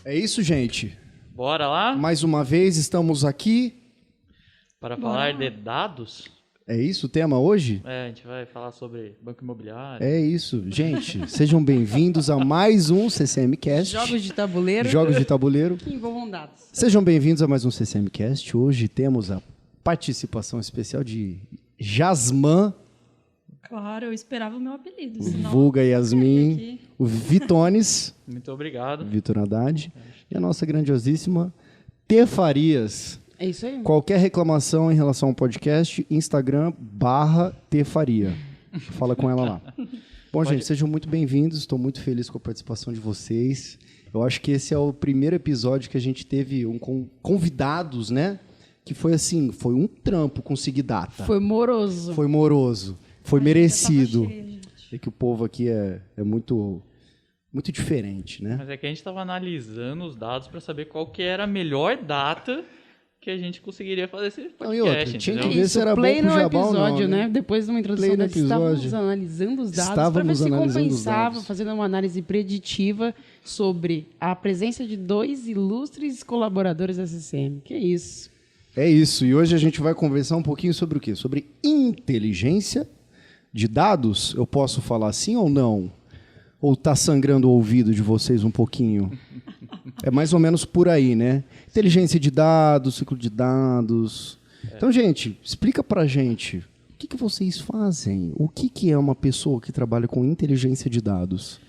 É isso, gente. Bora lá? Mais uma vez estamos aqui. Para falar de dados? É isso o tema hoje? A gente vai falar sobre banco imobiliário. É isso. Gente, sejam bem-vindos a mais um CCMcast. Jogos de tabuleiro. Jogos de tabuleiro. Que envolvam dados. Sejam bem-vindos a mais um CCMcast. Hoje temos a participação especial de Jasmã, Claro, eu esperava o meu apelido. Senão vulga eu Yasmin, ficaria aqui. o Vitones, Muito obrigado. Vitor Haddad, e a nossa grandiosíssima T. Farias. É isso aí. Qualquer reclamação em relação ao podcast, Instagram/Tfaria. Fala com ela lá. Bom, gente, sejam muito bem-vindos. Estou muito feliz com a participação de vocês. Eu acho que esse é o primeiro episódio que a gente teve convidados, né? Que foi assim, foi um trampo conseguir data. Foi moroso. Foi moroso. Foi A merecido. agenda tava cheia, gente. É que o povo aqui é muito diferente, né? Mas é que a gente estava analisando os dados para saber qual que era a melhor data que a gente conseguiria fazer esse Não, e outra, podcast, tinha que entendeu? ver se era bom play pro no Jabá ou não, episódio, né? Depois de uma introdução Play no dessa, estávamos episódio. analisando os dados para ver Estávamos se analisando os compensava, dados. fazendo uma análise preditiva sobre a presença de dois ilustres colaboradores da CCM. Que isso. É isso. E hoje a gente vai conversar um pouquinho sobre o quê? Sobre inteligência de dados. Eu posso falar sim ou não? Ou tá sangrando o ouvido de vocês um pouquinho? É mais ou menos por aí, né? Inteligência de dados, ciclo de dados. Então, gente, explica pra gente. O que vocês fazem? O que é uma pessoa que trabalha com inteligência de dados?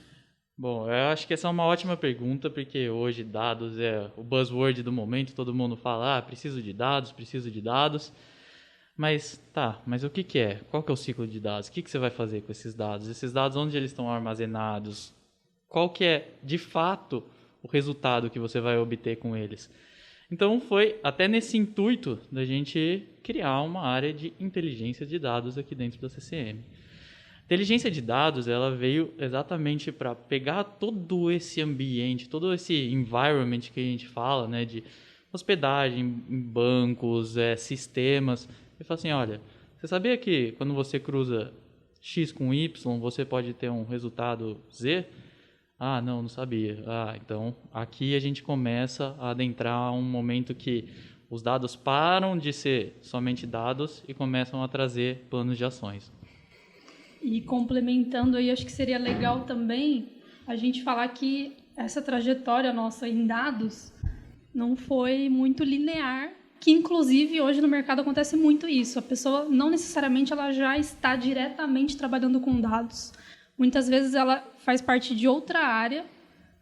Bom, eu acho que essa é uma ótima pergunta, porque hoje dados é o buzzword do momento, todo mundo fala, preciso de dados, preciso de dados. Mas o que é? Qual que é o ciclo de dados? O que você vai fazer com esses dados? Esses dados, onde eles estão armazenados? Qual que é, de fato, o resultado que você vai obter com eles? Então, foi até nesse intuito da gente criar uma área de inteligência de dados aqui dentro da CCM. Inteligência de dados, ela veio exatamente para pegar todo esse ambiente, todo esse environment que a gente fala, né, de hospedagem, bancos, sistemas, e falar assim, olha, você sabia que quando você cruza X com Y, você pode ter um resultado Z? Não sabia. Então, aqui a gente começa a adentrar um momento que os dados param de ser somente dados e começam a trazer planos de ações. E complementando aí, acho que seria legal também a gente falar que essa trajetória nossa em dados não foi muito linear, que inclusive hoje no mercado acontece muito isso. A pessoa não necessariamente ela já está diretamente trabalhando com dados. Muitas vezes ela faz parte de outra área,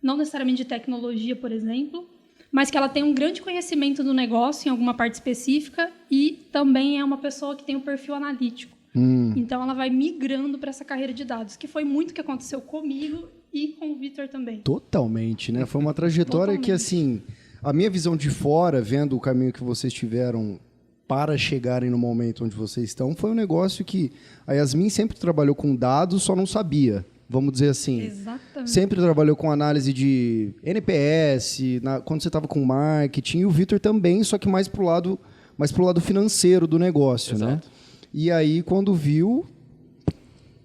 não necessariamente de tecnologia, por exemplo, mas que ela tem um grande conhecimento do negócio em alguma parte específica e também é uma pessoa que tem um perfil analítico. Então, ela vai migrando para essa carreira de dados, que foi muito o que aconteceu comigo e com o Vitor também. Totalmente, né? Foi uma trajetória que, assim, a minha visão de fora, vendo o caminho que vocês tiveram para chegarem no momento onde vocês estão, foi um negócio que a Yasmin sempre trabalhou com dados, só não sabia, vamos dizer assim. Exatamente. Sempre trabalhou com análise de NPS, quando você estava com marketing, e o Vitor também, só que mais pro lado financeiro do negócio, Exato. né? E aí, quando viu,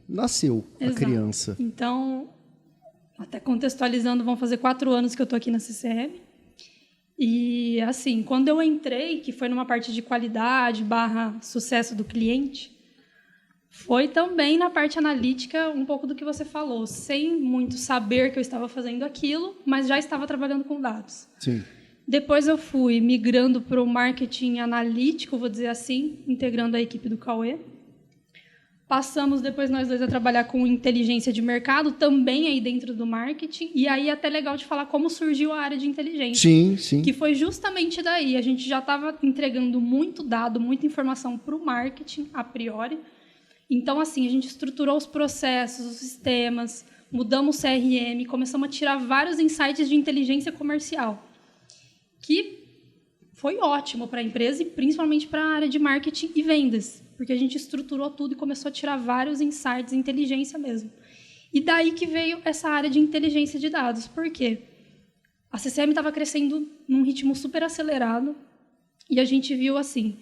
nasceu a criança. Então, até contextualizando, vão fazer 4 anos que eu estou aqui na CCM. E, assim, quando eu entrei, que foi numa parte de qualidade / sucesso do cliente, foi também na parte analítica um pouco do que você falou, sem muito saber que eu estava fazendo aquilo, mas já estava trabalhando com dados. Sim. Depois eu fui migrando para o marketing analítico, vou dizer assim, integrando a equipe do Cauê. Passamos depois nós dois a trabalhar com inteligência de mercado, também aí dentro do marketing. E aí é até legal de falar como surgiu a área de inteligência. Sim, sim. Que foi justamente daí. A gente já estava entregando muito dado, muita informação para o marketing, a priori. Então, assim, a gente estruturou os processos, os sistemas, mudamos o CRM, começamos a tirar vários insights de inteligência comercial, que foi ótimo para a empresa e principalmente para a área de marketing e vendas, porque a gente estruturou tudo e começou a tirar vários insights, inteligência mesmo. E daí que veio essa área de inteligência de dados. Por quê? A CCM estava crescendo num ritmo super acelerado e a gente viu assim,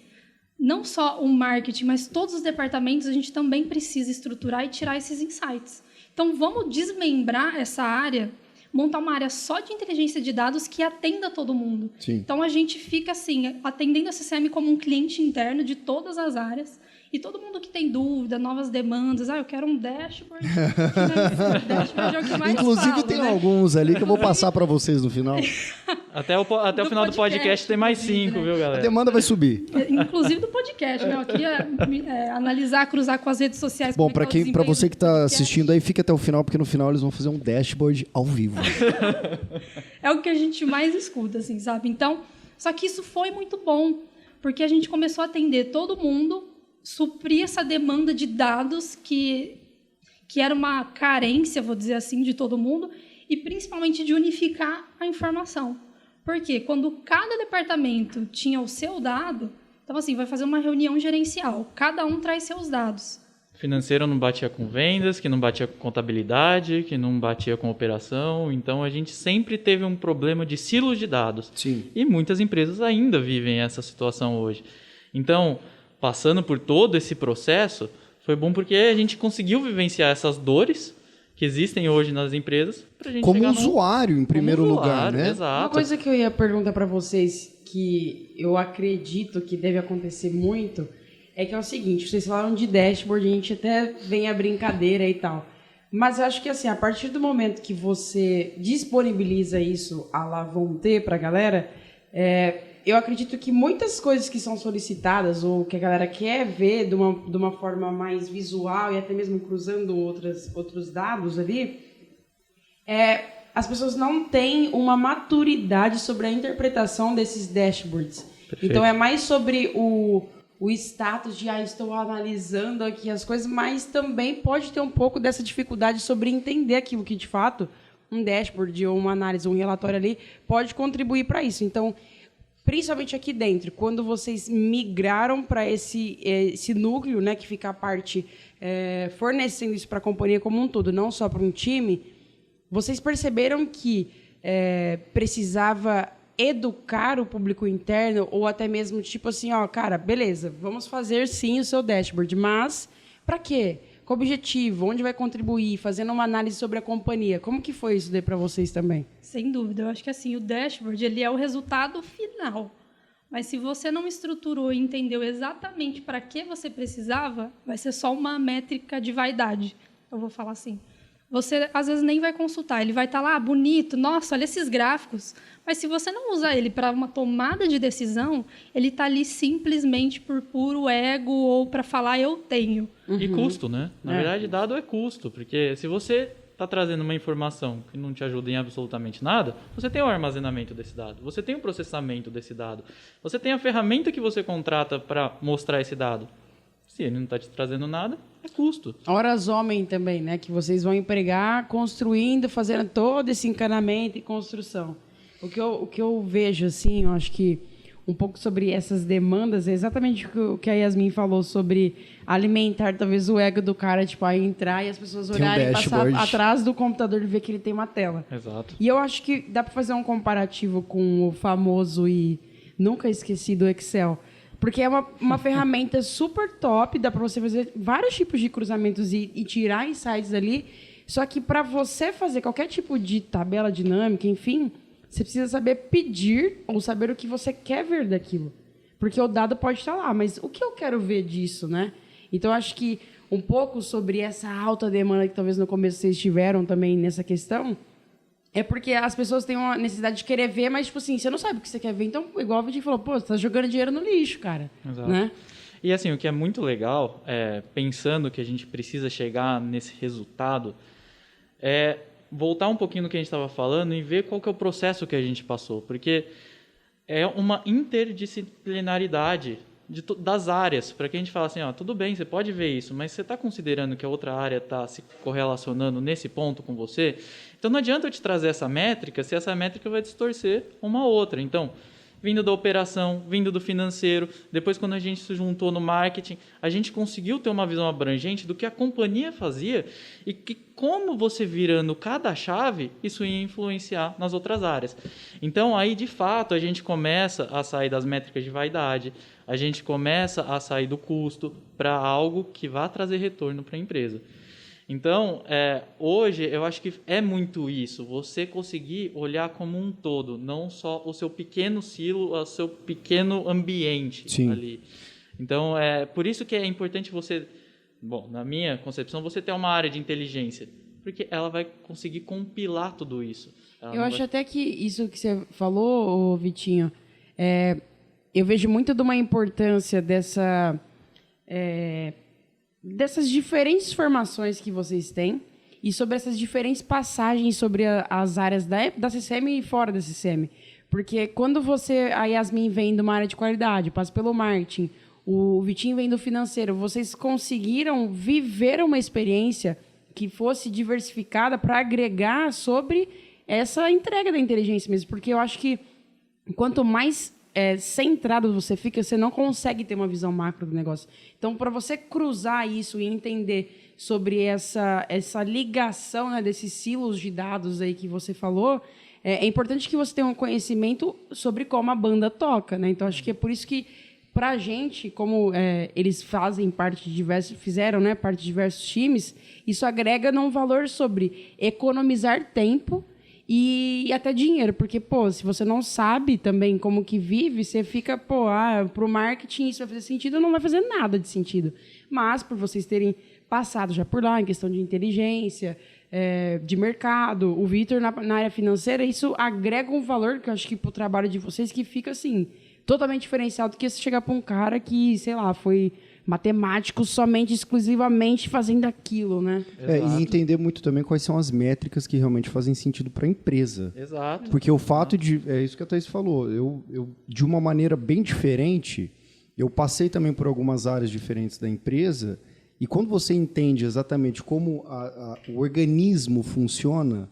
não só o marketing, mas todos os departamentos a gente também precisa estruturar e tirar esses insights. Então, vamos desmembrar essa área montar uma área só de inteligência de dados que atenda todo mundo. Sim. Então, a gente fica, assim, atendendo a CCM como um cliente interno de todas as áreas. E todo mundo que tem dúvida, novas demandas, eu quero um dashboard. Dashboard é o que mais Inclusive, fala, tem né? alguns ali que eu vou passar para vocês no final. Até o final do podcast tem mais 5, né? viu, A galera? demanda vai subir. Inclusive do podcast, né? Eu queria analisar, cruzar com as redes sociais. Bom, como é que tá o para desempenho você do que está podcast. assistindo aí, fica até o final, porque no final eles vão fazer um dashboard ao vivo. É o que a gente mais escuta, assim, sabe? Então, só que isso foi muito bom, porque a gente começou a atender todo mundo, suprir essa demanda de dados que era uma carência, vou dizer assim, de todo mundo, e principalmente de unificar a informação. Porque quando cada departamento tinha o seu dado, então assim, vai fazer uma reunião gerencial, cada um traz seus dados. Financeiro não batia com vendas, que não batia com contabilidade, que não batia com operação. Então, a gente sempre teve um problema de silos de dados. Sim. E muitas empresas ainda vivem essa situação hoje. Então, passando por todo esse processo, foi bom porque a gente conseguiu vivenciar essas dores que existem hoje nas empresas pra gente Como chegar usuário, em primeiro lugar, né? Exato. Uma coisa que eu ia perguntar para vocês, que eu acredito que deve acontecer muito, é que é o seguinte, vocês falaram de dashboard, a gente até vem a brincadeira e tal. Mas eu acho que assim, a partir do momento que você disponibiliza isso à la vontade pra galera, eu acredito que muitas coisas que são solicitadas ou que a galera quer ver de uma forma mais visual e até mesmo cruzando outros dados ali, as pessoas não têm uma maturidade sobre a interpretação desses dashboards. Perfeito. Então é mais sobre o status de estou analisando aqui as coisas, mas também pode ter um pouco dessa dificuldade sobre entender aquilo que de fato um dashboard ou uma análise, um relatório ali pode contribuir para isso. Então, principalmente aqui dentro, quando vocês migraram para esse núcleo, né, que fica a parte fornecendo isso para a companhia como um todo, não só para um time, vocês perceberam que precisava educar o público interno ou até mesmo tipo assim, cara, beleza, vamos fazer sim o seu dashboard, mas para quê? Qual o objetivo? Onde vai contribuir? Fazendo uma análise sobre a companhia. Como que foi isso daí para vocês também? Sem dúvida, eu acho que assim, o dashboard ele é o resultado final. Mas se você não estruturou e entendeu exatamente para que você precisava, vai ser só uma métrica de vaidade. Eu vou falar assim. Você, às vezes, nem vai consultar. Ele vai estar lá, bonito, nossa, olha esses gráficos. Mas se você não usar ele para uma tomada de decisão, ele está ali simplesmente por puro ego ou para falar eu tenho. E custo, né? Na verdade, dado é custo. Porque se você está trazendo uma informação que não te ajuda em absolutamente nada, você tem o armazenamento desse dado, você tem o processamento desse dado, você tem a ferramenta que você contrata para mostrar esse dado. Se ele não está te trazendo nada, é custo. Horas homem também, né? Que vocês vão empregar construindo, fazendo todo esse encanamento e construção. O que eu vejo, assim, eu acho que um pouco sobre essas demandas é exatamente o que a Yasmin falou sobre alimentar talvez o ego do cara, tipo, aí entrar e as pessoas olharem e passar atrás do computador e ver que ele tem uma tela. Exato. E eu acho que dá para fazer um comparativo com o famoso e nunca esquecido Excel. Porque é uma ferramenta super top, dá para você fazer vários tipos de cruzamentos e tirar insights ali. Só que para você fazer qualquer tipo de tabela dinâmica, enfim, você precisa saber pedir ou saber o que você quer ver daquilo. Porque o dado pode estar lá, mas o que eu quero ver disso, né? Então, acho que um pouco sobre essa alta demanda que talvez no começo vocês tiveram também nessa questão, é porque as pessoas têm uma necessidade de querer ver, mas, tipo assim, você não sabe o que você quer ver. Então, igual a gente falou, pô, você tá jogando dinheiro no lixo, cara. Exato. Né? E, assim, o que é muito legal, pensando que a gente precisa chegar nesse resultado, é voltar um pouquinho no que a gente estava falando e ver qual que é o processo que a gente passou. Porque é uma interdisciplinaridade das áreas, para que a gente fale assim, tudo bem, você pode ver isso, mas você está considerando que a outra área está se correlacionando nesse ponto com você? Então, não adianta eu te trazer essa métrica se essa métrica vai distorcer uma outra. Então, vindo da operação, vindo do financeiro, depois quando a gente se juntou no marketing, a gente conseguiu ter uma visão abrangente do que a companhia fazia e que como você virando cada chave, isso ia influenciar nas outras áreas. Então, aí, de fato, a gente começa a sair das métricas de vaidade, a gente começa a sair do custo para algo que vá trazer retorno para a empresa. Então, hoje, eu acho que é muito isso, você conseguir olhar como um todo, não só o seu pequeno silo, o seu pequeno ambiente Sim. ali. Então, por isso que é importante você, bom, na minha concepção, você ter uma área de inteligência, porque ela vai conseguir compilar tudo isso. Eu acho até que isso que você falou, ô Vitinho, eu vejo muito de uma importância dessas diferentes formações que vocês têm e sobre essas diferentes passagens sobre as áreas da CCM e fora da CCM. Porque quando a Yasmin vem de uma área de qualidade, passa pelo marketing, o Vitinho vem do financeiro, vocês conseguiram viver uma experiência que fosse diversificada para agregar sobre essa entrega da inteligência mesmo. Porque eu acho que quanto mais centrado você fica, você não consegue ter uma visão macro do negócio. Então, para você cruzar isso e entender sobre essa ligação, né, desses silos de dados aí que você falou, é importante que você tenha um conhecimento sobre como a banda toca, né? Então, acho que é por isso que, para a gente, como eles fazem parte de fizeram, né, parte de diversos times, isso agrega num valor sobre economizar tempo e até dinheiro, porque, se você não sabe também como que vive, você fica, pro marketing isso vai fazer sentido, não vai fazer nada de sentido. Mas, por vocês terem passado já por lá, em questão de inteligência, de mercado, o Vitor na área financeira, isso agrega um valor, que eu acho que pro trabalho de vocês, que fica, assim, totalmente diferenciado do que você chegar para um cara que, sei lá, foi matemático somente, exclusivamente fazendo aquilo, né? E entender muito também quais são as métricas que realmente fazem sentido para a empresa. Exato. Porque o fato de... É isso que a Thaís falou. Eu, de uma maneira bem diferente, eu passei também por algumas áreas diferentes da empresa, e quando você entende exatamente como o organismo funciona,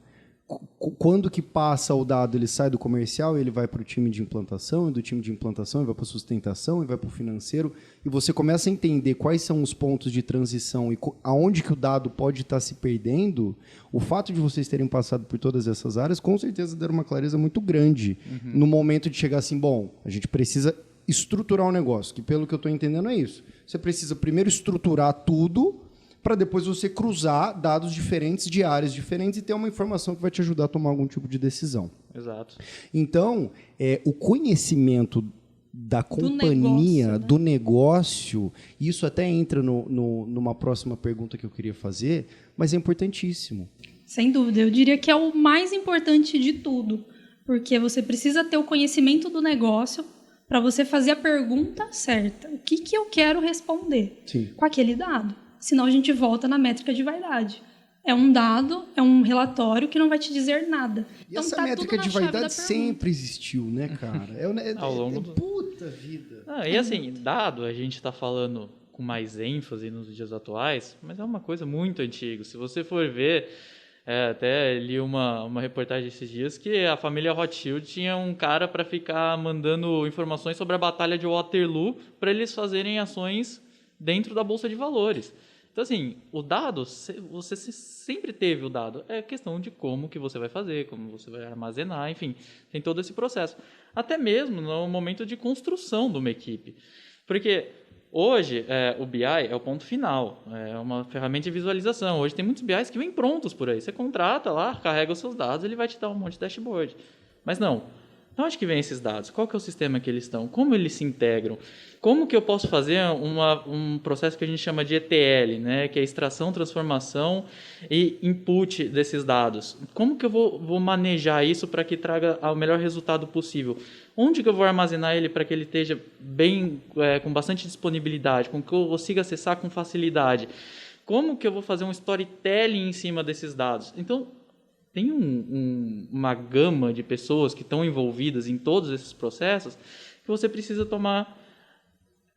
quando que passa o dado, ele sai do comercial, ele vai para o time de implantação, e do time de implantação ele vai para a sustentação, ele vai para o financeiro, e você começa a entender quais são os pontos de transição e aonde que o dado pode estar se perdendo. O fato de vocês terem passado por todas essas áreas, com certeza deram uma clareza muito grande no momento de chegar assim, bom, a gente precisa estruturar o negócio, que pelo que eu estou entendendo é isso. Você precisa primeiro estruturar tudo, para depois você cruzar dados diferentes de áreas diferentes e ter uma informação que vai te ajudar a tomar algum tipo de decisão. Exato. Então, o conhecimento da companhia, do negócio, isso até entra numa próxima pergunta que eu queria fazer, mas é importantíssimo. Sem dúvida, eu diria que é o mais importante de tudo, porque você precisa ter o conhecimento do negócio para você fazer a pergunta certa. O que eu quero responder com aquele dado? Senão a gente volta na métrica de vaidade. É um dado, é um relatório que não vai te dizer nada. E então, essa métrica de vaidade sempre existiu, né, cara? Ao longo puta vida. E assim, dado, a gente está falando com mais ênfase nos dias atuais, mas é uma coisa muito antiga. Se você for ver, até li uma reportagem esses dias que a família Rothschild tinha um cara para ficar mandando informações sobre a Batalha de Waterloo para eles fazerem ações dentro da Bolsa de Valores. Então, assim, o dado, você sempre teve o dado. É questão de como que você vai fazer, como você vai armazenar, enfim, tem todo esse processo. Até mesmo no momento de construção de uma equipe. Porque hoje, o BI é o ponto final, é uma ferramenta de visualização. Hoje tem muitos BIs que vêm prontos por aí. Você contrata lá, carrega os seus dados, ele vai te dar um monte de dashboard. Mas não. De onde que vem esses dados? Qual que é o sistema que eles estão? Como eles se integram? Como que eu posso fazer um processo que a gente chama de ETL, né? Que é extração, transformação e input desses dados? Como que eu vou manejar isso para que traga o melhor resultado possível? Onde que eu vou armazenar ele para que ele esteja bem, com bastante disponibilidade, com que eu consiga acessar com facilidade? Como que eu vou fazer um storytelling em cima desses dados? Então, tem uma gama de pessoas que estão envolvidas em todos esses processos que você precisa tomar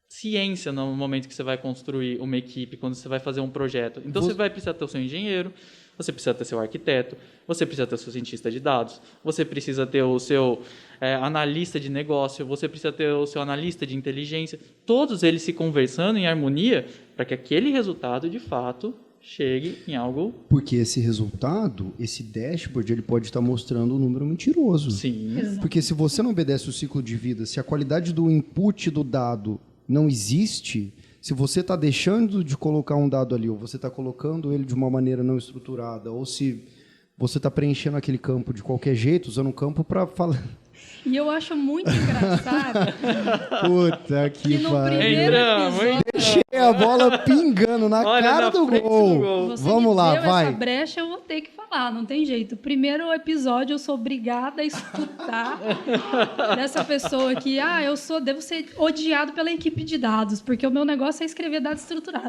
ciência no momento que você vai construir uma equipe, quando você vai fazer um projeto. Então, você vai precisar ter o seu engenheiro, você precisa ter seu arquiteto, você precisa ter o seu cientista de dados, você precisa ter o seu analista de negócio, você precisa ter o seu analista de inteligência, todos eles se conversando em harmonia para que aquele resultado, de fato, chegue em algo... Porque esse resultado, esse dashboard, ele pode estar mostrando um número mentiroso. Sim. Exato. Porque se você não obedece o ciclo de vida, se a qualidade do input do dado não existe, se você está deixando de colocar um dado ali, ou você está colocando ele de uma maneira não estruturada, ou se você está preenchendo aquele campo de qualquer jeito, usando um campo para falar... E eu acho muito engraçado Puta que no pariu. primeiro episódio... Deixei a bola pingando na Olha, cara na do frente gol. do gol. Você Vamos me lá, deu vai. essa brecha, eu vou ter que falar, não tem jeito. Primeiro episódio, eu sou obrigada a escutar dessa pessoa que, devo ser odiado pela equipe de dados, porque o meu negócio é escrever dado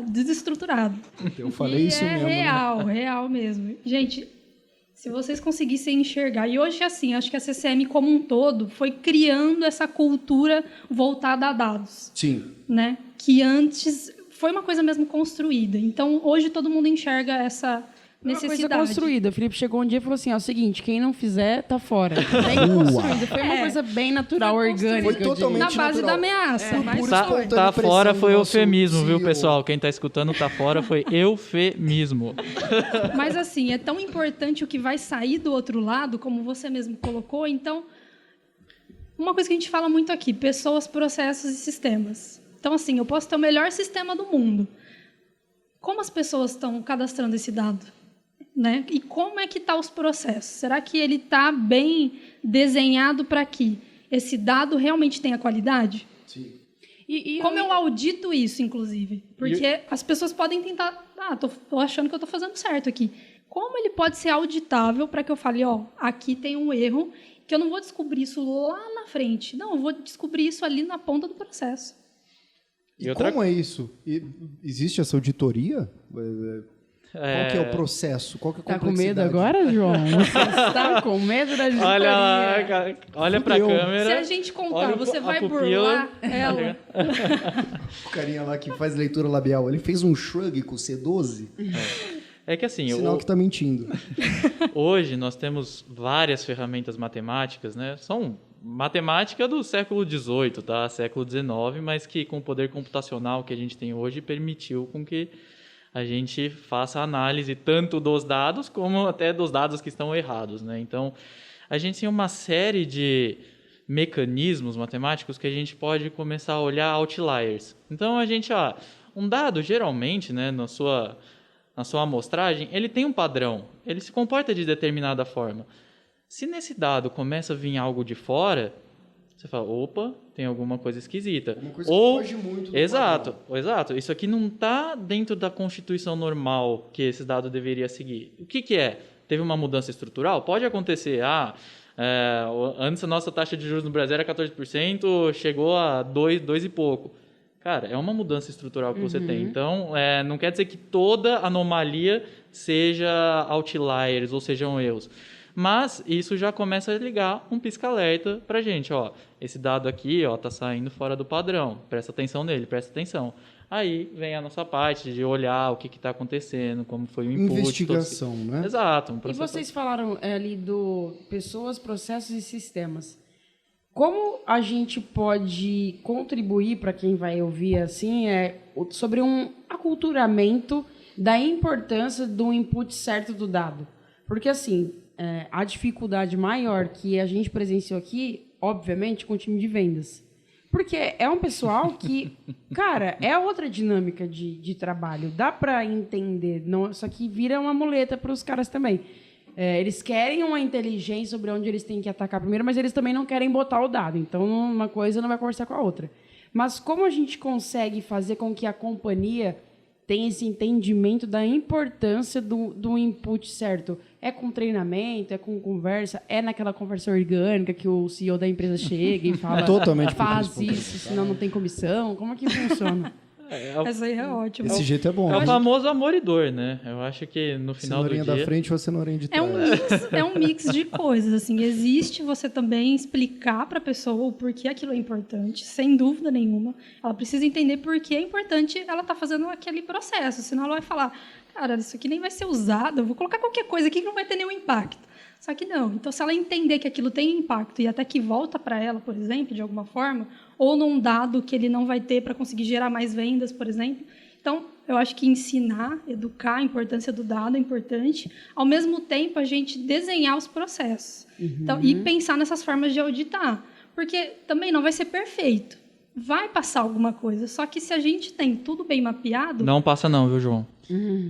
desestruturado. Eu falei isso mesmo. Real mesmo. Gente, se vocês conseguissem enxergar, e hoje, assim, acho que a CCM como um todo foi criando essa cultura voltada a dados. Sim. Né? Que antes foi uma coisa mesmo construída. Então, hoje todo mundo enxerga essa necessidade. Uma coisa construída. O Felipe chegou um dia e falou assim, o seguinte, quem não fizer, tá fora. Bem construído. Foi uma coisa bem natural, orgânica. Foi totalmente na base natural. da ameaça. Mas por foi. espontânea Tá pressão fora do foi nosso eufemismo, viu, CEO. pessoal? Quem tá escutando tá fora foi eufemismo. Mas assim, é tão importante o que vai sair do outro lado, como você mesmo colocou. Então, uma coisa que a gente fala muito aqui, pessoas, processos e sistemas. Então, assim, eu posso ter o melhor sistema do mundo. Como as pessoas estão cadastrando esse dado? Né? E como é que estão os processos? Será que ele está bem desenhado para que esse dado realmente tenha qualidade? Sim. Como eu audito isso, inclusive? Porque as pessoas podem tentar... tô achando que eu estou fazendo certo aqui. Como ele pode ser auditável para que eu fale, aqui tem um erro, que eu não vou descobrir isso lá na frente. Não, eu vou descobrir isso ali na ponta do processo. E como é isso? Existe essa auditoria? Qual que é o processo? Qual que é a Tá com medo complexidade? agora, João? Você está com medo da auditoria? Olha pra Fudeu. câmera. Se a gente contar, olha você vai pupila. burlar ela. O carinha lá que faz leitura labial, ele fez um shrug com o C12? É que assim, Sinal que tá mentindo. hoje nós temos várias ferramentas matemáticas, né? São matemática do século XVIII, tá? Século XIX, mas que com o poder computacional que a gente tem hoje permitiu com que a gente faça análise tanto dos dados como até dos dados que estão errados, né? Então, a gente tem uma série de mecanismos matemáticos que a gente pode começar a olhar outliers. Então, a gente, um dado geralmente, né, na sua amostragem, ele tem um padrão, ele se comporta de determinada forma. Se nesse dado começa a vir algo de fora, você fala, opa, tem alguma coisa esquisita. Uma coisa que foge muito do exato. Isso aqui não está dentro da constituição normal que esse dado deveria seguir. O que é? Teve uma mudança estrutural? Pode acontecer. Antes a nossa taxa de juros no Brasil era 14%, chegou a 2 e pouco. Cara, é uma mudança estrutural que você tem. Então, não quer dizer que toda anomalia seja outliers ou sejam erros. Mas isso já começa a ligar um pisca-alerta para a gente. Esse dado aqui está saindo fora do padrão. Presta atenção nele, presta atenção. Aí vem a nossa parte de olhar o que está acontecendo, como foi o input. Investigação, né? Exato. E vocês falaram ali do pessoas, processos e sistemas. Como a gente pode contribuir, para quem vai ouvir assim, sobre um aculturamento da importância do input certo do dado? Porque, assim, a dificuldade maior que a gente presenciou aqui, obviamente, com o time de vendas. Porque é um pessoal que, cara, é outra dinâmica de trabalho. Dá para entender, não, só que vira uma muleta para os caras também. Eles querem uma inteligência sobre onde eles têm que atacar primeiro, mas eles também não querem botar o dado. Então, uma coisa não vai conversar com a outra. Mas como a gente consegue fazer com que a companhia tenha esse entendimento da importância do input certo? É com treinamento, é com conversa, é naquela conversa orgânica que o CEO da empresa chega e fala, Totalmente faz isso, senão não tem comissão. Como é que funciona? Essa aí é ótima. Esse jeito é bom. É o famoso amor e dor, né? Eu acho que no final do Cenourinha dia... da frente ou a cenourinha de trás? É um mix de coisas, assim. Existe você também explicar para a pessoa o porquê aquilo é importante, sem dúvida nenhuma. Ela precisa entender por que é importante ela estar fazendo aquele processo, senão ela vai falar, cara, isso aqui nem vai ser usado, eu vou colocar qualquer coisa aqui que não vai ter nenhum impacto. Só que não. Então, se ela entender que aquilo tem impacto e até que volta para ela, por exemplo, de alguma forma, ou num dado que ele não vai ter para conseguir gerar mais vendas, por exemplo. Então, eu acho que ensinar, educar a importância do dado é importante. Ao mesmo tempo, a gente desenhar os processos. Então, e pensar nessas formas de auditar. Porque também não vai ser perfeito. vai passar alguma coisa. Só que se a gente tem tudo bem mapeado, Não passa não, viu, João?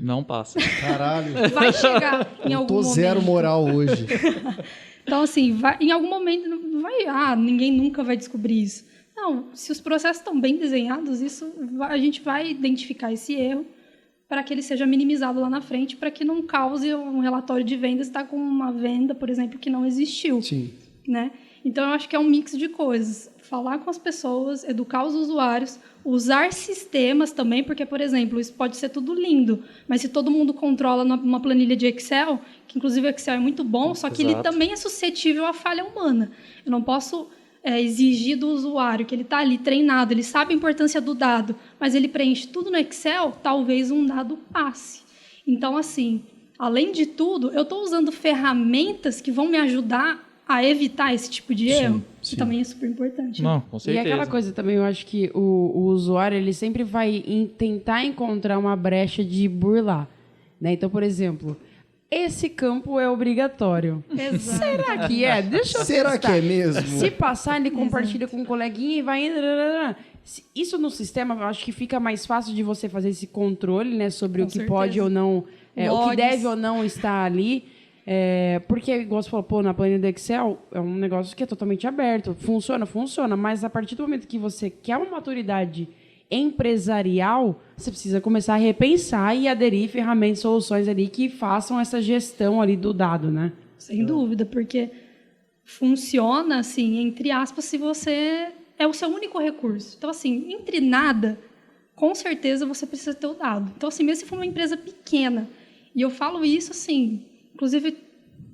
Não passa. Caralho. vai chegar em Eu algum tô momento. zero moral hoje. Então, assim, em algum momento não vai... ninguém nunca vai descobrir isso. Não, se os processos estão bem desenhados, a gente vai identificar esse erro para que ele seja minimizado lá na frente, para que não cause um relatório de vendas estar com uma venda, por exemplo, que não existiu. Sim. Né? Então, eu acho que é um mix de coisas. Falar com as pessoas, educar os usuários, usar sistemas também, porque, por exemplo, isso pode ser tudo lindo, mas se todo mundo controla numa planilha de Excel, que inclusive o Excel é muito bom, só que ele Exato. também é suscetível à falha humana. Eu não posso exigir do usuário que ele está ali treinado, ele sabe a importância do dado, mas ele preenche tudo no Excel, talvez um dado passe. Então, assim, além de tudo, eu estou usando ferramentas que vão me ajudar a evitar esse tipo de erro, sim. que também é super importante. Não, com E certeza. aquela coisa também, eu acho que o usuário ele sempre vai tentar encontrar uma brecha de burlar. Né? Então, por exemplo, esse campo é obrigatório. Exato. Será que é? Deixa eu Será testar. que é mesmo? Se passar, ele compartilha com um coleguinha e vai indo. Isso no sistema, eu acho que fica mais fácil de você fazer esse controle, né, sobre Com o que certeza. pode ou não, o que Logs. deve ou não estar ali. Porque, igual você falou, na planilha do Excel, é um negócio que é totalmente aberto. Funciona, mas a partir do momento que você quer uma maturidade empresarial, você precisa começar a repensar e aderir ferramentas, soluções ali que façam essa gestão ali do dado, né? Sem dúvida, porque funciona, assim, entre aspas, se você é o seu único recurso. Então, assim, entre nada, com certeza você precisa ter o dado. Então, assim, mesmo se for uma empresa pequena, e eu falo isso, assim, inclusive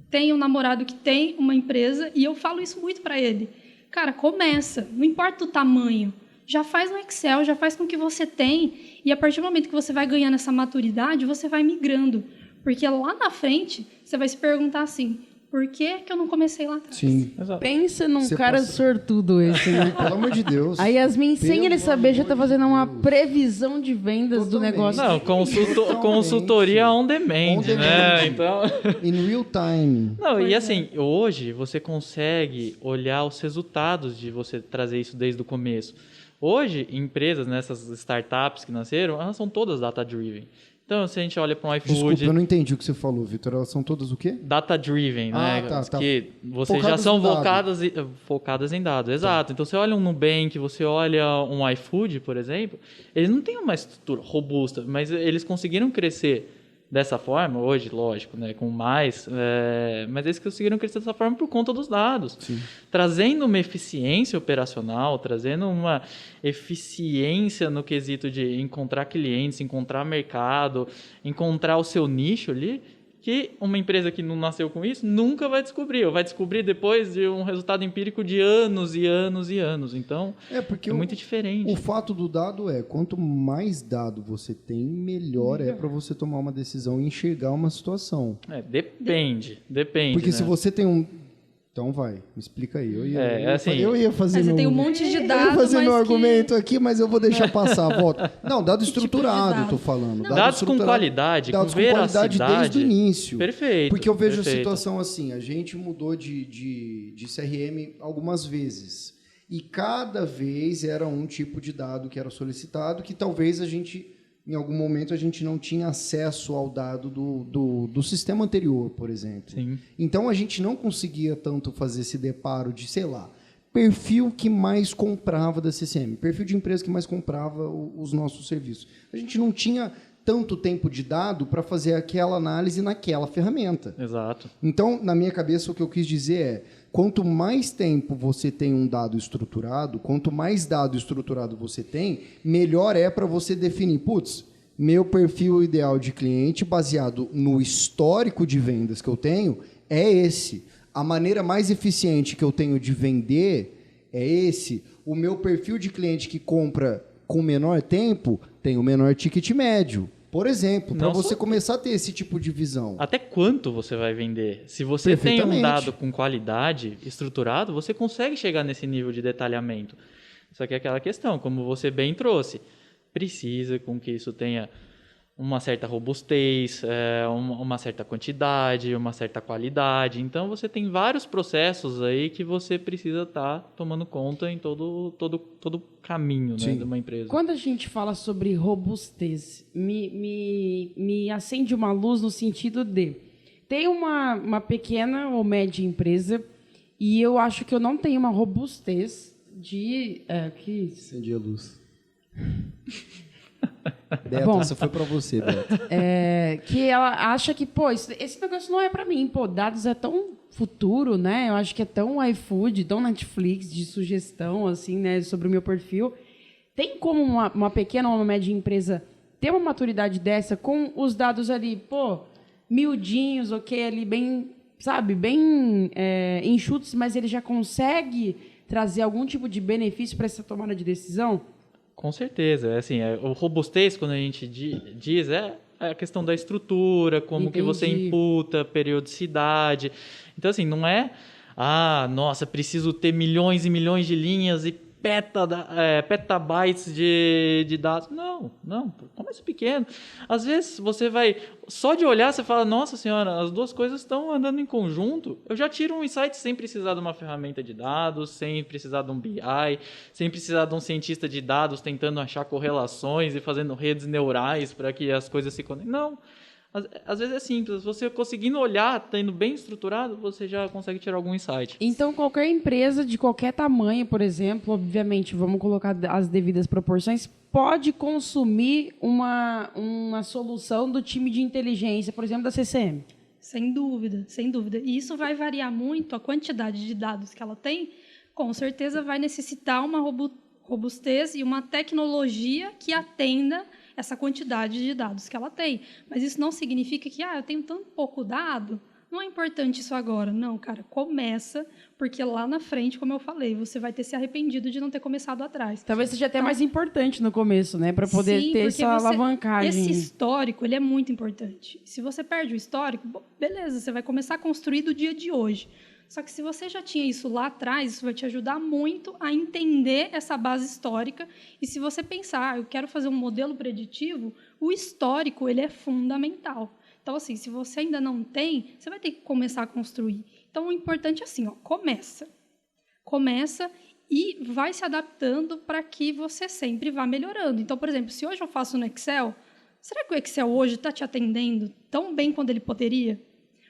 tenho um namorado que tem uma empresa e eu falo isso muito para ele. Cara, começa, não importa o tamanho, já faz no Excel, já faz com o que você tem e a partir do momento que você vai ganhando essa maturidade, você vai migrando. Porque lá na frente, você vai se perguntar assim, por que eu não comecei lá atrás? Sim. Exato. Pensa num Você cara passa- sortudo esse, né? Pelo amor de Deus. A Yasmin, sem Pelo ele saber, já tá amor de fazendo uma Deus. previsão de vendas do Totalmente. negócio. Não, Totalmente. consultoria on demand, On demand. né? Então... In real time. Não, Pois e é. assim, hoje você consegue olhar os resultados de você trazer isso desde o começo. Hoje, empresas, nessas startups que nasceram, elas são todas data-driven. Então, se a gente olha para um Desculpa, iFood, eu não entendi o que você falou, Vitor. Elas são todas o quê? data-driven, né? tá. Que vocês Focadas já são em dados. focadas em dados, exato. Então, você olha um Nubank, você olha um iFood, por exemplo, eles não têm uma estrutura robusta, mas eles conseguiram crescer dessa forma, hoje, lógico, né, com mais, mas eles conseguiram crescer dessa forma por conta dos dados. Sim. Trazendo uma eficiência operacional, trazendo uma eficiência no quesito de encontrar clientes, encontrar mercado, encontrar o seu nicho ali, que uma empresa que não nasceu com isso nunca vai descobrir, ou vai descobrir depois de um resultado empírico de anos e anos e anos. Então, Porque é muito diferente. o fato do dado quanto mais dado você tem, melhor é para você tomar uma decisão e enxergar uma situação. Depende. Porque né? se você tem um... Então vai, me explica aí. Eu ia fazer Mas você meu... tem um monte de Eu ia dados, fazer meu mas argumento aqui, mas eu vou deixar passar a volta. Não, dado tipo de estruturado, dado? tô falando. Não. Dados com estruturado, qualidade, dados com com qualidade veracidade. desde o início. Perfeito. Porque eu vejo perfeito. a situação assim, a gente mudou de CRM algumas vezes. E cada vez era um tipo de dado que era solicitado, que talvez a gente, em algum momento, a gente não tinha acesso ao dado do sistema anterior, por exemplo. Sim. Então, a gente não conseguia tanto fazer esse deparo de, sei lá, perfil que mais comprava da CCM, perfil de empresa que mais comprava os nossos serviços. A gente não tinha tanto tempo de dado para fazer aquela análise naquela ferramenta. Exato. Então, na minha cabeça, o que eu quis dizer é, quanto mais tempo você tem um dado estruturado, quanto mais dado estruturado você tem, melhor é para você definir, putz, meu perfil ideal de cliente, baseado no histórico de vendas que eu tenho, é esse. A maneira mais eficiente que eu tenho de vender é esse. O meu perfil de cliente que compra com menor tempo tem o menor ticket médio. Por exemplo, para Não você só- começar a ter esse tipo de visão. Até quanto você vai vender? Se você tem um Perfeitamente. dado com qualidade estruturado, você consegue chegar nesse nível de detalhamento. Só que é aquela questão, como você bem trouxe, precisa com que isso tenha uma certa robustez, uma certa quantidade, uma certa qualidade. Então, você tem vários processos aí que você precisa estar tomando conta em todo o caminho, né, de uma empresa. Quando a gente fala sobre robustez, me acende uma luz no sentido de... Tem uma pequena ou média empresa e eu acho que eu não tenho uma robustez de... Acendi a luz. Beto, Bom, essa foi pra você, Beto. que ela acha que, pô, esse negócio não é pra mim. Pô, dados é tão futuro, né? Eu acho que é tão iFood, tão Netflix de sugestão, assim, né? Sobre o meu perfil. Tem como uma pequena ou uma média empresa ter uma maturidade dessa com os dados ali, pô, miudinhos, ok, ali bem, sabe, bem enxutos, mas ele já consegue trazer algum tipo de benefício para essa tomada de decisão? Com certeza. Assim, o robustez, quando a gente diz, é a questão da estrutura, como que você imputa, periodicidade. Então, assim, não é, nossa, preciso ter milhões e milhões de linhas e petabytes de dados. Não, começa pequeno. Às vezes você vai, só de olhar, você fala, nossa senhora, as duas coisas estão andando em conjunto. Eu já tiro um insight sem precisar de uma ferramenta de dados, sem precisar de um BI, sem precisar de um cientista de dados tentando achar correlações e fazendo redes neurais para que as coisas se conectem. Não. Às vezes é simples, você conseguindo olhar, tendo bem estruturado, você já consegue tirar algum insight. Então, qualquer empresa de qualquer tamanho, por exemplo, obviamente, vamos colocar as devidas proporções, pode consumir uma solução do time de inteligência, por exemplo, da CCM. Sem dúvida, sem dúvida. E isso vai variar muito, a quantidade de dados que ela tem, com certeza vai necessitar uma robustez e uma tecnologia que atenda essa quantidade de dados que ela tem. Mas isso não significa que eu tenho tão pouco dado, não é importante isso agora. Não, cara, começa, porque lá na frente, como eu falei, você vai ter se arrependido de não ter começado atrás. Talvez seja até mais importante no começo, né? Para poder ter essa alavancagem. Esse histórico, ele é muito importante. Se você perde o histórico, beleza, você vai começar a construir do dia de hoje. Só que se você já tinha isso lá atrás, isso vai te ajudar muito a entender essa base histórica. E se você pensar, eu quero fazer um modelo preditivo, o histórico ele é fundamental. Então, assim, se você ainda não tem, você vai ter que começar a construir. Então, o importante é assim, começa e vai se adaptando para que você sempre vá melhorando. Então, por exemplo, se hoje eu faço no Excel, será que o Excel hoje está te atendendo tão bem quanto ele poderia?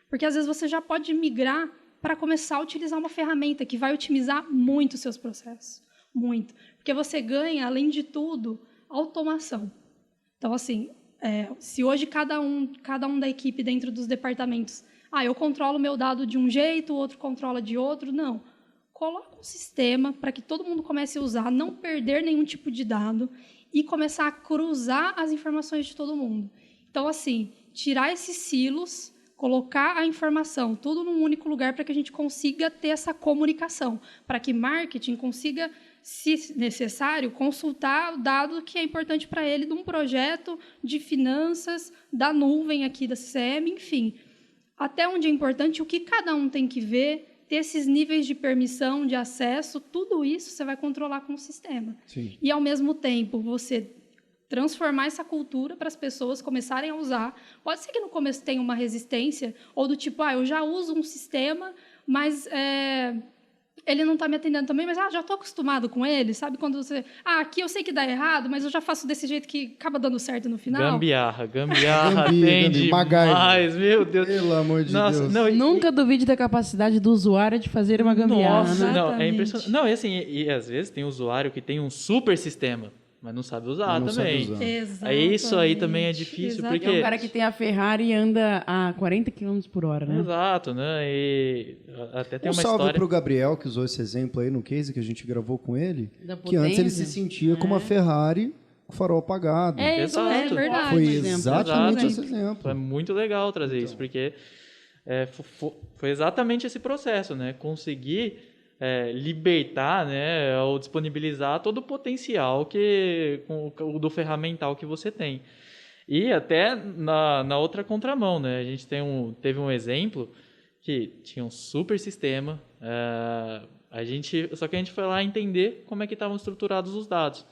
Porque, às vezes, você já pode migrar para começar a utilizar uma ferramenta que vai otimizar muito os seus processos. Muito. Porque você ganha, além de tudo, automação. Então, assim, se hoje cada um da equipe dentro dos departamentos, eu controlo o meu dado de um jeito, o outro controla de outro, não. Coloca um sistema para que todo mundo comece a usar, não perder nenhum tipo de dado e começar a cruzar as informações de todo mundo. Então, assim, tirar esses silos, colocar a informação tudo num único lugar para que a gente consiga ter essa comunicação, para que marketing consiga, se necessário, consultar o dado que é importante para ele de um projeto de finanças, da nuvem aqui da CCM, enfim. Até onde é importante, o que cada um tem que ver, ter esses níveis de permissão, de acesso, tudo isso você vai controlar com o sistema. Sim. E, ao mesmo tempo, você transformar essa cultura para as pessoas começarem a usar. Pode ser que no começo tenha uma resistência, ou do tipo, eu já uso um sistema, mas ele não está me atendendo também, mas já estou acostumado com ele, sabe? Quando você, aqui eu sei que dá errado, mas eu já faço desse jeito que acaba dando certo no final. Gambiarra atende demais, meu Deus. Pelo amor de Deus. Não, Nunca duvide da capacidade do usuário de fazer uma gambiarra. Nossa, né? não, é impressionante. Não, e às vezes tem usuário que tem um super sistema, mas não sabe usar também. Isso aí também é difícil, porque... É um cara que tem a Ferrari e anda a 40 km por hora, né? Exato, né? E até tem uma salve história... pro Gabriel, que usou esse exemplo aí no case que a gente gravou com ele, Da que antes ele se potência. sentia como uma Ferrari com o farol apagado. Isso é Exato. verdade. Foi por exemplo. exatamente Exato. esse exemplo. É muito legal trazer isso, porque foi exatamente esse processo, né? Conseguir libertar, né, ou disponibilizar todo o potencial do ferramental que você tem. E até na outra contramão, né? A gente teve um exemplo que tinha um super sistema, só que a gente foi lá entender como é que estavam estruturados os dados.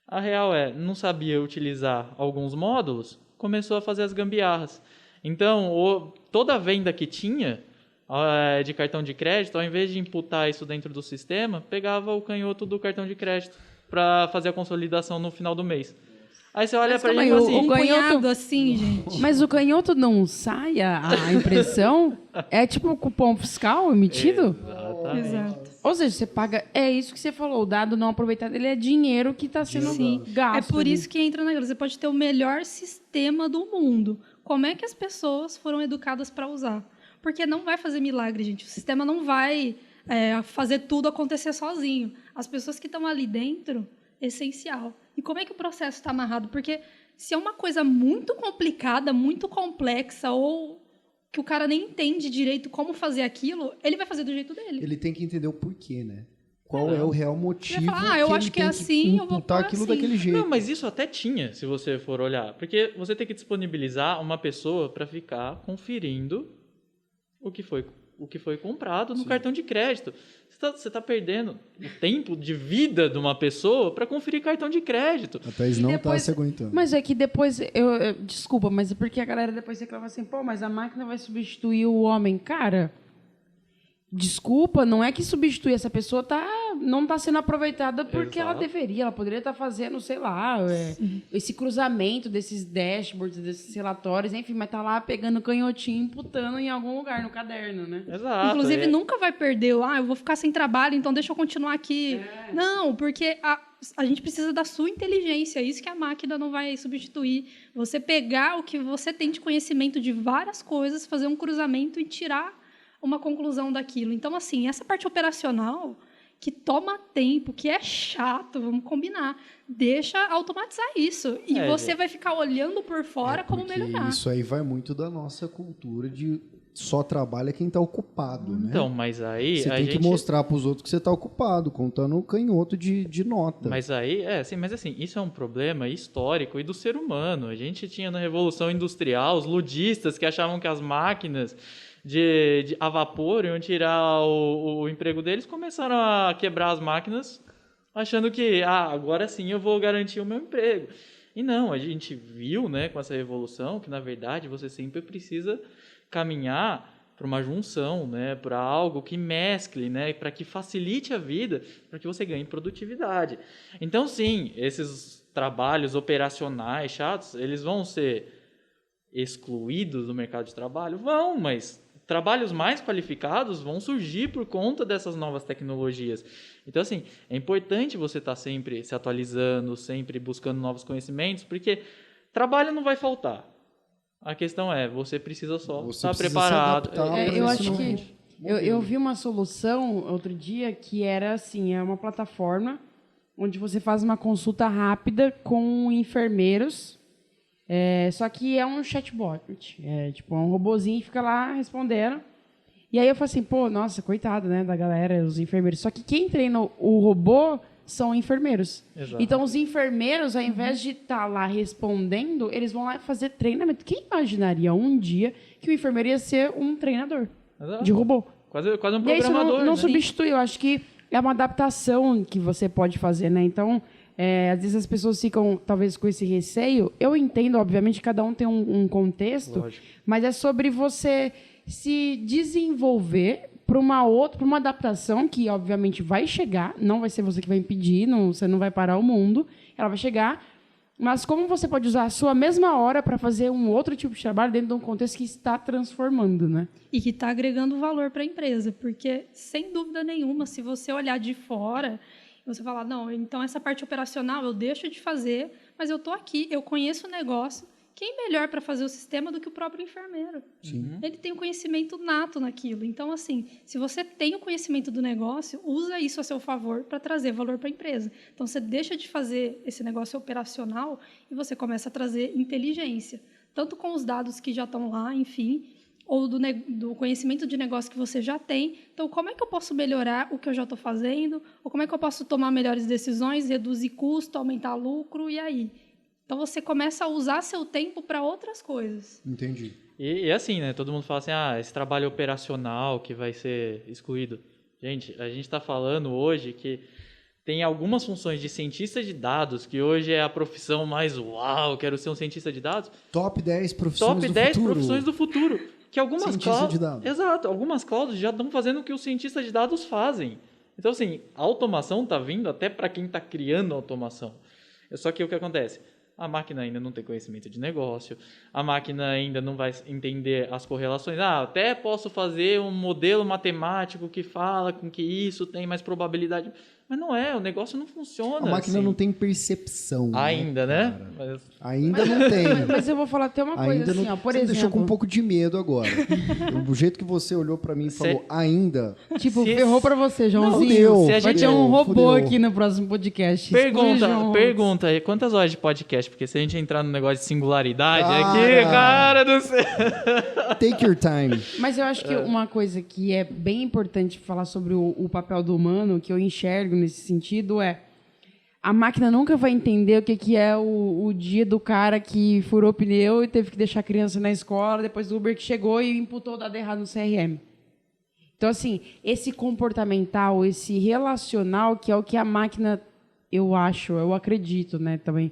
A real não sabia utilizar alguns módulos, começou a fazer as gambiarras. Então, toda a venda que tinha de cartão de crédito, ao invés de imputar isso dentro do sistema, pegava o canhoto do cartão de crédito para fazer a consolidação no final do mês. Aí você olha para ele e fala assim... Um canhoto assim, gente. Mas o canhoto não sai a impressão? É tipo o cupom fiscal emitido? Exatamente. Exato. Ou seja, você paga... É isso que você falou. O dado não aproveitado, ele é dinheiro que está sendo gasto. É por ali. isso que entra naquilo. Você pode ter o melhor sistema do mundo. Como é que as pessoas foram educadas para usar? Porque não vai fazer milagre, gente. O sistema não vai fazer tudo acontecer sozinho. As pessoas que estão ali dentro, essencial. E como é que o processo está amarrado? Porque se é uma coisa muito complicada, muito complexa, ou que o cara nem entende direito como fazer aquilo, ele vai fazer do jeito dele. Ele tem que entender o porquê, né? Qual é o real motivo falar, eu que acho ele que é tem assim, eu vou imputar pôr aquilo assim. daquele jeito. Não, mas isso até tinha, se você for olhar. Porque você tem que disponibilizar uma pessoa para ficar conferindo o que foi comprado no cartão de crédito. Você está perdendo o tempo de vida de uma pessoa para conferir cartão de crédito. A Thaís não está depois- se aguentando. Mas é que depois... desculpa, mas é porque a galera depois reclama assim, pô, mas a máquina vai substituir o homem. Cara, desculpa, não é que substituir. Essa pessoa não está sendo aproveitada porque ela Exato. deveria. Ela poderia estar fazendo, sei lá, esse cruzamento desses dashboards, desses relatórios, enfim, mas tá lá pegando canhotinho, imputando em algum lugar no caderno, né? Exato. Inclusive, nunca vai perder eu vou ficar sem trabalho, então deixa eu continuar aqui. Não, porque a gente precisa da sua inteligência, é isso que a máquina não vai substituir. Você pegar o que você tem de conhecimento de várias coisas, fazer um cruzamento e tirar uma conclusão daquilo. Então, assim, essa parte operacional que toma tempo, que é chato, vamos combinar, deixa automatizar isso. E você vai ficar olhando por fora como Porque melhorar. isso aí vai muito da nossa cultura de só trabalha quem está ocupado, né? Então, mas aí Você a tem gente... que mostrar para os outros que você está ocupado, contando o canhoto de nota. Mas aí, mas assim, isso é um problema histórico e do ser humano. A gente tinha na Revolução Industrial os ludistas que achavam que as máquinas a vapor iam tirar o emprego deles, começaram a quebrar as máquinas, achando que agora sim eu vou garantir o meu emprego. E não, a gente viu, né, com essa revolução que, na verdade, você sempre precisa caminhar para uma junção, né, para algo que mescle, né, para que facilite a vida, para que você ganhe produtividade. Então, sim, esses trabalhos operacionais chatos, eles vão ser excluídos do mercado de trabalho? Vão, mas trabalhos mais qualificados vão surgir por conta dessas novas tecnologias. Então, assim, é importante você estar sempre se atualizando, sempre buscando novos conhecimentos, porque trabalho não vai faltar. A questão você precisa só Você estar precisa preparado. se adaptar. Eu Mas acho isso que... não- Eu vi uma solução outro dia que era assim, é uma plataforma onde você faz uma consulta rápida com enfermeiros, só que é um chatbot, é um robozinho que fica lá respondendo. E aí eu falei assim, pô, nossa, coitado, né, da galera, os enfermeiros. Só que quem treina o robô são enfermeiros. Exato. Então os enfermeiros, ao invés de estar lá respondendo, eles vão lá fazer treinamento. Quem imaginaria um dia que o enfermeiro ia ser um treinador Exato. de robô? Quase um E aí isso programador. não né? substitui, eu acho que é uma adaptação que você pode fazer, né? Então, às vezes as pessoas ficam, talvez, com esse receio. Eu entendo, obviamente, cada um tem um contexto, Lógico. mas é sobre você se desenvolver para uma adaptação que, obviamente, vai chegar. Não vai ser você que vai impedir, você não vai parar o mundo. Ela vai chegar. Mas como você pode usar a sua mesma hora para fazer um outro tipo de trabalho dentro de um contexto que está transformando, né? E que está agregando valor para a empresa, porque, sem dúvida nenhuma, se você olhar de fora, você falar, não, então essa parte operacional eu deixo de fazer, mas eu estou aqui, eu conheço o negócio, quem melhor para fazer o sistema do que o próprio enfermeiro? Sim. Ele tem um conhecimento nato naquilo. Então, assim, se você tem o conhecimento do negócio, usa isso a seu favor para trazer valor para a empresa. Então, você deixa de fazer esse negócio operacional e você começa a trazer inteligência, tanto com os dados que já estão lá, enfim, ou do conhecimento de negócio que você já tem. Então, como é que eu posso melhorar o que eu já estou fazendo? Ou como é que eu posso tomar melhores decisões, reduzir custo, aumentar lucro, e aí? Então, você começa a usar seu tempo para outras coisas. Entendi. E assim, né? Todo mundo fala assim, esse trabalho operacional que vai ser excluído. Gente, a gente está falando hoje que Tem algumas funções de cientista de dados, que hoje é a profissão mais uau, quero ser um cientista de dados. Top 10 profissões Top do 10 futuro. profissões do futuro. Que algumas Cientista de dados. Exato, algumas clouds já estão fazendo o que os cientistas de dados fazem. Então, assim, a automação está vindo até para quem está criando a automação. Só que o que acontece? A máquina ainda não tem conhecimento de negócio, a máquina ainda não vai entender as correlações. Até posso fazer um modelo matemático que fala com que isso tem mais probabilidade. Mas não é, o negócio não funciona. A máquina assim. não tem percepção. Ainda, né? Cara? Ainda não tem. Mas eu vou falar até uma coisa Ainda assim, não, ó, por você exemplo. deixou com um pouco de medo agora. O jeito que você olhou pra mim e falou, ainda. Tipo, Se- ferrou pra você, Joãozinho. Fudeu, se a Vai gente- ter um robô fudeu. aqui no próximo podcast. Exclui Pergunta, João. pergunta aí, quantas horas de podcast? Porque se a gente entrar no negócio de singularidade Cara. aqui, cara do céu. Take your time. Mas eu acho que uma coisa que é bem importante falar sobre o papel do humano, que eu enxergo nesse sentido, é a máquina nunca vai entender o que é o dia do cara que furou pneu e teve que deixar a criança na escola, depois do Uber que chegou e imputou o dado errado no CRM. Então, assim, esse comportamental, esse relacional, que é o que a máquina, eu acredito, né, também,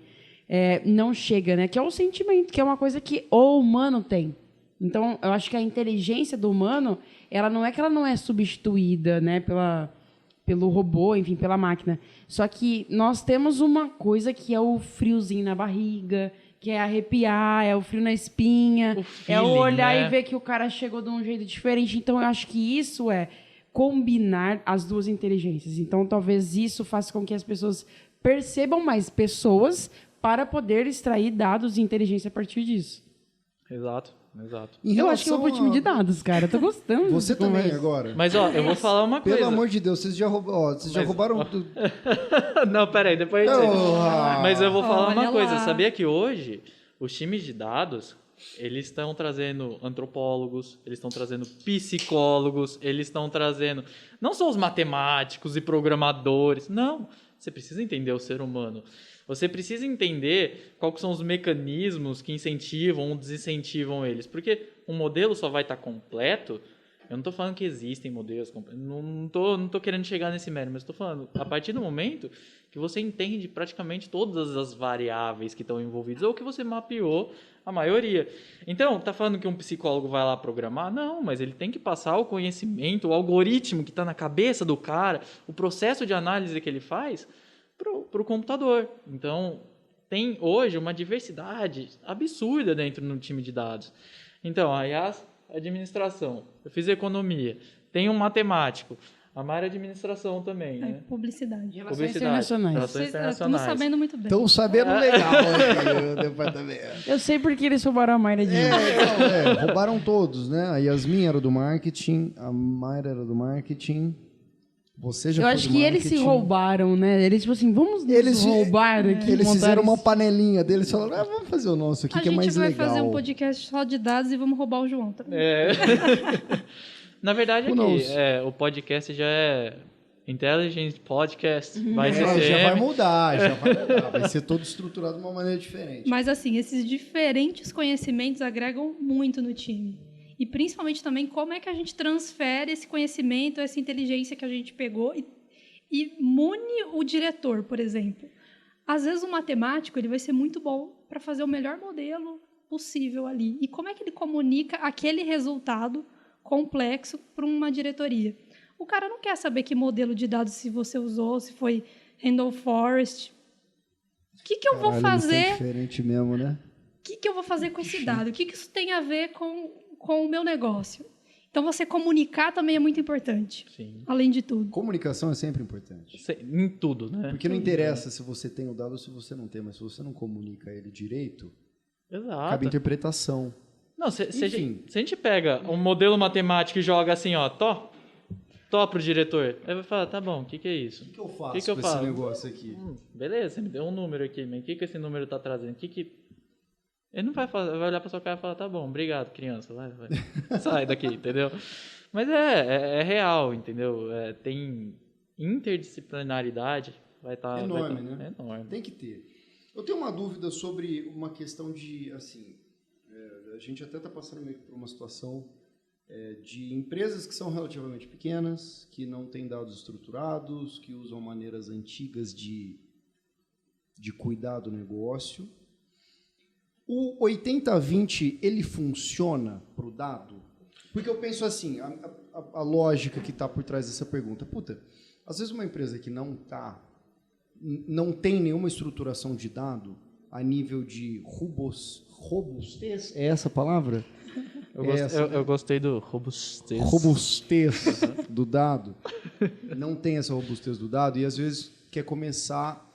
não chega, né? Que é o sentimento, que é uma coisa que o humano tem. Então, eu acho que a inteligência do humano, ela não é que ela não é substituída, né, pelo robô, enfim, pela máquina. Só que nós temos uma coisa que é o friozinho na barriga, que é arrepiar, é o frio na espinha, O é feeling, o olhar né? e ver que o cara chegou de um jeito diferente. Então, eu acho que isso é combinar as duas inteligências. Então, talvez isso faça com que as pessoas percebam mais pessoas para poder extrair dados e inteligência a partir disso. Exato, exato. Em Eu acho que eu vou pro time de dados, cara. Eu tô gostando. Você dessa também conversa. agora. Mas, ó, eu vou falar uma coisa. Pelo amor de Deus, vocês já roubaram... Não, peraí, depois a gente... Oh. Mas eu vou falar Olha uma coisa. lá. Sabia que hoje, os times de dados, eles estão trazendo antropólogos, eles estão trazendo psicólogos, eles estão trazendo... Não só os matemáticos e programadores, não. Você precisa entender o ser humano. Você precisa entender quais são os mecanismos que incentivam ou desincentivam eles. Porque um modelo só vai estar completo. Eu não estou falando que existem modelos completos. Não tô querendo chegar nesse mérito, mas estou falando a partir do momento que você entende praticamente todas as variáveis que estão envolvidas ou que você mapeou a maioria. Então, está falando que um psicólogo vai lá programar? Não, mas ele tem que passar o conhecimento, o algoritmo que está na cabeça do cara, o processo de análise que ele faz para o computador. Então, tem hoje uma diversidade absurda dentro do time de dados. Então, aí a administração, eu fiz economia, tem um matemático, a Mara é administração também, né? Publicidade. Relações internacionais. Relações Estamos internacionais. sabendo muito bem. Estão sabendo legal aqui no departamento. Eu sei porque eles roubaram a Mayra de mim. Roubaram todos, né? A Yasmin era do marketing, a Mayra era do marketing, você já Eu foi acho do que eles se marketing. roubaram, né? Eles, tipo assim, vamos nos Eles- roubar aqui. Eles montar fizeram uma isso. panelinha deles, falaram, vamos fazer o nosso aqui, A que é gente mais vai legal. fazer um podcast só de dados e vamos roubar o João também. Na verdade, Who aqui, knows? o podcast já é Intelligent Podcast, vai ser Já vai mudar, vai ser todo estruturado de uma maneira diferente. Mas, assim, esses diferentes conhecimentos agregam muito no time. E, principalmente, também, como é que a gente transfere esse conhecimento, essa inteligência que a gente pegou e mune o diretor, por exemplo. Às vezes, o matemático ele vai ser muito bom para fazer o melhor modelo possível ali. E como é que ele comunica aquele resultado complexo para uma diretoria? O cara não quer saber que modelo de dados se você usou, se foi Randall Forest. O que eu vou Caralho, eles tão fazer? diferente mesmo, né? O que eu vou fazer com esse dado? O que isso tem a ver com o meu negócio? Então, você comunicar também é muito importante, Sim. além de tudo. Comunicação é sempre importante. Em tudo, né? Porque não interessa se você tem o dado ou se você não tem, mas se você não comunica ele direito, cabe Exato. interpretação. Não, se a Enfim. gente pega um modelo matemático e joga assim, ó, tó pro diretor, aí vai falar, tá bom, o que é isso? O que eu faço Que eu com faço? esse negócio aqui? Beleza, você me deu um número aqui, mas o que esse número tá trazendo? Ele não vai fazer, vai olhar pra sua cara e falar, tá bom, obrigado, criança, vai. Sai daqui, entendeu? Mas é real, entendeu? Tem interdisciplinaridade, vai estar... Enorme, né? É enorme. Tem que ter. Eu tenho uma dúvida sobre uma questão de, assim, a gente até está passando meio por uma situação de empresas que são relativamente pequenas, que não têm dados estruturados, que usam maneiras antigas de cuidar do negócio. O 80-20, ele funciona para o dado? Porque eu penso assim, a lógica que está por trás dessa pergunta. Puta, às vezes uma empresa que não tem nenhuma estruturação de dado a nível de robustez, é essa a palavra? Eu gostei do robustez. Robustez do dado. Não tem essa robustez do dado e às vezes quer começar,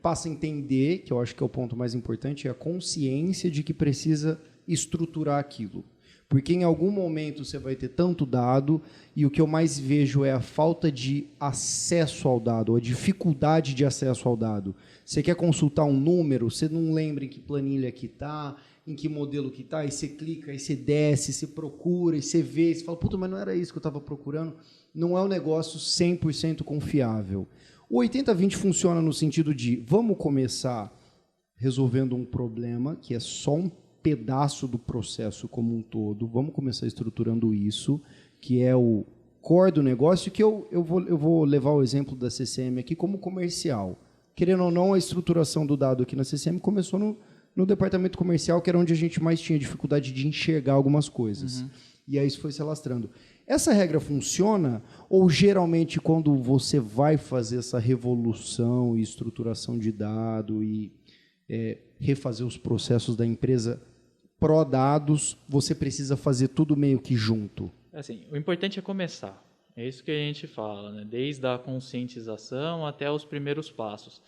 passa a entender, que eu acho que é o ponto mais importante, é a consciência de que precisa estruturar aquilo. Porque em algum momento você vai ter tanto dado e o que eu mais vejo é a falta de acesso ao dado, a dificuldade de acesso ao dado. Você quer consultar um número, você não lembra em que planilha que está, em que modelo que está, e você clica, aí você desce, você procura, e você vê, e você fala, puta, mas não era isso que eu estava procurando. Não é um negócio 100% confiável. O 80-20 funciona no sentido de, vamos começar resolvendo um problema, que é só um pedaço do processo como um todo, vamos começar estruturando isso, que é o core do negócio, que eu vou levar o exemplo da CCM aqui como comercial. Querendo ou não, a estruturação do dado aqui na CCM começou no departamento comercial, que era onde a gente mais tinha dificuldade de enxergar algumas coisas. Uhum. E aí isso foi se alastrando. Essa regra funciona ou geralmente quando você vai fazer essa revolução e estruturação de dado e refazer os processos da empresa pró-dados, você precisa fazer tudo meio que junto? Assim, o importante é começar. É isso que a gente fala, né? Desde a conscientização até os primeiros passos.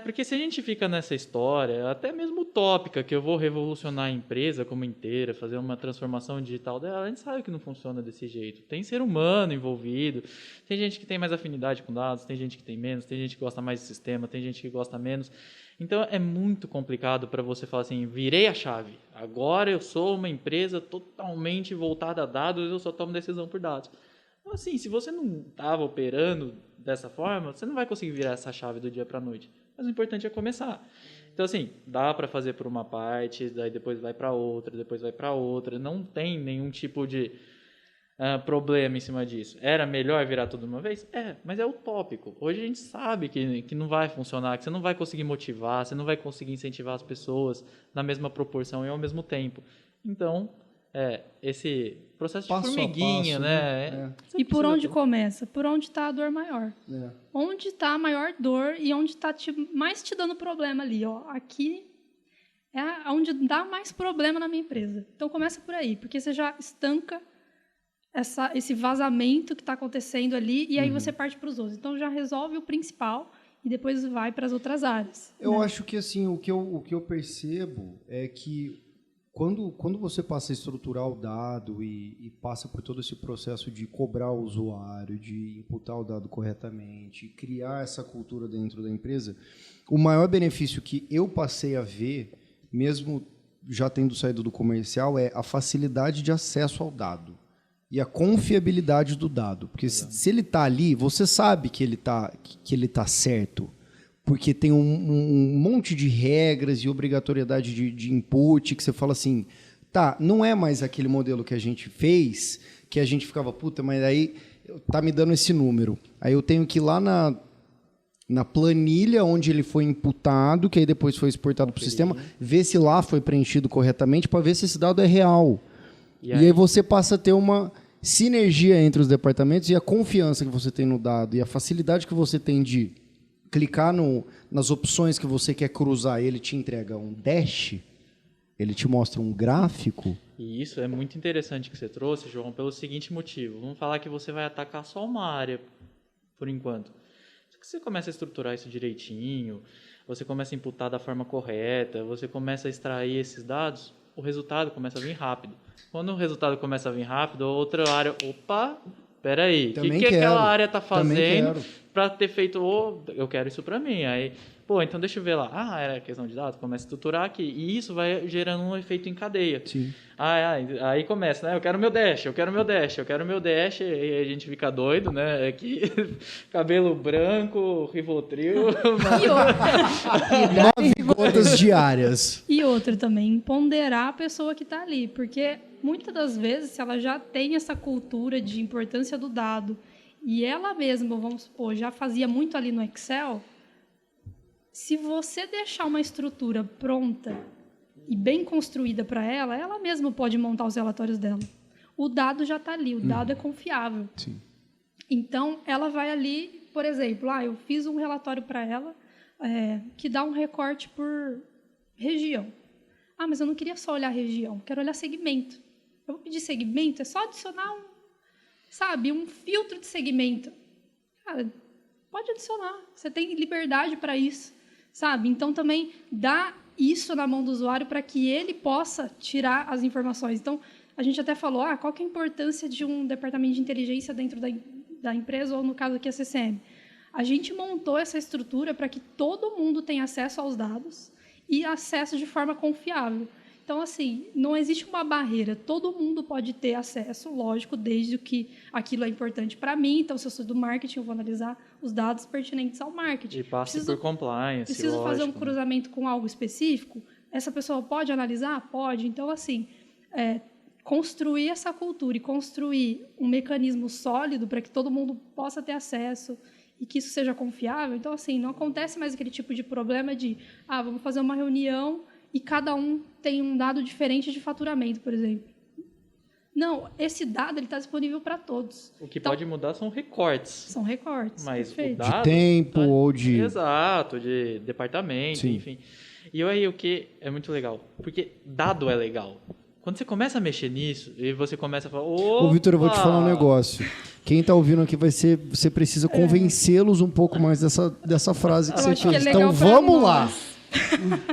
Porque se a gente fica nessa história, até mesmo utópica, que eu vou revolucionar a empresa como inteira, fazer uma transformação digital dela, a gente sabe que não funciona desse jeito. Tem ser humano envolvido, tem gente que tem mais afinidade com dados, tem gente que tem menos, tem gente que gosta mais de sistema, tem gente que gosta menos. Então, é muito complicado para você falar assim, virei a chave, agora eu sou uma empresa totalmente voltada a dados, eu só tomo decisão por dados. Então, assim, se você não estava operando dessa forma, você não vai conseguir virar essa chave do dia para a noite. Mas o importante é começar. Então, assim, dá para fazer por uma parte, daí depois vai para outra, depois vai para outra. Não tem nenhum tipo de problema em cima disso. Era melhor virar tudo de uma vez? Mas é utópico. Hoje a gente sabe que não vai funcionar, que você não vai conseguir motivar, você não vai conseguir incentivar as pessoas na mesma proporção e ao mesmo tempo. Então, esse processo de passo formiguinha, passo, né? E por onde começa? Por onde está a dor maior? Onde está a maior dor e onde está mais te dando problema ali? Ó, aqui é onde dá mais problema na minha empresa. Então, começa por aí, porque você já estanca esse vazamento que está acontecendo ali e aí você parte para os outros. Então, já resolve o principal e depois vai para as outras áreas. Eu acho que assim, o que eu percebo é que quando você passa a estruturar o dado e passa por todo esse processo de cobrar o usuário, de imputar o dado corretamente, criar essa cultura dentro da empresa, o maior benefício que eu passei a ver, mesmo já tendo saído do comercial, é a facilidade de acesso ao dado e a confiabilidade do dado. Porque se ele está ali, você sabe que ele tá certo, porque tem um monte de regras e obrigatoriedade de input que você fala assim, tá, não é mais aquele modelo que a gente fez, que a gente ficava, puta, mas aí tá me dando esse número. Aí eu tenho que ir lá na planilha onde ele foi imputado, que aí depois foi exportado para o sistema, ver se lá foi preenchido corretamente para ver se esse dado é real. E aí você passa a ter uma sinergia entre os departamentos e a confiança que você tem no dado e a facilidade que você tem de clicar nas opções que você quer cruzar, ele te entrega um dash, ele te mostra um gráfico. E isso é muito interessante que você trouxe, João, pelo seguinte motivo. Vamos falar que você vai atacar só uma área, por enquanto. Só que você começa a estruturar isso direitinho, você começa a imputar da forma correta, você começa a extrair esses dados, o resultado começa a vir rápido. Quando o resultado começa a vir rápido, outra área, opa, peraí, o que aquela área está fazendo para ter feito, eu quero isso para mim. Aí, então deixa eu ver lá. Era questão de dados, começa a estruturar aqui. E isso vai gerando um efeito em cadeia. Sim. Aí começa, né? Eu quero meu dash, e a gente fica doido, né? Aqui, cabelo branco, Rivotril. 9 gotas diárias. E outra também, ponderar a pessoa que está ali, porque muitas das vezes, se ela já tem essa cultura de importância do dado e ela mesma, vamos supor, já fazia muito ali no Excel, se você deixar uma estrutura pronta e bem construída para ela, ela mesma pode montar os relatórios dela. O dado já está ali, o dado é confiável. Sim. Então, ela vai ali, por exemplo, eu fiz um relatório para ela que dá um recorte por região. Mas eu não queria só olhar região, quero olhar segmento. Eu vou pedir segmento, é só adicionar um filtro de segmento. Cara, pode adicionar, você tem liberdade para isso, sabe? Então, também dá isso na mão do usuário para que ele possa tirar as informações. Então, a gente até falou, qual que é a importância de um departamento de inteligência dentro da empresa, ou no caso aqui a CCM. A gente montou essa estrutura para que todo mundo tenha acesso aos dados e acesso de forma confiável. Então, assim, não existe uma barreira. Todo mundo pode ter acesso, lógico, desde que aquilo é importante para mim. Então, se eu sou do marketing, eu vou analisar os dados pertinentes ao marketing. E passe por compliance, preciso lógico, fazer um cruzamento com algo específico? Essa pessoa pode analisar? Pode. Então, assim, construir essa cultura e construir um mecanismo sólido para que todo mundo possa ter acesso e que isso seja confiável. Então, assim, não acontece mais aquele tipo de problema de, vamos fazer uma reunião e cada um tem um dado diferente de faturamento, por exemplo. Não, esse dado está disponível para todos. O que pode mudar são recortes. São recortes, mas perfeito. o dado, de tempo ou de... Exato, de departamento, Sim. enfim. E aí o que é muito legal? Porque dado é legal. Quando você começa a mexer nisso, e você começa a falar... Ô, Vitor, eu vou te falar um negócio. Quem está ouvindo aqui você precisa convencê-los um pouco mais dessa frase que você acho que fez. é Então legal pra vamos lá. nós.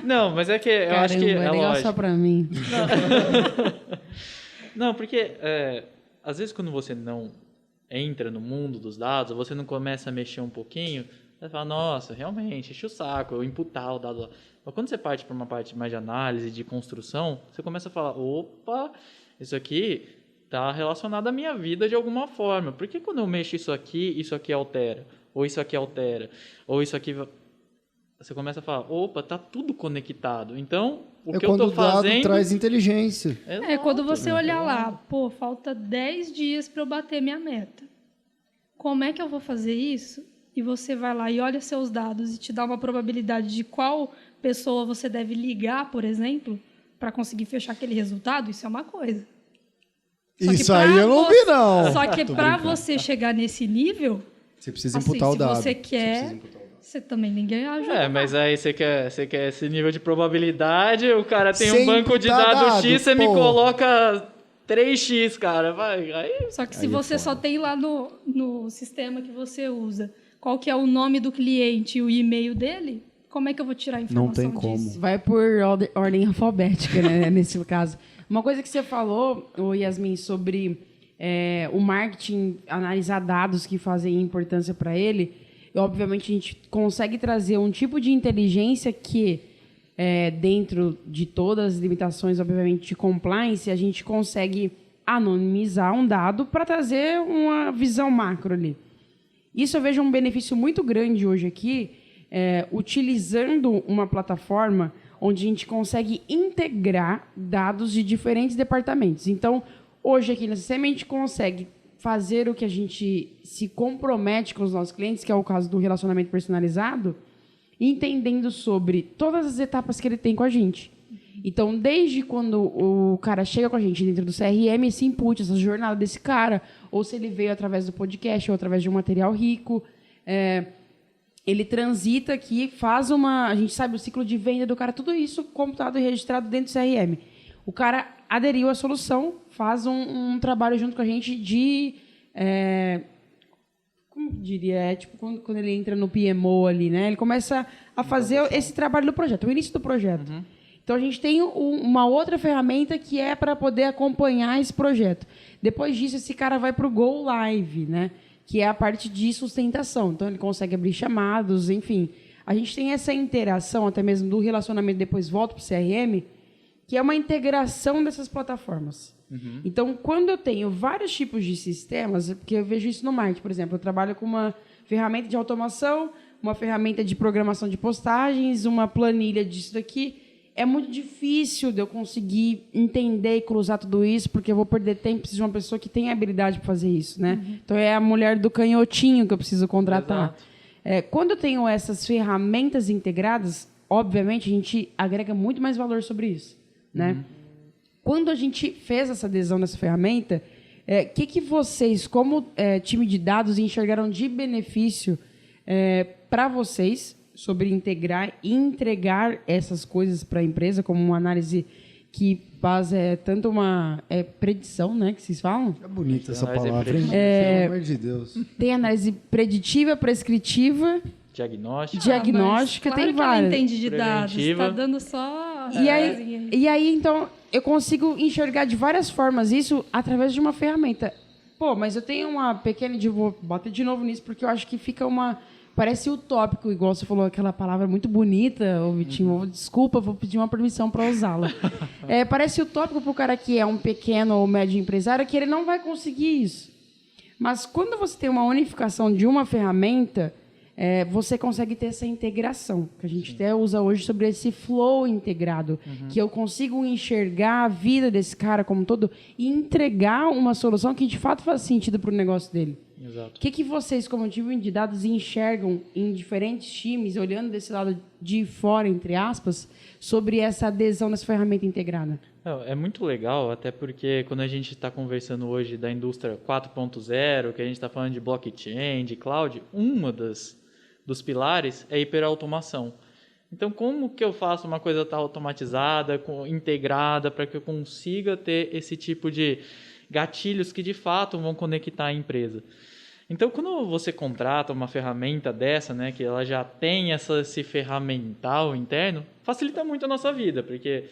Não, mas é que eu acho que é legal lógico. só pra mim. Não, porque às vezes quando você não entra no mundo dos dados, ou você não começa a mexer um pouquinho, você fala, nossa, realmente, enche o saco, eu imputar o dado lá. Mas quando você parte para uma parte mais de análise, de construção, você começa a falar, opa, isso aqui está relacionado à minha vida de alguma forma. Por que quando eu mexo isso aqui altera? Ou isso aqui altera? Ou isso aqui... Você começa a falar, opa, tá tudo conectado. Então, o que eu tô fazendo... quando o dado traz inteligência. Quando você olhar lá, falta 10 dias para eu bater minha meta. Como é que eu vou fazer isso? E você vai lá e olha seus dados e te dá uma probabilidade de qual pessoa você deve ligar, por exemplo, para conseguir fechar aquele resultado, isso é uma coisa. Isso aí eu não vi, não. Só que para você chegar nesse nível... Você precisa imputar o dado. Se você quer... Você também ninguém ajuda. Mas aí você quer esse nível de probabilidade, o cara tem Sem um banco de imputar dados dado, X, você me pô. coloca 3x, cara. Vai, aí... Só que se Aí é você só foda. tem lá no sistema que você usa, qual que é o nome do cliente e o e-mail dele, como é que eu vou tirar a informação Não tem como. disso? Vai por ordem alfabética, né, nesse caso. Uma coisa que você falou, Yasmin, sobre o marketing analisar dados que fazem importância para ele, e, obviamente a gente consegue trazer um tipo de inteligência que, dentro de todas as limitações, obviamente, de compliance, a gente consegue anonimizar um dado para trazer uma visão macro ali. Isso eu vejo um benefício muito grande hoje aqui, utilizando uma plataforma onde a gente consegue integrar dados de diferentes departamentos. Então, hoje aqui na CCM a gente consegue fazer o que a gente se compromete com os nossos clientes, que é o caso do relacionamento personalizado, entendendo sobre todas as etapas que ele tem com a gente. Então, desde quando o cara chega com a gente dentro do CRM, esse input, essa jornada desse cara, ou se ele veio através do podcast ou através de um material rico, ele transita aqui, a gente sabe o ciclo de venda do cara, tudo isso computado e registrado dentro do CRM. O cara aderiu à solução, faz um trabalho junto com a gente de... como diria? Tipo quando ele entra no PMO ali, né? Ele começa a fazer esse trabalho do projeto, o início do projeto. Uhum. Então, a gente tem uma outra ferramenta que é para poder acompanhar esse projeto. Depois disso, esse cara vai para o Go Live, né? Que é a parte de sustentação. Então, ele consegue abrir chamados, enfim. A gente tem essa interação, até mesmo do relacionamento, depois volta para o CRM, que é uma integração dessas plataformas. Uhum. Então, quando eu tenho vários tipos de sistemas, porque eu vejo isso no marketing, por exemplo, eu trabalho com uma ferramenta de automação, uma ferramenta de programação de postagens, uma planilha disso daqui. é muito difícil de eu conseguir entender e cruzar tudo isso, porque eu vou perder tempo, preciso de uma pessoa que tenha habilidade para fazer isso, né? Então é a mulher do canhotinho que eu preciso contratar. Quando eu tenho essas ferramentas integradas, obviamente a gente agrega muito mais valor sobre isso, né? Quando a gente fez essa adesão nessa ferramenta, que vocês, como time de dados, enxergaram de benefício para vocês sobre integrar e entregar essas coisas para a empresa, como uma análise que faz tanto uma predição, né, que vocês falam? É bonita essa Análise palavra, hein? preditiva. Pelo amor de Deus. Tem análise preditiva, prescritiva, Diagnóstico. diagnóstica, claro tem que ela várias. entende de dados, Preventiva. tá dando só... E aí, então, eu consigo enxergar de várias formas isso através de uma ferramenta. Pô, mas eu tenho uma pequena... Vou bater de novo nisso, porque eu acho que fica uma... Parece utópico, igual você falou, aquela palavra muito bonita, ô Vitinho. Desculpa, vou pedir uma permissão para usá-la. Parece utópico para o cara que é um pequeno ou médio empresário, que ele não vai conseguir isso. Mas quando você tem uma unificação de uma ferramenta, você consegue ter essa integração, que a gente até usa hoje sobre esse flow integrado, que eu consigo enxergar a vida desse cara como um todo e entregar uma solução que de fato faz sentido para o negócio dele. Exato. O que vocês, como time de dados, enxergam em diferentes times, olhando desse lado de fora, entre aspas, sobre essa adesão nessa ferramenta integrada? É muito legal, até porque quando a gente está conversando hoje da indústria 4.0, que a gente está falando de blockchain, de cloud, dos pilares é hiperautomação. Então, como que eu faço uma coisa tá automatizada, integrada, para que eu consiga ter esse tipo de gatilhos que, de fato, vão conectar a empresa? Então, quando você contrata uma ferramenta dessa, né, que ela já tem esse ferramental interno, facilita muito a nossa vida, porque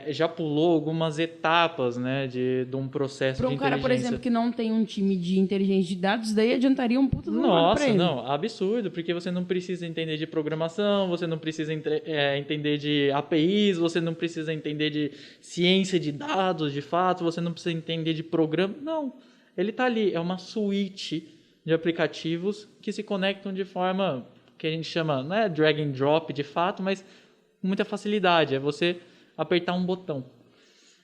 já pulou algumas etapas, né, de um processo de inteligência. Para um cara, por exemplo, que não tem um time de inteligência de dados, daí adiantaria um puta do lado para ele. Nossa, não, absurdo, porque você não precisa entender de programação, você não precisa entender de APIs, você não precisa entender de ciência de dados, de fato, você não precisa entender de programa. Não, ele está ali, é uma suíte de aplicativos que se conectam de forma que a gente chama, não é drag and drop de fato, mas com muita facilidade, é você apertar um botão.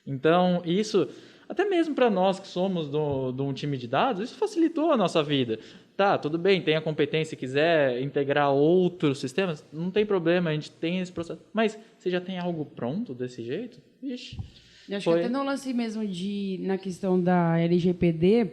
Então, isso, até mesmo para nós que somos de um time de dados, isso facilitou a nossa vida. Tá, tudo bem, tem a competência, quiser integrar outros sistemas, não tem problema, a gente tem esse processo. Mas você já tem algo pronto desse jeito? Ixi. Eu acho que até no lance mesmo na questão da LGPD,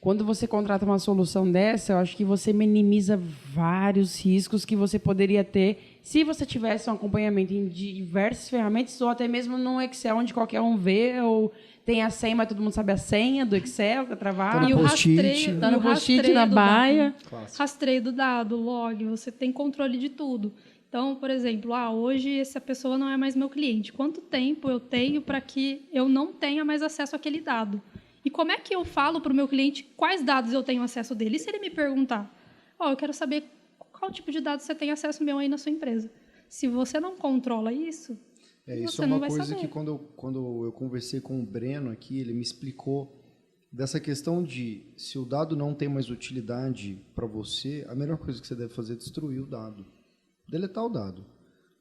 quando você contrata uma solução dessa, eu acho que você minimiza vários riscos que você poderia ter se você tivesse um acompanhamento em diversas ferramentas ou até mesmo no Excel, onde qualquer um vê, ou tem a senha, mas todo mundo sabe a senha do Excel, que é travado. E o rastreio, Tá no post-it, na baia. Rastreio do dado, log, você tem controle de tudo. Então, por exemplo, hoje essa pessoa não é mais meu cliente. Quanto tempo eu tenho para que eu não tenha mais acesso àquele dado? E como é que eu falo para o meu cliente quais dados eu tenho acesso dele? E se ele me perguntar, eu quero saber qual tipo de dados você tem acesso meu aí na sua empresa. Se você não controla isso, isso você é não uma vai coisa saber. que quando eu conversei com o Breno aqui, ele me explicou dessa questão de se o dado não tem mais utilidade para você, a melhor coisa que você deve fazer é destruir o dado, deletar o dado.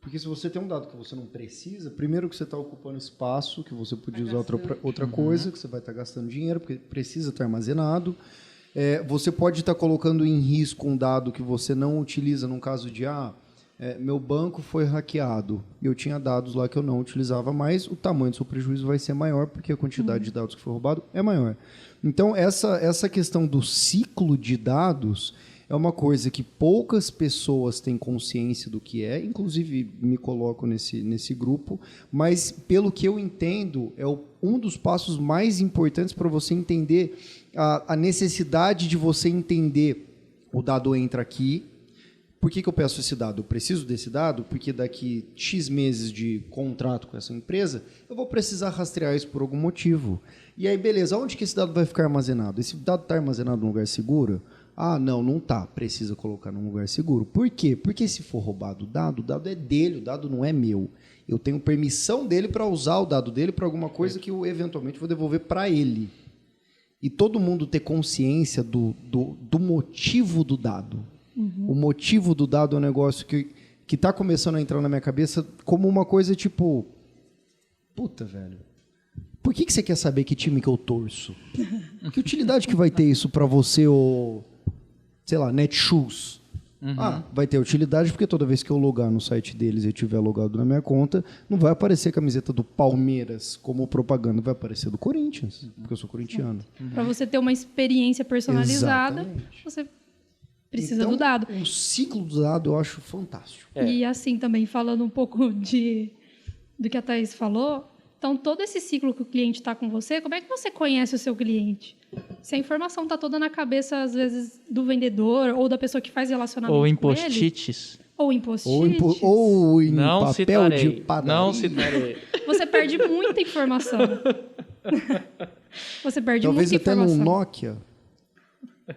Porque se você tem um dado que você não precisa, primeiro que você está ocupando espaço, que você podia usar outra coisa, que você vai estar gastando dinheiro, porque precisa estar armazenado. Você pode estar colocando em risco um dado que você não utiliza, num caso de, meu banco foi hackeado, e eu tinha dados lá que eu não utilizava mais, o tamanho do seu prejuízo vai ser maior, porque a quantidade de dados que foi roubado é maior. Então, essa questão do ciclo de dados é uma coisa que poucas pessoas têm consciência do que é, inclusive me coloco nesse grupo, mas pelo que eu entendo, é um dos passos mais importantes para você entender a necessidade de você entender o dado entra aqui. Por que eu peço esse dado? Eu preciso desse dado porque daqui X meses de contrato com essa empresa, eu vou precisar rastrear isso por algum motivo. E aí, beleza, onde que esse dado vai ficar armazenado? Esse dado está armazenado num lugar seguro? Não está. Precisa colocar num lugar seguro. Por quê? Porque se for roubado o dado é dele, o dado não é meu. Eu tenho permissão dele para usar o dado dele para alguma coisa que eu eventualmente vou devolver para ele. E todo mundo ter consciência do motivo do dado. O motivo do dado é um negócio que tá começando a entrar na minha cabeça como uma coisa tipo... Puta, velho. Por que você quer saber que time que eu torço? Que utilidade que vai ter isso pra você, ou... sei lá, Netshoes? Vai ter utilidade porque toda vez que eu logar no site deles e tiver logado na minha conta, não vai aparecer a camiseta do Palmeiras como propaganda, vai aparecer do Corinthians, porque eu sou corintiano. Para você ter uma experiência personalizada, Exatamente. você precisa Então, do dado. o ciclo do dado eu acho fantástico. E assim também, falando um pouco do que a Thaís falou, então todo esse ciclo que o cliente está com você, como é que você conhece o seu cliente? Se a informação está toda na cabeça, às vezes, do vendedor ou da pessoa que faz relacionamento Ou em com ele, post-its. ou em post-its, Ou em Não papel citarei. de padaria. Não citarei. você perde muita informação. Você perde Talvez muita até informação. num Nokia.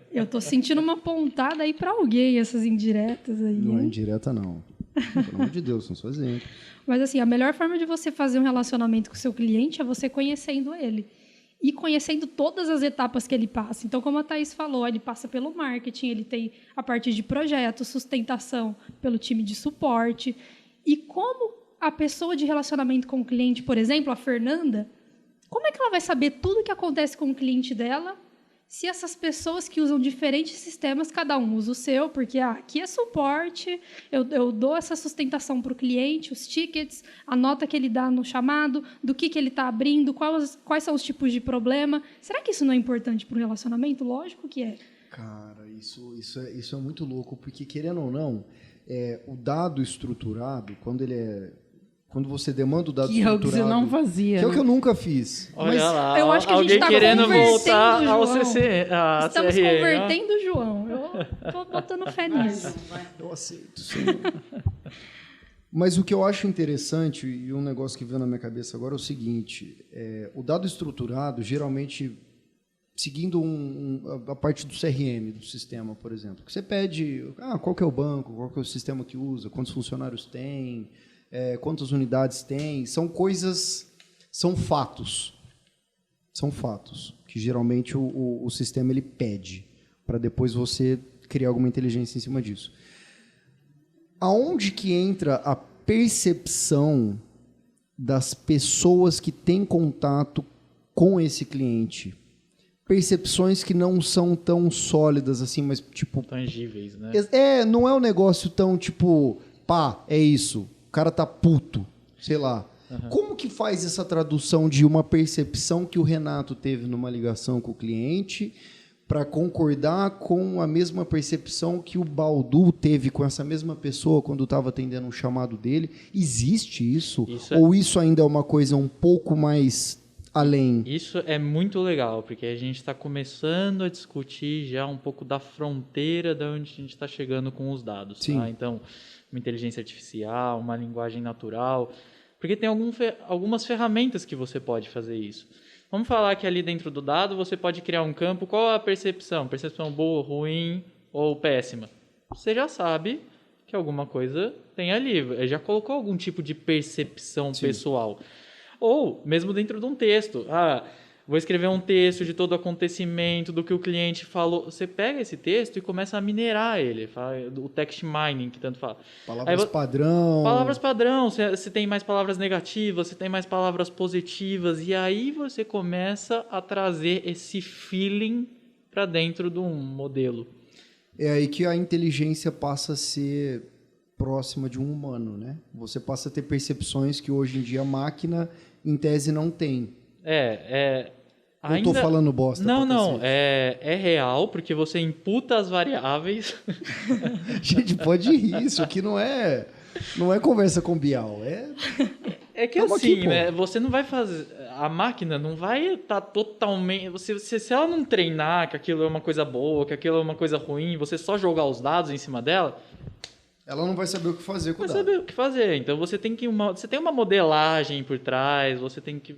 Eu tô sentindo uma pontada aí para alguém, essas indiretas aí. Não é hein? indireta, não. Pelo amor de Deus, não sou exemplo. Mas assim, a melhor forma de você fazer um relacionamento com o seu cliente é você conhecendo ele. E conhecendo todas as etapas que ele passa. Então, como a Thaís falou, ele passa pelo marketing, ele tem a parte de projeto, sustentação pelo time de suporte. E como a pessoa de relacionamento com o cliente, por exemplo, a Fernanda, como é que ela vai saber tudo o que acontece com o cliente dela se essas pessoas que usam diferentes sistemas, cada um usa o seu, porque aqui é suporte, eu dou essa sustentação para o cliente, os tickets, a nota que ele dá no chamado, do que ele está abrindo, quais são os tipos de problema. Será que isso não é importante para o relacionamento? Lógico que é. Cara, isso é muito louco, porque querendo ou não, o dado estruturado, quando você demanda o dado Que é o estruturado... que você não fazia. Que é o né? que eu nunca fiz. Olha lá, eu acho que a gente alguém tá querendo convertendo voltar o ao João. CC, a Estamos CRM, ó. convertendo o João. Eu tô botando fé nisso. Eu aceito, sim. Mas o que eu acho interessante, e um negócio que veio na minha cabeça agora é o seguinte, o dado estruturado, geralmente, seguindo a parte do CRM, do sistema, por exemplo, que você pede qual que é o banco, qual que é o sistema que usa, quantos funcionários tem, quantas unidades tem, são fatos. São fatos que geralmente o sistema ele pede para depois você criar alguma inteligência em cima disso. Aonde que entra a percepção das pessoas que têm contato com esse cliente? Percepções que não são tão sólidas assim, mas tipo... Tangíveis, né? Não é um negócio tão tipo, é isso, o cara tá puto, sei lá. Uhum. Como que faz essa tradução de uma percepção que o Renato teve numa ligação com o cliente para concordar com a mesma percepção que o Baldu teve com essa mesma pessoa quando estava atendendo um chamado dele? Existe isso? Ou isso ainda é uma coisa um pouco mais além? Isso é muito legal, porque a gente está começando a discutir já um pouco da fronteira de onde a gente está chegando com os dados. Sim. Tá? Então, uma inteligência artificial, uma linguagem natural, porque tem algumas ferramentas que você pode fazer isso. Vamos falar que ali dentro do dado você pode criar um campo, qual é a percepção? Percepção boa, ruim ou péssima? Você já sabe que alguma coisa tem ali, já colocou algum tipo de percepção Sim. pessoal. Ou mesmo dentro de um texto. Vou escrever um texto de todo o acontecimento, do que o cliente falou. Você pega esse texto e começa a minerar ele. O text mining, que tanto fala. Palavras padrão. Palavras padrão. Você tem mais palavras negativas, você tem mais palavras positivas. E aí você começa a trazer esse feeling para dentro de um modelo. É aí que a inteligência passa a ser próxima de um humano, né? Você passa a ter percepções que hoje em dia a máquina, em tese, não tem. Ainda... Eu tô falando bosta. Não. É real, porque você imputa as variáveis. Gente, pode rir. Isso aqui não é conversa com Bial. É que Tamo assim, aqui, né? Você não vai fazer... A máquina não vai estar totalmente... Se ela não treinar que aquilo é uma coisa boa, que aquilo é uma coisa ruim, você só jogar os dados em cima dela... Ela não vai saber o que fazer com o dado. Vai saber o que fazer. Então, você tem uma modelagem por trás, você tem que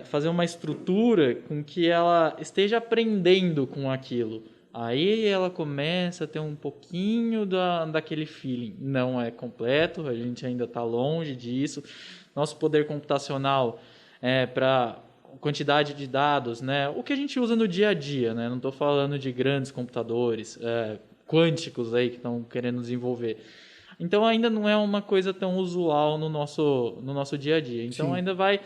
fazer uma estrutura com que ela esteja aprendendo com aquilo. Aí ela começa a ter um pouquinho daquele feeling. Não é completo, a gente ainda está longe disso. Nosso poder computacional para quantidade de dados, né? O que a gente usa no dia a dia, né? Não estou falando de grandes computadores quânticos aí que estão querendo desenvolver. Então ainda não é uma coisa tão usual no nosso dia a dia. Então ainda vai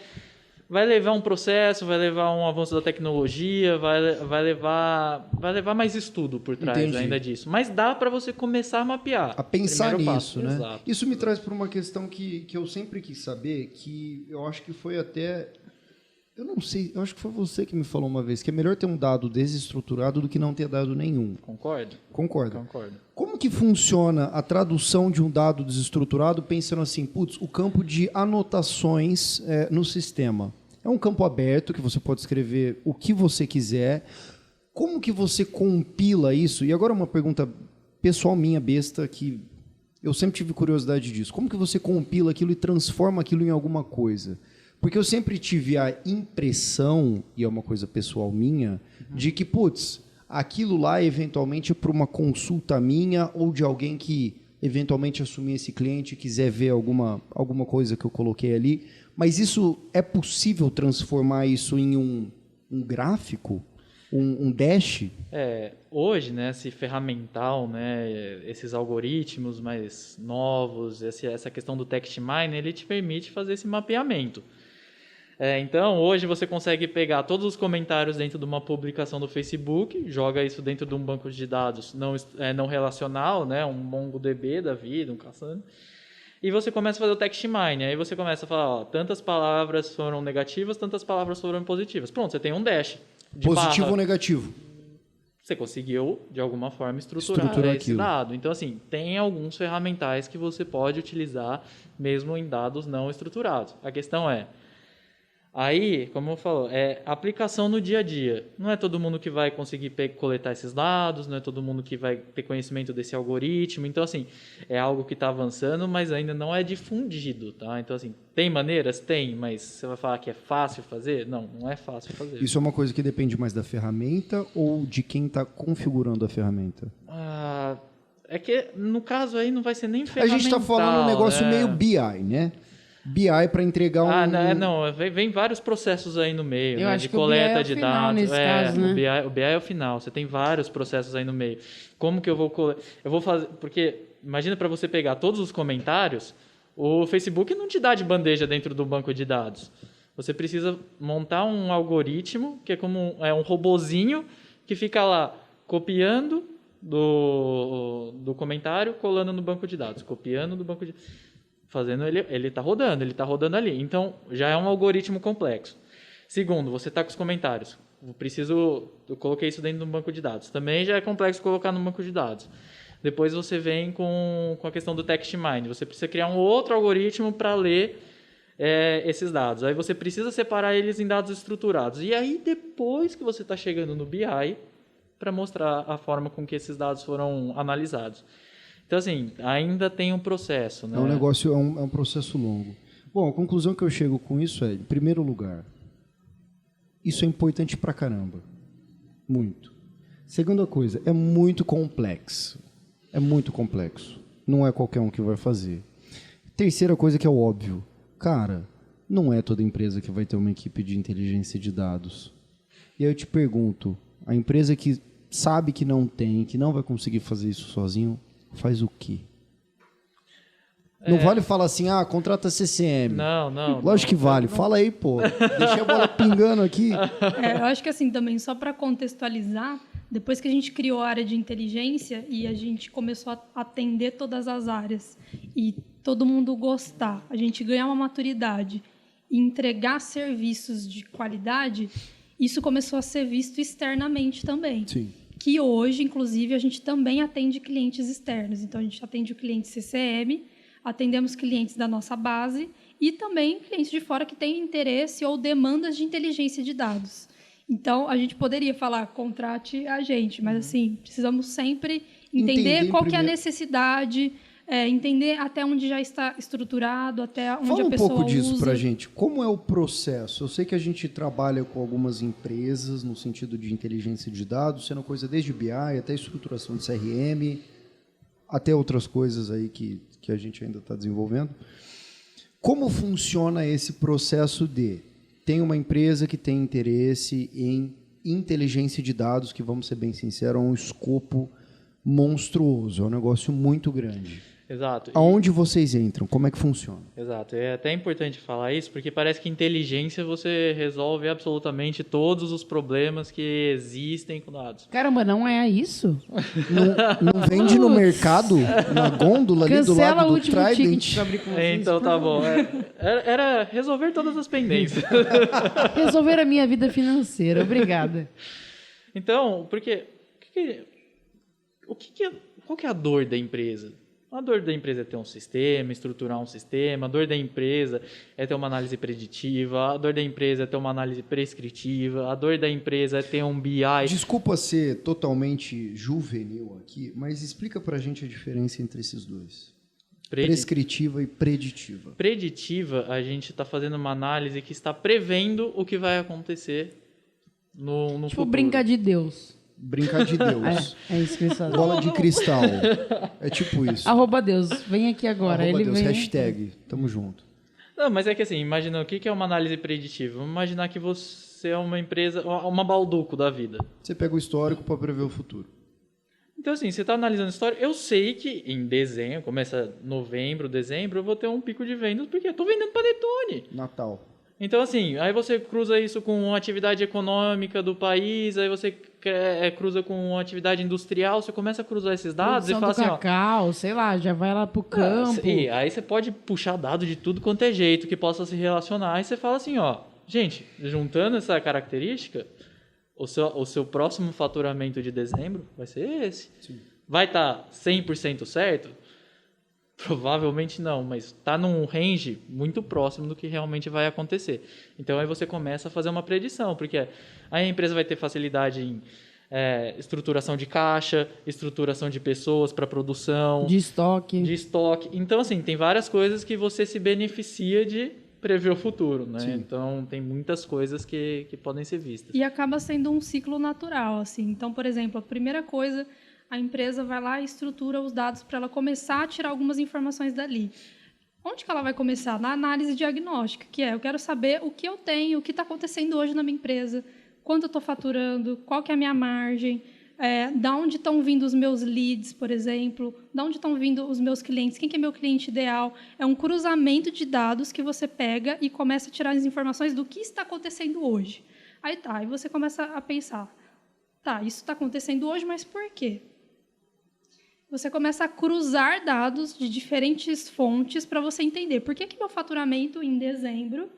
levar um processo, vai levar um avanço da tecnologia, vai levar mais estudo por trás ainda disso. Mas dá para você começar a mapear. A pensar nisso, passo, né? Exato. Isso me traz para uma questão que eu sempre quis saber, que eu acho que foi até... Eu não sei, eu acho que foi você que me falou uma vez, que é melhor ter um dado desestruturado do que não ter dado nenhum. Concordo? Concordo. Concordo. Como que funciona a tradução de um dado desestruturado, pensando assim, putz, o campo de anotações no sistema? É um campo aberto que você pode escrever o que você quiser. Como que você compila isso? E agora uma pergunta pessoal minha, besta, que eu sempre tive curiosidade disso. Como que você compila aquilo e transforma aquilo em alguma coisa? Porque eu sempre tive a impressão, e é uma coisa pessoal minha, de que, putz, aquilo lá eventualmente é para uma consulta minha ou de alguém que eventualmente assumir esse cliente e quiser ver alguma coisa que eu coloquei ali. Mas isso é possível transformar isso em um gráfico? Um dash? Hoje, né, esse ferramental, né, esses algoritmos mais novos, essa questão do text mine, ele te permite fazer esse mapeamento. Então, hoje você consegue pegar todos os comentários dentro de uma publicação do Facebook, joga isso dentro de um banco de dados não relacional, né, um MongoDB da vida, um Cassandra, e você começa a fazer o text mine. Aí você começa a falar, tantas palavras foram negativas, tantas palavras foram positivas. Pronto, você tem um dash. Positivo ou negativo? Você conseguiu, de alguma forma, estruturar esse dado. Então, assim, tem alguns ferramentais que você pode utilizar mesmo em dados não estruturados. A questão aí, como eu falo, aplicação no dia a dia. Não é todo mundo que vai conseguir coletar esses dados, não é todo mundo que vai ter conhecimento desse algoritmo. Então, assim, é algo que está avançando, mas ainda não é difundido, tá? Então, assim, tem maneiras? Tem, mas você vai falar que é fácil fazer? Não, não é fácil fazer. Isso é uma coisa que depende mais da ferramenta ou de quem está configurando a ferramenta? É que, no caso aí, não vai ser nem ferramental. A gente está falando um negócio meio BI, né? BI para entregar vem vários processos aí no meio, Eu né, acho de que o coleta BI é de o final dados. nesse caso, né? O BI é o final. Você tem vários processos aí no meio. Como que eu vou coletar? Eu vou fazer, porque imagina para você pegar todos os comentários, o Facebook não te dá de bandeja dentro do banco de dados. Você precisa montar um algoritmo que é como um robozinho que fica lá copiando do comentário, colando no banco de dados, copiando do banco de dados. Fazendo ele está rodando ali. Então, já é um algoritmo complexo. Segundo, você está com os comentários. Eu coloquei isso dentro de um banco de dados. Também já é complexo colocar no banco de dados. Depois você vem com a questão do text mine. Você precisa criar um outro algoritmo para ler esses dados. Aí você precisa separar eles em dados estruturados. E aí, depois que você está chegando no BI, para mostrar a forma com que esses dados foram analisados. Então, assim, ainda tem um processo, né? É um negócio, é um processo longo. Bom, a conclusão que eu chego com isso em primeiro lugar, isso é importante pra caramba. Muito. Segunda coisa, é muito complexo. É muito complexo. Não é qualquer um que vai fazer. Terceira coisa que é o óbvio. Cara, não é toda empresa que vai ter uma equipe de inteligência de dados. E aí eu te pergunto, a empresa que sabe que não tem, que não vai conseguir fazer isso sozinho, faz o quê? Não vale falar assim, contrata CCM. Não. Lógico que vale. Fala aí, pô. Deixei a bola pingando aqui. Eu acho que assim também, só para contextualizar, depois que a gente criou a área de inteligência e a gente começou a atender todas as áreas e todo mundo gostar, a gente ganhar uma maturidade e entregar serviços de qualidade, isso começou a ser visto externamente também. Sim. Que hoje, inclusive, a gente também atende clientes externos. Então, a gente atende o cliente CCM, atendemos clientes da nossa base e também clientes de fora que têm interesse ou demandas de inteligência de dados. Então, a gente poderia falar, contrate a gente, mas, assim, precisamos sempre entender qual que é a necessidade, entender até onde já está estruturado, até onde a pessoa usa. Fala um pouco disso pra gente. Como é o processo? Eu sei que a gente trabalha com algumas empresas no sentido de inteligência de dados, sendo coisa desde BI até estruturação de CRM, até outras coisas aí que a gente ainda está desenvolvendo. Como funciona esse processo tem uma empresa que tem interesse em inteligência de dados, que, vamos ser bem sinceros, é um escopo monstruoso, é um negócio muito grande. Exato. Aonde vocês entram? Como é que funciona? Exato. É até importante falar isso, porque parece que inteligência você resolve absolutamente todos os problemas que existem com dados. Caramba, não é isso? Não vende no mercado, na gôndola ali do Cancela lado o do último Trident? ticket pra abrir com vocês. Então tá bom. Era resolver todas as pendências. Resolver a minha vida financeira. Obrigada. Então, porque qual que é a dor da empresa? A dor da empresa é ter um sistema, estruturar um sistema. A dor da empresa é ter uma análise preditiva. A dor da empresa é ter uma análise prescritiva. A dor da empresa é ter um BI. Desculpa ser totalmente juvenil aqui, mas explica pra gente a diferença entre esses dois. Prescritiva e preditiva. Preditiva, a gente está fazendo uma análise que está prevendo o que vai acontecer no Tipo, futuro. brincar de Deus. Brincar de Deus. É isso que eles fazem. Bola de cristal. É tipo isso. @Deus, vem aqui agora. Arroba Ele Deus, vem. hashtag, tamo junto. Não, mas é que assim, imagina o que é uma análise preditiva. Vamos imaginar que você é uma empresa, uma Balduco da vida. Você pega o histórico para prever o futuro. Então assim, você está analisando a história, eu sei que em dezembro, começa novembro, dezembro, eu vou ter um pico de vendas porque eu estou vendendo panetone. Natal. Então assim, aí você cruza isso com a atividade econômica do país, aí você cruza com a atividade industrial, você começa a cruzar esses dados Produção e fala do assim, cacau, sei lá, já vai lá pro campo. E aí você pode puxar dado de tudo quanto é jeito que possa se relacionar. Aí você fala assim, ó, gente, juntando essa característica, o seu próximo faturamento de dezembro vai ser esse. Sim. Vai estar 100% certo? Provavelmente não, mas está num range muito próximo do que realmente vai acontecer. Então aí você começa a fazer uma predição, porque aí a empresa vai ter facilidade em estruturação de caixa, estruturação de pessoas para produção, De estoque. de estoque. Então, assim, tem várias coisas que você se beneficia de prever o futuro, né? Sim. Então, tem muitas coisas que podem ser vistas. E acaba sendo um ciclo natural, assim. Então, por exemplo, a primeira coisa, a empresa vai lá e estrutura os dados para ela começar a tirar algumas informações dali. Onde que ela vai começar? Na análise diagnóstica, que é, eu quero saber o que eu tenho, o que está acontecendo hoje na minha empresa, quanto eu estou faturando, qual que é a minha margem, da onde estão vindo os meus leads, por exemplo, da onde estão vindo os meus clientes, quem que é meu cliente ideal. É um cruzamento de dados que você pega e começa a tirar as informações do que está acontecendo hoje. Aí você começa a pensar, isso está acontecendo hoje, mas por quê? Você começa a cruzar dados de diferentes fontes para você entender por que meu faturamento em dezembro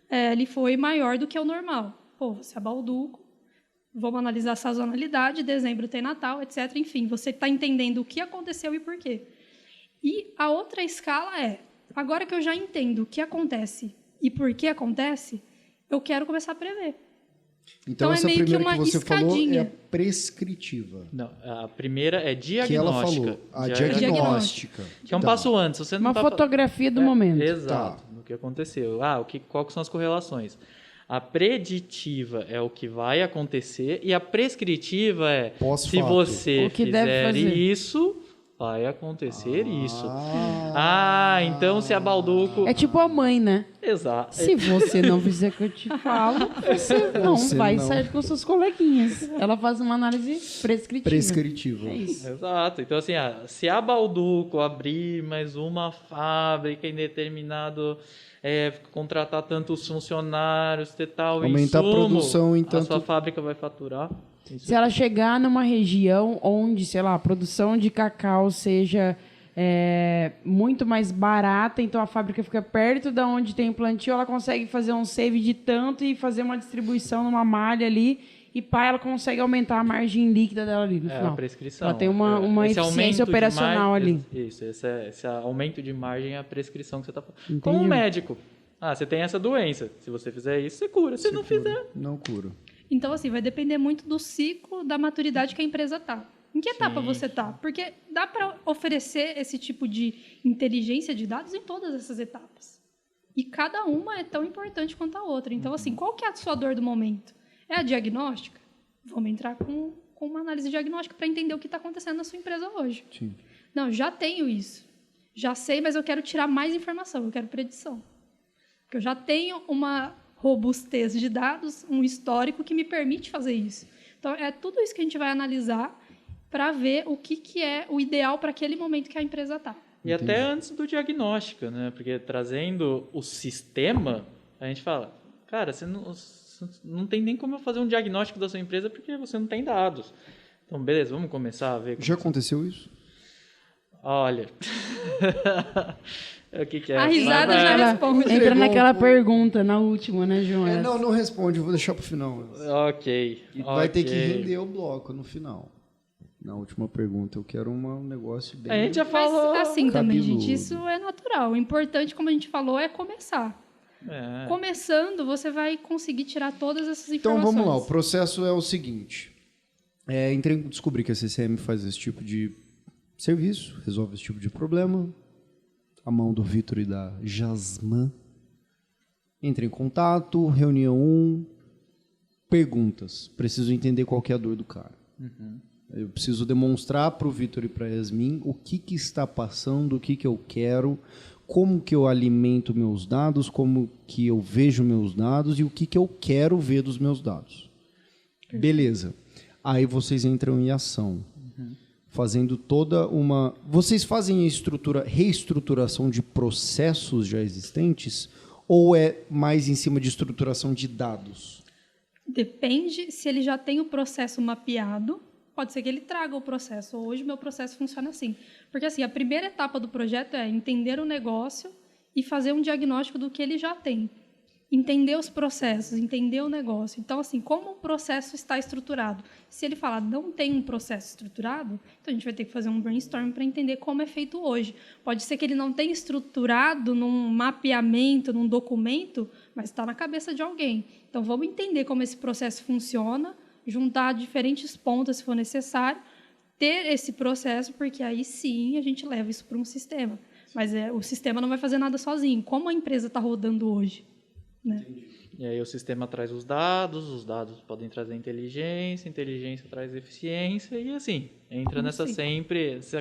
ele foi maior do que o normal. Pô, você é Balduco, vamos analisar a sazonalidade, dezembro tem Natal, etc. Enfim, você está entendendo o que aconteceu e por quê. E a outra escala é, agora que eu já entendo o que acontece e por que acontece, eu quero começar a prever. Então é essa meio que primeira uma que você falou é escadinha. a prescritiva. Não, a primeira é Que ela diagnóstica. falou. A Diagnóstica. diagnóstica. Que é um Tá. passo antes. Você não Uma tá fotografia do momento. Exato, no que aconteceu. Quais são as correlações? A preditiva é o que vai acontecer e a prescritiva é Pós-fato. se você O que deve fizer fazer. isso, vai acontecer isso. Ah, Então se a Balduco... É tipo a mãe, né? Exato. Se você não fizer o que eu te falo, você não Você vai não. sair com seus coleguinhas. Ela faz uma análise prescritiva. prescritiva. É isso. Exato. Então, assim, se a Balduco abrir mais uma fábrica em determinado... contratar tantos funcionários, ter tal Aumentar a insumo, produção em a tanto- sua fábrica vai faturar. Isso. Se ela chegar numa região onde, sei lá, a produção de cacau seja muito mais barata, então a fábrica fica perto da onde tem plantio, ela consegue fazer um save de tanto e fazer uma distribuição numa malha ali e ela consegue aumentar a margem líquida dela ali no É a final. prescrição. Ela tem uma Esse aumento eficiência de operacional ali. Isso, esse aumento de margem é a prescrição que você está falando. Entendi. Como um médico. Você tem essa doença. Se você fizer isso, você cura. Se não fizer... Não cura. Então, assim, vai depender muito do ciclo da maturidade que a empresa está. Em que etapa você está? Porque dá para oferecer esse tipo de inteligência de dados em todas essas etapas. E cada uma é tão importante quanto a outra. Então, assim, qual que é a sua dor do momento? É a diagnóstica? Vamos entrar com uma análise diagnóstica para entender o que está acontecendo na sua empresa hoje. Sim. Não, já tenho isso. Já sei, mas eu quero tirar mais informação. Eu quero predição. Porque eu já tenho uma robustez de dados, um histórico que me permite fazer isso. Então, é tudo isso que a gente vai analisar para ver o que é o ideal para aquele momento que a empresa está. E até antes do diagnóstico, né? Porque trazendo o sistema, a gente fala, cara, você não tem nem como eu fazer um diagnóstico da sua empresa porque você não tem dados. Então, beleza, vamos começar a ver. Já aconteceu isso? Olha, o que é? A risada já responde. Entra naquela pergunta, na última, né, João? Não responde, eu vou deixar pro final. Ok. E vai ter que render o bloco no final. Na última pergunta, eu quero um negócio bem... A gente já falou. Mas assim também, cabeludo. gente, isso é natural. O importante, como a gente falou, é começar. Começando, você vai conseguir tirar todas essas Então informações. vamos lá, o processo é o seguinte. Descobri que a CCM faz esse tipo de serviço, resolve esse tipo de problema. A mão do Vitor e da Jasmine. Entre em contato, reunião 1, perguntas. Preciso entender qual que é a dor do cara. Eu preciso demonstrar para o Vitor e para a Yasmin o que está passando, o que eu quero, como que eu alimento meus dados, como que eu vejo meus dados e o que eu quero ver dos meus dados. Beleza. Aí vocês entram em ação, fazendo toda uma... Vocês fazem reestruturação de processos já existentes ou é mais em cima de estruturação de dados? Depende se ele já tem o processo mapeado. Pode ser que ele traga o processo. Hoje, meu processo funciona assim. Porque, assim, a primeira etapa do projeto é entender o negócio e fazer um diagnóstico do que ele já tem. Entender os processos, entender o negócio. Então, assim, como o processo está estruturado? Se ele falar, não tem um processo estruturado, então a gente vai ter que fazer um brainstorm para entender como é feito hoje. Pode ser que ele não tenha estruturado num mapeamento, num documento, mas está na cabeça de alguém. Então, vamos entender como esse processo funciona, juntar diferentes pontas, se for necessário, ter esse processo, porque aí sim a gente leva isso para um sistema. Mas o sistema não vai fazer nada sozinho. Como a empresa está rodando hoje? Né? E aí o sistema traz os dados podem trazer inteligência traz eficiência e assim, entra nessa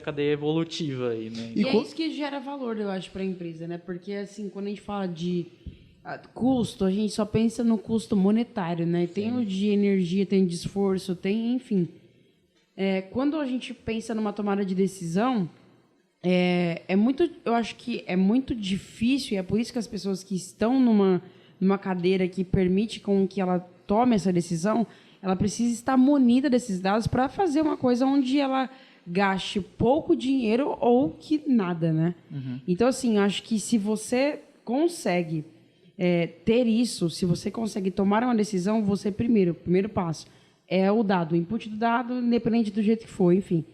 cadeia evolutiva aí, né? E é isso que gera valor, eu acho, para a empresa, né? Porque, assim, quando a gente fala de custo, a gente só pensa no custo monetário, né? Tem o de energia, tem de esforço, tem, enfim. Quando a gente pensa numa tomada de decisão, eu acho que é muito difícil, e é por isso que as pessoas que estão numa cadeira que permite com que ela tome essa decisão, ela precisa estar munida desses dados para fazer uma coisa onde ela gaste pouco dinheiro ou que nada, né? Então, assim, eu acho que se você consegue ter isso, se você consegue tomar uma decisão, o primeiro passo é o dado, o input do dado, independente do jeito que for, enfim.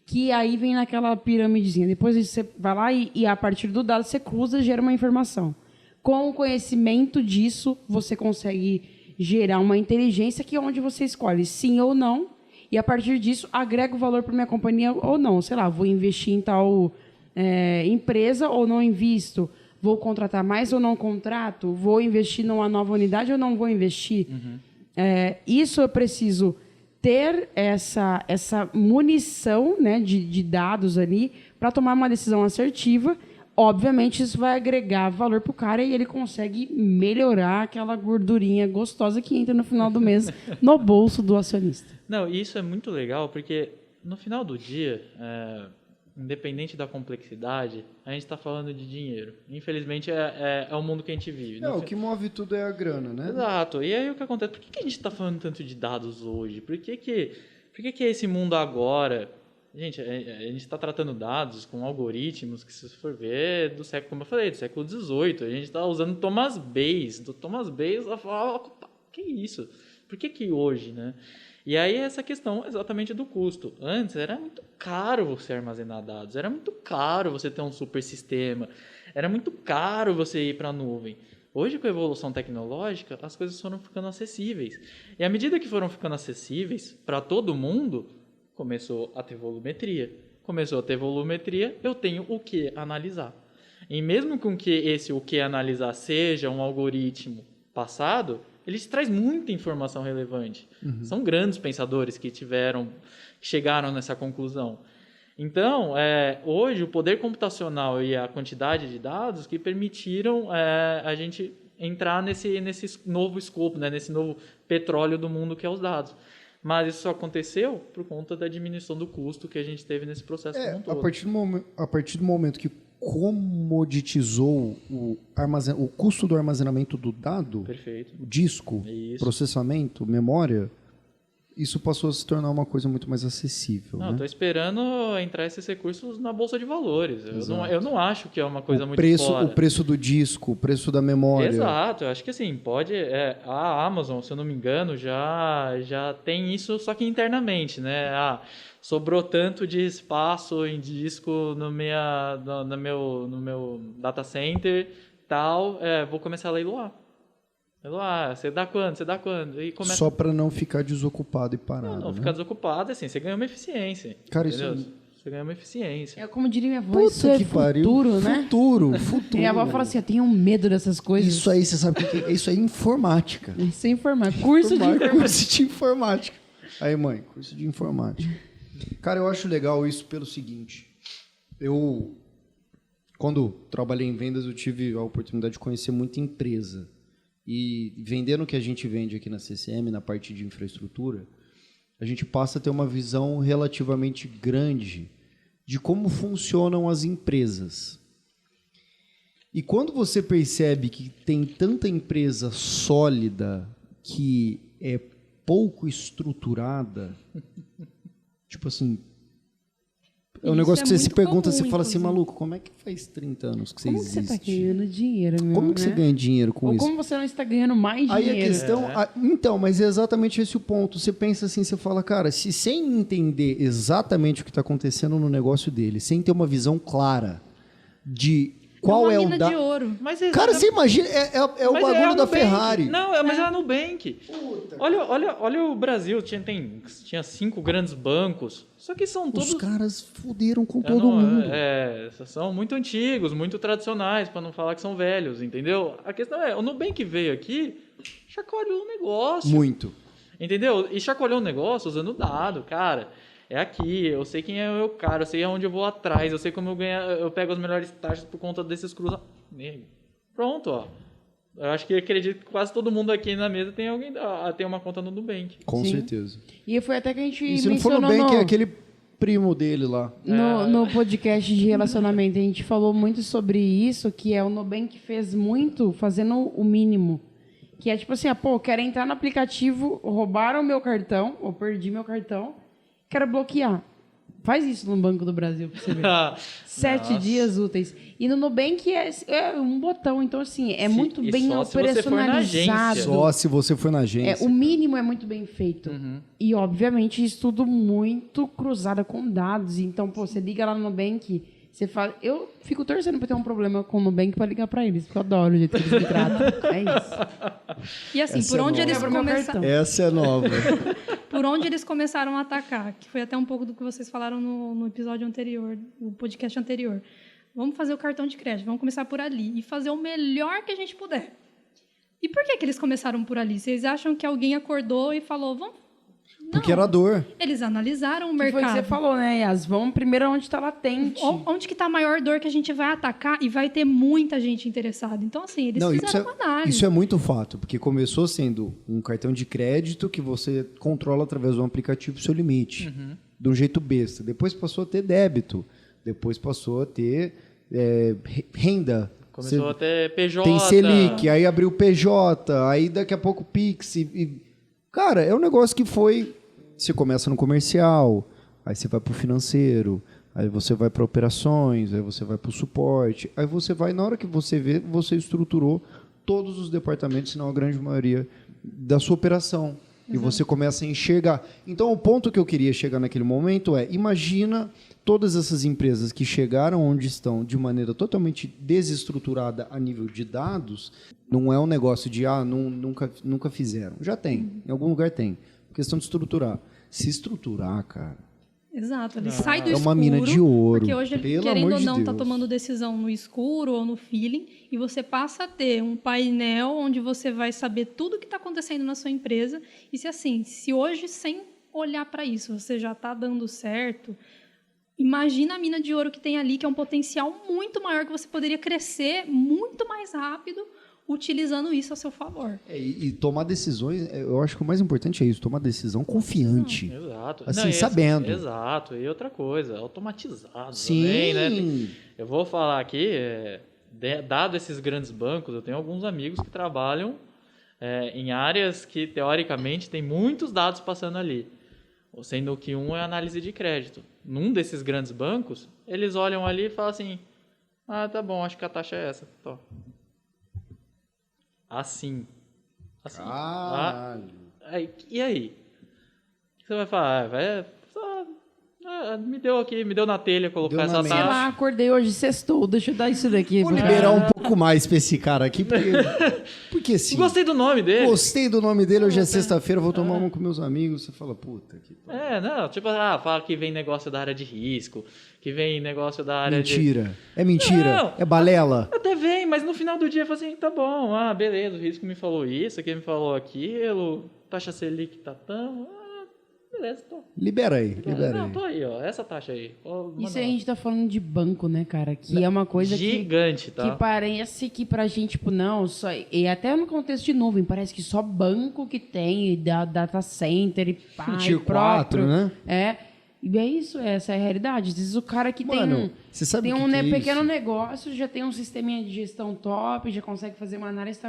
Que aí vem naquela pirâmidezinha. Depois você vai lá e a partir do dado você cruza e gera uma informação. Com o conhecimento disso, você consegue gerar uma inteligência que é onde você escolhe sim ou não, e a partir disso agrega o valor para minha companhia ou não. Sei lá, vou investir em tal empresa ou não invisto, vou contratar mais ou não contrato, vou investir numa nova unidade ou não vou investir. Isso eu preciso ter essa munição, né, de dados ali para tomar uma decisão assertiva. Obviamente, isso vai agregar valor para o cara e ele consegue melhorar aquela gordurinha gostosa que entra no final do mês no bolso do acionista. Não, e isso é muito legal porque no final do dia, independente da complexidade, a gente está falando de dinheiro. Infelizmente, é o mundo que a gente vive. O que move tudo é a grana, né? Exato. E aí o que acontece? Por que a gente está falando tanto de dados hoje? Por que é esse mundo agora? Gente, a gente está tratando dados com algoritmos que, se for ver, do século, como eu falei, do século XVIII. A gente está usando Thomas Bayes. Do Thomas Bayes, ela fala, que isso? Por que hoje, né? E aí essa questão exatamente do custo. Antes era muito caro você armazenar dados, era muito caro você ter um super sistema, era muito caro você ir para a nuvem. Hoje, com a evolução tecnológica, as coisas foram ficando acessíveis. E à medida que foram ficando acessíveis para todo mundo, começou a ter volumetria. Começou a ter volumetria, eu tenho o que analisar. E mesmo com que esse o que analisar seja um algoritmo passado, ele traz muita informação relevante. São grandes pensadores que chegaram nessa conclusão. Então, hoje, o poder computacional e a quantidade de dados que permitiram a gente entrar nesse novo escopo, né, nesse novo petróleo do mundo que é os dados. Mas isso só aconteceu por conta da diminuição do custo que a gente teve nesse processo como um todo. A partir do momento que comoditizou o custo do armazenamento do dado, Perfeito. o disco, Isso. processamento, memória, isso passou a se tornar uma coisa muito mais acessível. Não, né? estou esperando entrar esses recursos na Bolsa de Valores. Exato. Eu não acho que é uma coisa muito fora. O preço do disco, o preço da memória. Exato, eu acho que assim, pode. A Amazon, se eu não me engano, já tem isso, só que internamente, né? Sobrou tanto de espaço em disco no meu data center, tal, vou começar a leiloar. Você dá quanto? Você dá quanto? E começa... Só para não ficar desocupado e parado. Não, né? ficar desocupado, assim, você ganha uma eficiência. Cara, entendeu? isso... Você ganha uma eficiência. É como diria minha avó, isso é que pariu. futuro, né? Futuro. Minha avó fala assim, eu tenho medo dessas coisas. Isso aí, você sabe o que é? Isso aí é informática. Isso é informática. Curso de informática. Curso de informática. Aí, mãe, curso de informática. Cara, eu acho legal isso pelo seguinte. Quando trabalhei em vendas, eu tive a oportunidade de conhecer muita empresa. E vendendo o que a gente vende aqui na CCM, na parte de infraestrutura, a gente passa a ter uma visão relativamente grande de como funcionam as empresas. E quando você percebe que tem tanta empresa sólida que é pouco estruturada, tipo assim, é um Isso negócio é que você se muito pergunta, comum, você fala assim, inclusive. maluco, como é que faz 30 anos que você Como que existe? você tá ganhando dinheiro, meu, Como que você né? ganha dinheiro com Ou isso? como você não está ganhando mais Aí dinheiro? a questão... Então, mas é exatamente esse o ponto. Você pensa assim, você fala, cara, se sem entender exatamente o que está acontecendo no negócio dele, sem ter uma visão clara de qual é uma o mina da... de ouro. Mas Cara, você imagina, é o mas bagulho a da Nubank. Ferrari. Não, mas é a Nubank. Olha o Brasil, tinha 5 grandes bancos, só que são todos... Os caras fuderam com todo mundo. São muito antigos, muito tradicionais, para não falar que são velhos, entendeu? A questão o Nubank veio aqui, chacoalhou o negócio. Muito. Entendeu? E chacoalhou o negócio usando dado, cara. É aqui, eu sei quem é o meu cara, eu sei aonde eu vou atrás, eu sei como eu pego as melhores taxas por conta desses cruzamentos. Pronto, ó. Eu acho que acredito que quase todo mundo aqui na mesa tem uma conta no Nubank. Com Sim. certeza. E foi até que a gente E se não for mencionou Nubank, é aquele primo dele lá. no podcast de relacionamento. A gente falou muito sobre isso, que o Nubank fez muito fazendo o mínimo. Que é tipo assim, eu quero entrar no aplicativo, roubaram o meu cartão, ou perdi meu cartão, quero bloquear. Faz isso no Banco do Brasil pra você ver. 7 dias úteis. E no Nubank é um botão. Então, assim, muito e bem só se você for na operacionalizado. agência. Só se você for na agência. O mínimo é muito bem feito. E, obviamente, isso tudo muito cruzado com dados. Então, você liga lá no Nubank, você fala... Eu fico torcendo pra ter um problema com o Nubank pra ligar pra eles, porque eu adoro o jeito que eles me tratam. É isso. E assim, Essa por é onde nova. eles Quebra meu começaram... cartão. Essa é nova. Por onde eles começaram a atacar, que foi até um pouco do que vocês falaram no episódio anterior, no podcast anterior. Vamos fazer o cartão de crédito, vamos começar por ali e fazer o melhor que a gente puder. E por que eles começaram por ali? Vocês acham que alguém acordou e falou, vamos... Porque era dor. Eles analisaram o Que mercado. foi o que você falou, né, Yas? Vamos primeiro onde está latente. Onde que está a maior dor que a gente vai atacar e vai ter muita gente interessada. Então, assim, eles fizeram uma análise. Isso é muito fato, porque começou sendo um cartão de crédito que você controla através de um aplicativo o seu limite, de um jeito besta. Depois passou a ter débito, depois passou a ter renda. Começou a ter PJ. Tem Selic, aí abriu PJ, aí daqui a pouco Pix. Cara, é um negócio que você começa no comercial, aí você vai para o financeiro, aí você vai para operações, aí você vai para o suporte, aí você vai, na hora que você vê, você estruturou todos os departamentos, se não a grande maioria, da sua operação. E você começa a enxergar. Então, o ponto que eu queria chegar naquele momento imagina todas essas empresas que chegaram onde estão de maneira totalmente desestruturada a nível de dados, não é um negócio de, nunca fizeram. Já tem, em algum lugar tem. Questão de estruturar. Se estruturar, cara... Exato, ele sai do escuro. É uma mina de ouro. Porque hoje, pelo querendo amor ou de não, está Deus. tomando decisão no escuro ou no feeling, e você passa a ter um painel onde você vai saber tudo o que está acontecendo na sua empresa. E se hoje, sem olhar para isso, você já está dando certo, imagina a mina de ouro que tem ali, que é um potencial muito maior, que você poderia crescer muito mais rápido, utilizando isso a seu favor. E tomar decisões, eu acho que o mais importante é isso, tomar decisão confiante. Exato. Assim, sabendo. Exato. E outra coisa, automatizado Sim. também, né? Eu vou falar aqui, dado esses grandes bancos, eu tenho alguns amigos que trabalham em áreas que, teoricamente, tem muitos dados passando ali. Sendo que um é análise de crédito. Num desses grandes bancos, eles olham ali e falam assim, tá bom, acho que a taxa é essa. Tô. Assim. Caralho. E aí? Você vai falar, me deu na telha colocar essa Sei taxa. lá, acordei hoje, sextou, deixa eu dar isso daqui. Vou liberar um pouco mais pra esse cara aqui, porque assim... Gostei do nome dele. Gostei do nome dele, hoje é sexta-feira, vou tomar uma com meus amigos. Você fala, puta que... Não, tipo, fala que vem negócio da área de risco, que vem negócio da área Mentira. É mentira? Não. É balela? Até vem, mas no final do dia fala assim, tá bom, beleza, o risco me falou isso, aquele me falou aquilo, taxa Selic tá tão... beleza, tô. Libera aí. Não, tô aí, ó, essa taxa aí. Isso aí a gente tá falando de banco, né, cara? Que é uma coisa gigante, tá? Que parece que pra gente, tipo, não, só... E até no contexto de nuvem, parece que só banco que tem, data center e pá, Tier 4, né? E é isso, essa é a realidade. Às vezes o cara que você sabe tem o um que é pequeno isso? negócio, já tem um sisteminha de gestão top, já consegue fazer uma análise,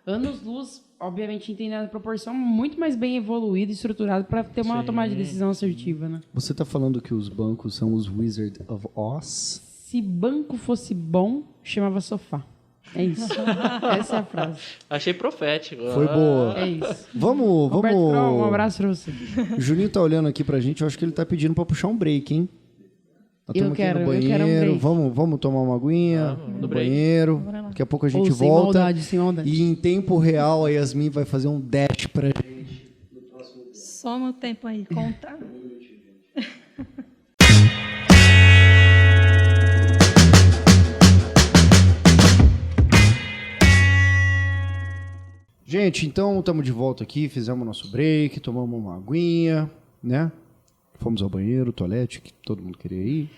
anos-luz, obviamente entendendo a proporção, muito mais bem evoluído e estruturado para ter uma tomada de decisão assertiva, né? Você tá falando que os bancos são os Wizard of Oz? Se banco fosse bom, chamava sofá. É isso. Essa é a frase. Achei profético. Foi boa. É isso. Vamos... Roberto Kroll, um abraço pra você. O Juninho tá olhando aqui pra gente, eu acho que ele tá pedindo pra puxar um break, hein? Nós estamos aqui no banheiro, um break. vamos tomar uma aguinha no banheiro. Daqui a pouco a gente Sem volta. maldade, sem maldade. E em tempo real, a Yasmin vai fazer um dash pra gente. Só no tempo aí, conta. Gente, então estamos de volta aqui, fizemos nosso break, tomamos uma aguinha, né? Fomos ao banheiro, toalete, que todo mundo queria ir.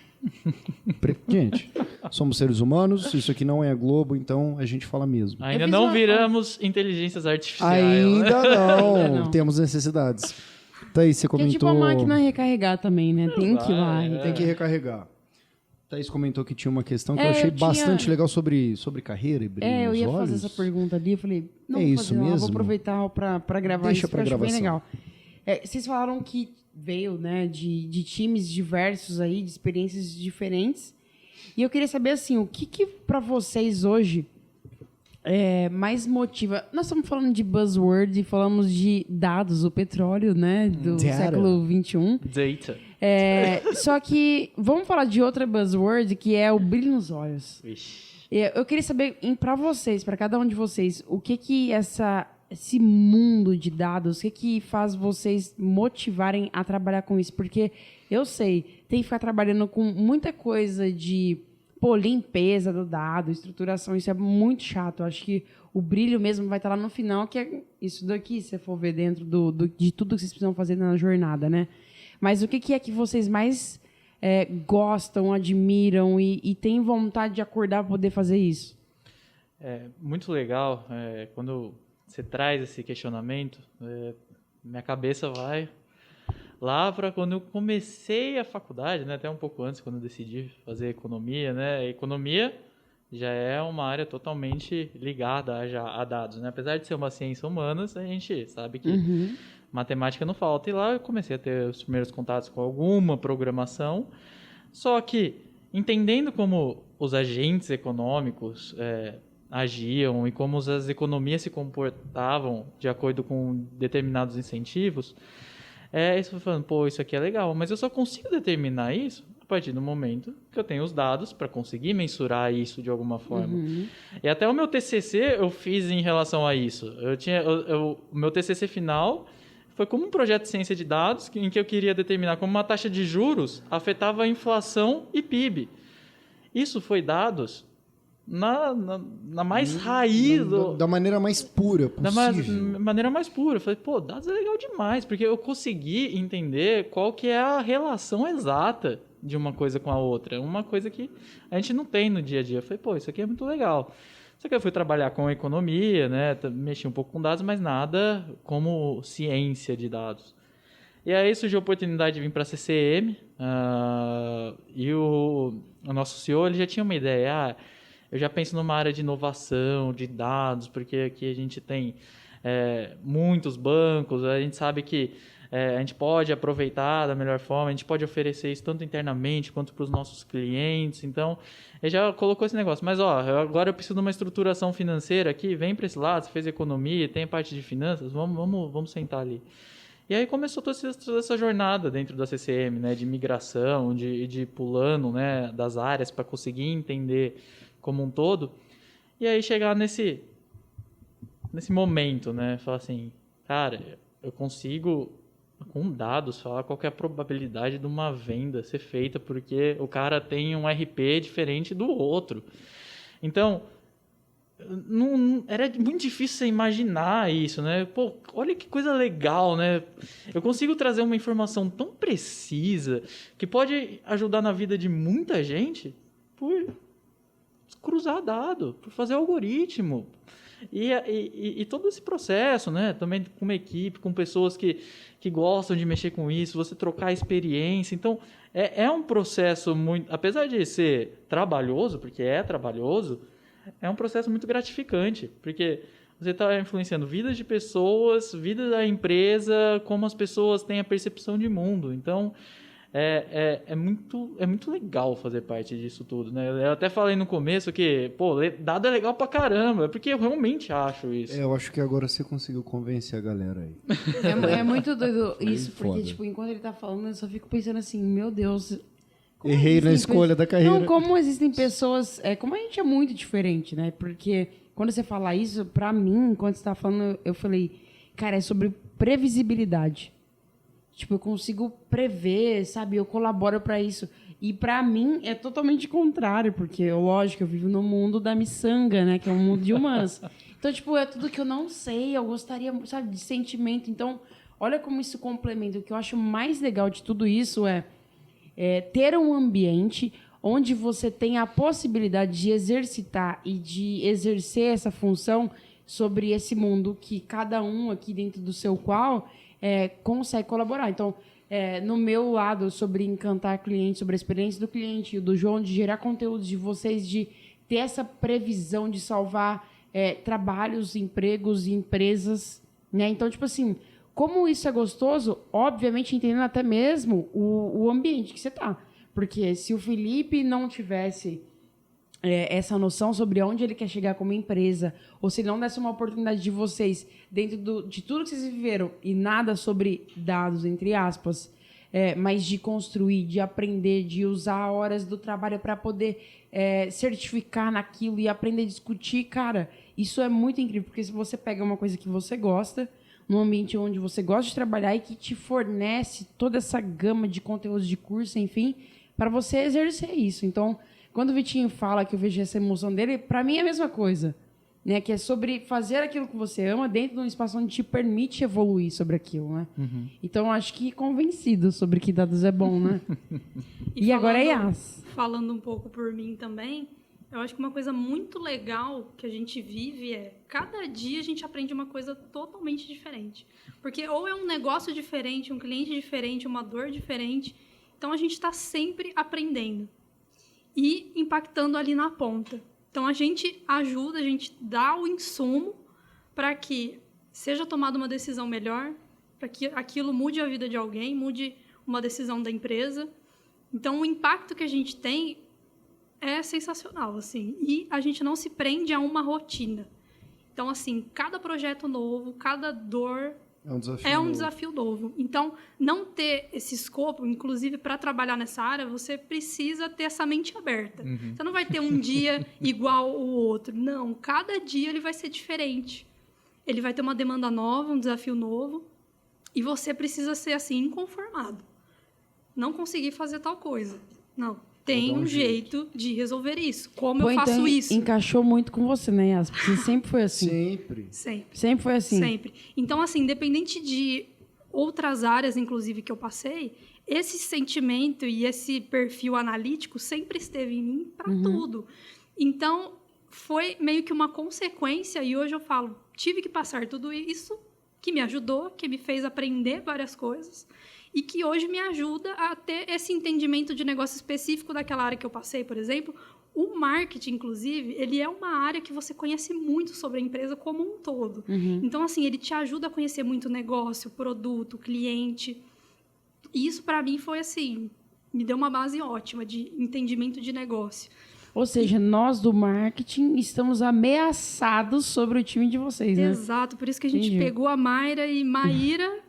Gente, somos seres humanos, isso aqui não é a Globo, então a gente fala mesmo. Ainda não viramos inteligências artificiais. Ainda né? não, temos necessidades. Thaís, você Que é comentou... tipo a máquina recarregar também, né? Tem que ir lá. Tem que recarregar. Thaís comentou que tinha uma questão que eu É, achei eu tinha- bastante legal sobre carreira e brilho Eu nos ia olhos. fazer essa pergunta ali, eu falei, não É vou isso fazer não, mesmo? vou aproveitar pra gravar Deixa isso, pra que eu acho bem gravação. legal. Vocês falaram que veio, né, de times diversos aí, de experiências diferentes, e eu queria saber, assim, o que pra vocês hoje mais motiva... Nós estamos falando de buzzword e falamos de dados, o petróleo, né, do Data. século XXI. Data. Só que vamos falar de outra buzzword que é o brilho nos olhos. Vixe. Eu queria saber, para vocês, para cada um de vocês, o que esse mundo de dados, o que faz vocês motivarem a trabalhar com isso? Porque eu sei, tem que ficar trabalhando com muita coisa de limpeza do dado, estruturação, isso é muito chato. Eu acho que o brilho mesmo vai estar lá no final, que é isso daqui, se você for ver dentro de tudo que vocês precisam fazer na jornada, né? Mas o que é que vocês mais gostam, admiram e têm vontade de acordar para poder fazer isso? É muito legal quando você traz esse questionamento. Minha cabeça vai lá para quando eu comecei a faculdade, né, até um pouco antes, quando eu decidi fazer economia, né? Economia já é uma área totalmente ligada a dados, né? Apesar de ser uma ciência humanas, a gente sabe que matemática não falta. E lá eu comecei a ter os primeiros contatos com alguma programação. Só que, entendendo como os agentes econômicos agiam e como as economias se comportavam de acordo com determinados incentivos, isso foi falando, pô, isso aqui é legal, mas eu só consigo determinar isso a partir do momento que eu tenho os dados para conseguir mensurar isso de alguma forma. E até o meu TCC eu fiz em relação a isso. O meu TCC final foi como um projeto de ciência de dados em que eu queria determinar como uma taxa de juros afetava a inflação e PIB. Isso foi dados na mais raiz... Da maneira mais pura possível. Da maneira mais pura. Eu falei, pô, dados é legal demais, porque eu consegui entender qual que é a relação exata de uma coisa com a outra. Uma coisa que a gente não tem no dia a dia. Eu falei, pô, isso aqui é muito legal. Só que eu fui trabalhar com economia, né? Mexi um pouco com dados, mas nada como ciência de dados. E aí surgiu a oportunidade de vir para a CCM, e o nosso CEO ele já tinha uma ideia, eu já penso numa área de inovação, de dados, porque aqui a gente tem muitos bancos, a gente sabe que a gente pode aproveitar da melhor forma, a gente pode oferecer isso tanto internamente quanto para os nossos clientes, então ele já colocou esse negócio, mas agora eu preciso de uma estruturação financeira aqui, vem para esse lado, você fez economia, tem a parte de finanças, vamos sentar ali. E aí começou toda essa jornada dentro da CCM, né, de migração, de ir pulando, né, das áreas para conseguir entender como um todo. E aí chegar nesse momento, né, falar assim, cara, eu consigo, com dados, falar qual que é a probabilidade de uma venda ser feita, porque o cara tem um RP diferente do outro. Então, era muito difícil você imaginar isso, né? Pô, olha que coisa legal, né? Eu consigo trazer uma informação tão precisa que pode ajudar na vida de muita gente por cruzar dado, por fazer algoritmo. E todo esse processo, né? Também com uma equipe, com pessoas que gostam de mexer com isso, você trocar experiência. Então, é um processo muito... Apesar de ser trabalhoso, porque é trabalhoso, é um processo muito gratificante, porque você está influenciando vidas de pessoas, vida da empresa, como as pessoas têm a percepção de mundo. Então, é muito legal fazer parte disso tudo, né? Eu até falei no começo que, pô, dado é legal pra caramba, porque eu realmente acho isso. Eu acho que agora você conseguiu convencer a galera aí. É muito doido isso, porque, foda. tipo, enquanto ele tá falando, eu só fico pensando assim, meu Deus... Errei na escolha da carreira. Não, como existem pessoas... como a gente é muito diferente, né? Porque quando você fala isso, pra mim, quando você tá falando, eu falei, cara, é sobre previsibilidade. Tipo, eu consigo prever, sabe? Eu colaboro pra isso. E pra mim é totalmente contrário, porque, lógico, eu vivo no mundo da miçanga, né? Que é um mundo de humanas. Então, tipo, é tudo que eu não sei, eu gostaria, sabe, de sentimento. Então, olha como isso complementa. O que eu acho mais legal de tudo isso é ter um ambiente onde você tem a possibilidade de exercitar e de exercer essa função sobre esse mundo que cada um aqui dentro do seu qual consegue colaborar. Então, no meu lado, sobre encantar cliente, sobre a experiência do cliente, e do João, de gerar conteúdos de vocês, de ter essa previsão de salvar trabalhos, empregos e empresas, né? Então, tipo assim, como isso é gostoso, obviamente entendendo até mesmo o ambiente que você está. Porque se o Felipe não tivesse essa noção sobre onde ele quer chegar como empresa, ou se não desse uma oportunidade de vocês, dentro de tudo que vocês viveram, e nada sobre dados, entre aspas, mas de construir, de aprender, de usar horas do trabalho para poder certificar naquilo e aprender a discutir, cara, isso é muito incrível, porque se você pega uma coisa que você gosta, num ambiente onde você gosta de trabalhar e que te fornece toda essa gama de conteúdos de curso, enfim, para você exercer isso. Então, quando o Vitinho fala que eu vejo essa emoção dele, para mim é a mesma coisa, né? Que é sobre fazer aquilo que você ama dentro de um espaço onde te permite evoluir sobre aquilo, né? Uhum. Então, acho que convencido sobre que dados é bom, né? E agora é Yas. Falando um pouco por mim também, eu acho que uma coisa muito legal que a gente vive cada dia a gente aprende uma coisa totalmente diferente. Porque ou é um negócio diferente, um cliente diferente, uma dor diferente. Então, a gente está sempre aprendendo e impactando ali na ponta. Então, a gente ajuda, a gente dá o insumo para que seja tomada uma decisão melhor, para que aquilo mude a vida de alguém, mude uma decisão da empresa. Então, o impacto que a gente tem é sensacional, assim. E a gente não se prende a uma rotina. Então, assim, cada projeto novo, cada dor é um desafio novo. Então, não ter esse escopo, inclusive para trabalhar nessa área, você precisa ter essa mente aberta. Uhum. Você não vai ter um dia igual o outro. Não, cada dia ele vai ser diferente. Ele vai ter uma demanda nova, um desafio novo, e você precisa ser, assim, inconformado. Não conseguir fazer tal coisa. Não. Tem um jeito de resolver isso. Como eu faço isso? Encaixou muito com você, né, Yas? Porque sempre foi assim. Sempre foi assim. Sempre. Então, assim, independente de outras áreas, inclusive, que eu passei, esse sentimento e esse perfil analítico sempre esteve em mim para tudo. Então, foi meio que uma consequência, e hoje eu falo, tive que passar tudo isso, que me ajudou, que me fez aprender várias coisas, e que hoje me ajuda a ter esse entendimento de negócio específico daquela área que eu passei, por exemplo. O marketing, inclusive, ele é uma área que você conhece muito sobre a empresa como um todo. Então, assim, ele te ajuda a conhecer muito o negócio, o produto, o cliente. E isso, para mim, foi assim, me deu uma base ótima de entendimento de negócio. Ou seja, nós do marketing estamos ameaçados sobre o time de vocês, né? Exato, por isso que a gente Entendi. pegou a Mayra e Maíra.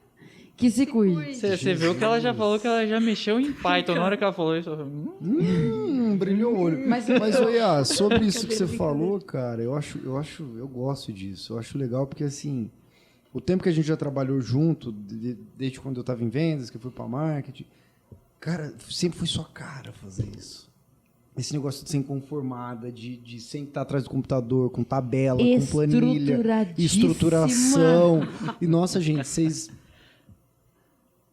Que se cuide. Você viu que ela já falou que ela já mexeu em Python. Na hora que ela falou isso, eu falei, Brilhou o olho. Mas- Mas Oiá, sobre isso que você falou, cara, eu gosto disso. Eu acho legal porque, assim, o tempo que a gente já trabalhou junto, desde quando eu estava em vendas, que eu fui para marketing, cara, sempre foi sua cara fazer isso. Esse negócio de ser inconformada, de sempre estar atrás do computador, com tabela, com planilha, estruturação. E, nossa, gente, vocês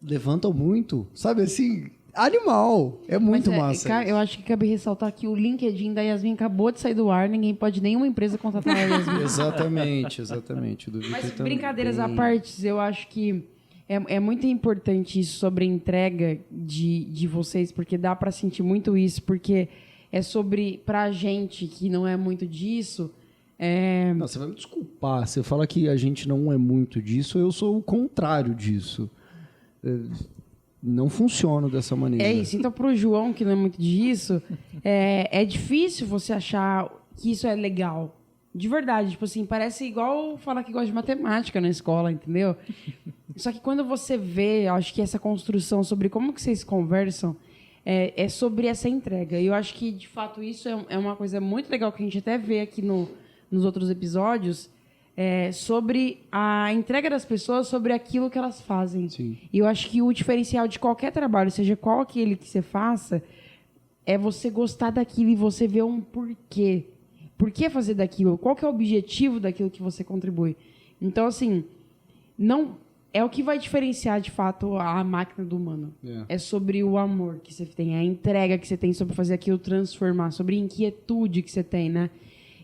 levantam muito, sabe assim, animal. É muito massa. Eu acho que cabe ressaltar que o LinkedIn da Yasmin acabou de sair do ar, ninguém pode, nenhuma empresa contratar a Yasmin. Exatamente. O do Mas Vitor brincadeiras à também. parte, eu acho que é muito importante isso sobre a entrega de vocês, porque dá para sentir muito isso, porque é sobre, pra gente que não é muito disso, Não, você vai me desculpar. Você fala que a gente não é muito disso, eu sou o contrário disso. Não funciona dessa maneira. é isso. Então, pro João, que não é muito disso, é difícil você achar que isso é legal. De verdade, tipo assim, parece igual falar que gosta de matemática na escola, entendeu? Só que quando você vê, eu acho que essa construção sobre como que vocês conversam é sobre essa entrega. E eu acho que, de fato, isso é uma coisa muito legal que a gente até vê aqui nos outros episódios, sobre a entrega das pessoas, sobre aquilo que elas fazem. Sim. E eu acho que o diferencial de qualquer trabalho, seja qual aquele que você faça, é você gostar daquilo e você ver um porquê. Por que fazer daquilo? Qual que é o objetivo daquilo que você contribui? Então, assim, não é o que vai diferenciar, de fato, a máquina do humano. É sobre o amor que você tem, a entrega que você tem sobre fazer aquilo transformar, sobre a inquietude que você tem, né?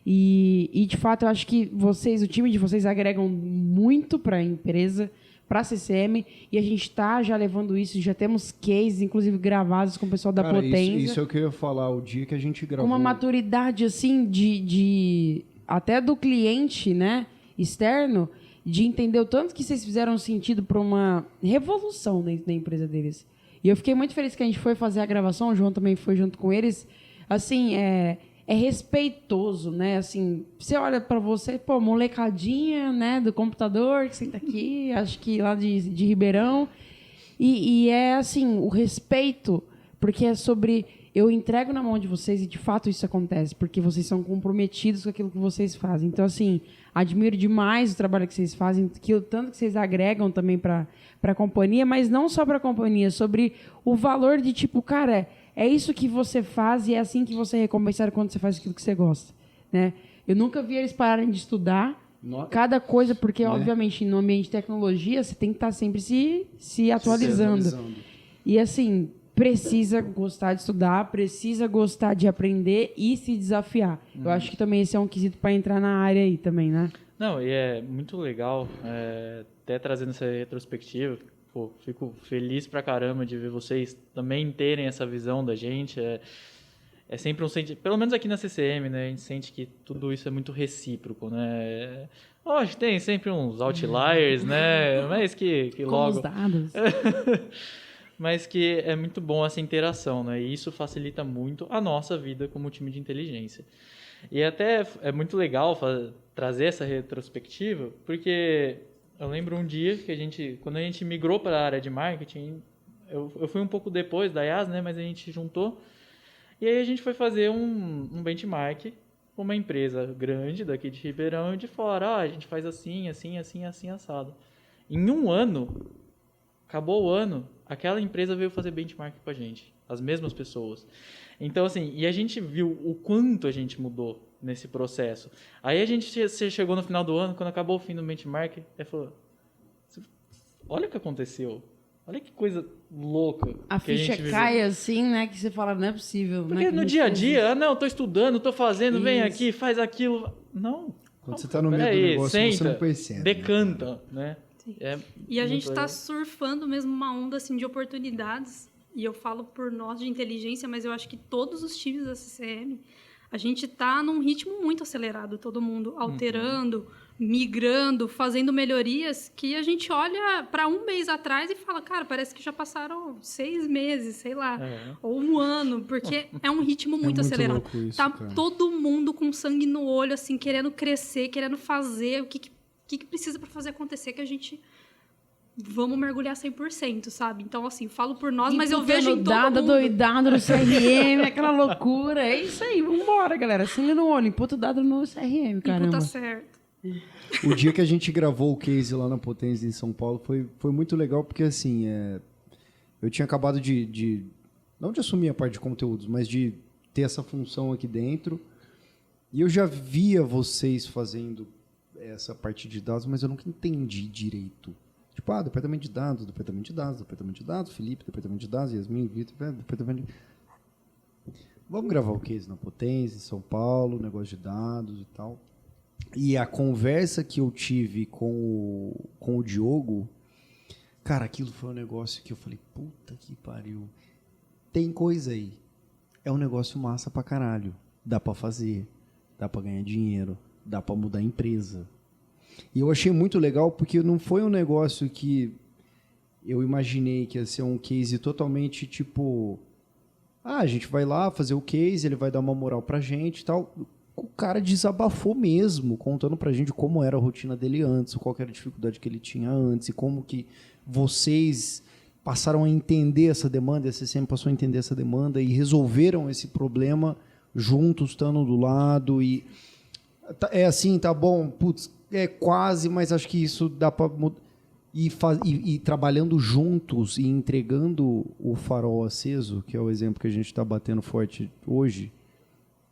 E de fato, eu acho que vocês, o time de vocês, agregam muito para a empresa, para a CCM, e a gente está já levando isso, já temos cases, inclusive, gravados com o pessoal da Cara, Potência. isso é o que eu ia falar. O dia que a gente Com gravou... uma maturidade, assim, de até do cliente, né, externo, de entender o tanto que vocês fizeram sentido para uma revolução dentro da empresa deles. E eu fiquei muito feliz que a gente foi fazer a gravação, o João também foi junto com eles. Assim, é respeitoso, né? Assim, você olha para você, pô, molecadinha, né, do computador, que senta aqui, acho que lá de Ribeirão. E é, assim, o respeito, porque é sobre... Eu entrego na mão de vocês e, de fato, isso acontece, porque vocês são comprometidos com aquilo que vocês fazem. Então, assim, admiro demais o trabalho que vocês fazem, o tanto que vocês agregam também para a companhia, mas não só para a companhia, sobre o valor de, tipo, cara, é isso que você faz e é assim que você é recompensado quando você faz aquilo que você gosta, né? Eu nunca vi eles pararem de estudar cada coisa, porque, obviamente, no ambiente de tecnologia, você tem que estar sempre se atualizando. E, assim... precisa gostar de estudar, precisa gostar de aprender e se desafiar. Eu acho que também esse é um quesito para entrar na área aí também, né? Não, e é muito legal, até trazendo essa retrospectiva, pô, fico feliz pra caramba de ver vocês também terem essa visão da gente. É sempre um sentimento, pelo menos aqui na CCM, né, a gente sente que tudo isso é muito recíproco, né? Lógico, tem sempre uns outliers, né, mas que Como logo... os dados. Mas que é muito bom essa interação, né? E isso facilita muito a nossa vida como time de inteligência. E até é muito legal trazer essa retrospectiva, porque eu lembro um dia que quando a gente migrou para a área de marketing, eu fui um pouco depois da Yas, né? Mas a gente juntou. E aí a gente foi fazer um benchmark com uma empresa grande daqui de Ribeirão e de fora. A gente faz assim, assim, assim, assim, assado. Em um ano, acabou o ano, aquela empresa veio fazer benchmark com a gente, as mesmas pessoas. Então, assim, e a gente viu o quanto a gente mudou nesse processo. Aí a gente chegou no final do ano, quando acabou o fim do benchmark, ele falou, olha o que aconteceu. Olha que coisa louca. A que ficha gente viveu. cai assim, né? Que você fala, não é possível. Porque né, que no não dia a faz isso. dia, não, tô estudando, tô fazendo, vem Isso. aqui, faz aquilo. Não. Quando você tá no meio do Peraí, negócio, você senta, não percebe. decanta, né? É E a muito gente está legal. surfando mesmo uma onda assim, de oportunidades. E eu falo por nós de inteligência, mas eu acho que todos os times da CCM, a gente está num ritmo muito acelerado, todo mundo alterando, migrando, fazendo melhorias que a gente olha para um mês atrás e fala, cara, parece que já passaram 6 meses, sei lá, ou um ano, porque é um ritmo muito muito acelerado. louco isso, Tá cara. todo mundo com sangue no olho, assim, querendo crescer, querendo fazer o que precisa para fazer acontecer, que a gente vamos mergulhar 100%, sabe? Então, assim, falo por nós, mas eu vejo em todo dada, mundo. doidado no CRM, aquela loucura. É isso aí, vambora, galera. Sangue no olho, imputa dado no CRM, E caramba. puta certo. O dia que a gente gravou o case lá na Potência em São Paulo foi muito legal, porque assim, eu tinha acabado não de assumir a parte de conteúdos, mas de ter essa função aqui dentro. E eu já via vocês fazendo essa parte de dados, mas eu nunca entendi direito. Tipo, departamento de dados, Felipe, departamento de dados, Yasmin, Vitor, departamento de... Vamos gravar o case na Potência, em São Paulo, negócio de dados e tal. E a conversa que eu tive com o Diogo, cara, aquilo foi um negócio que eu falei, puta que pariu. Tem coisa aí. É um negócio massa pra caralho. Dá pra fazer, dá pra ganhar dinheiro, dá pra mudar a empresa. E eu achei muito legal porque não foi um negócio que eu imaginei que ia ser um case totalmente tipo... a gente vai lá fazer o case, ele vai dar uma moral pra gente e tal. O cara desabafou mesmo, contando pra gente como era a rotina dele antes, qual era a dificuldade que ele tinha antes, e como que vocês passaram a entender essa demanda, a CCM passou a entender essa demanda e resolveram esse problema juntos, estando do lado. E é assim, tá bom, putz, é quase, mas acho que isso dá pra mudar. E trabalhando juntos e entregando o farol aceso, que é o exemplo que a gente está batendo forte hoje,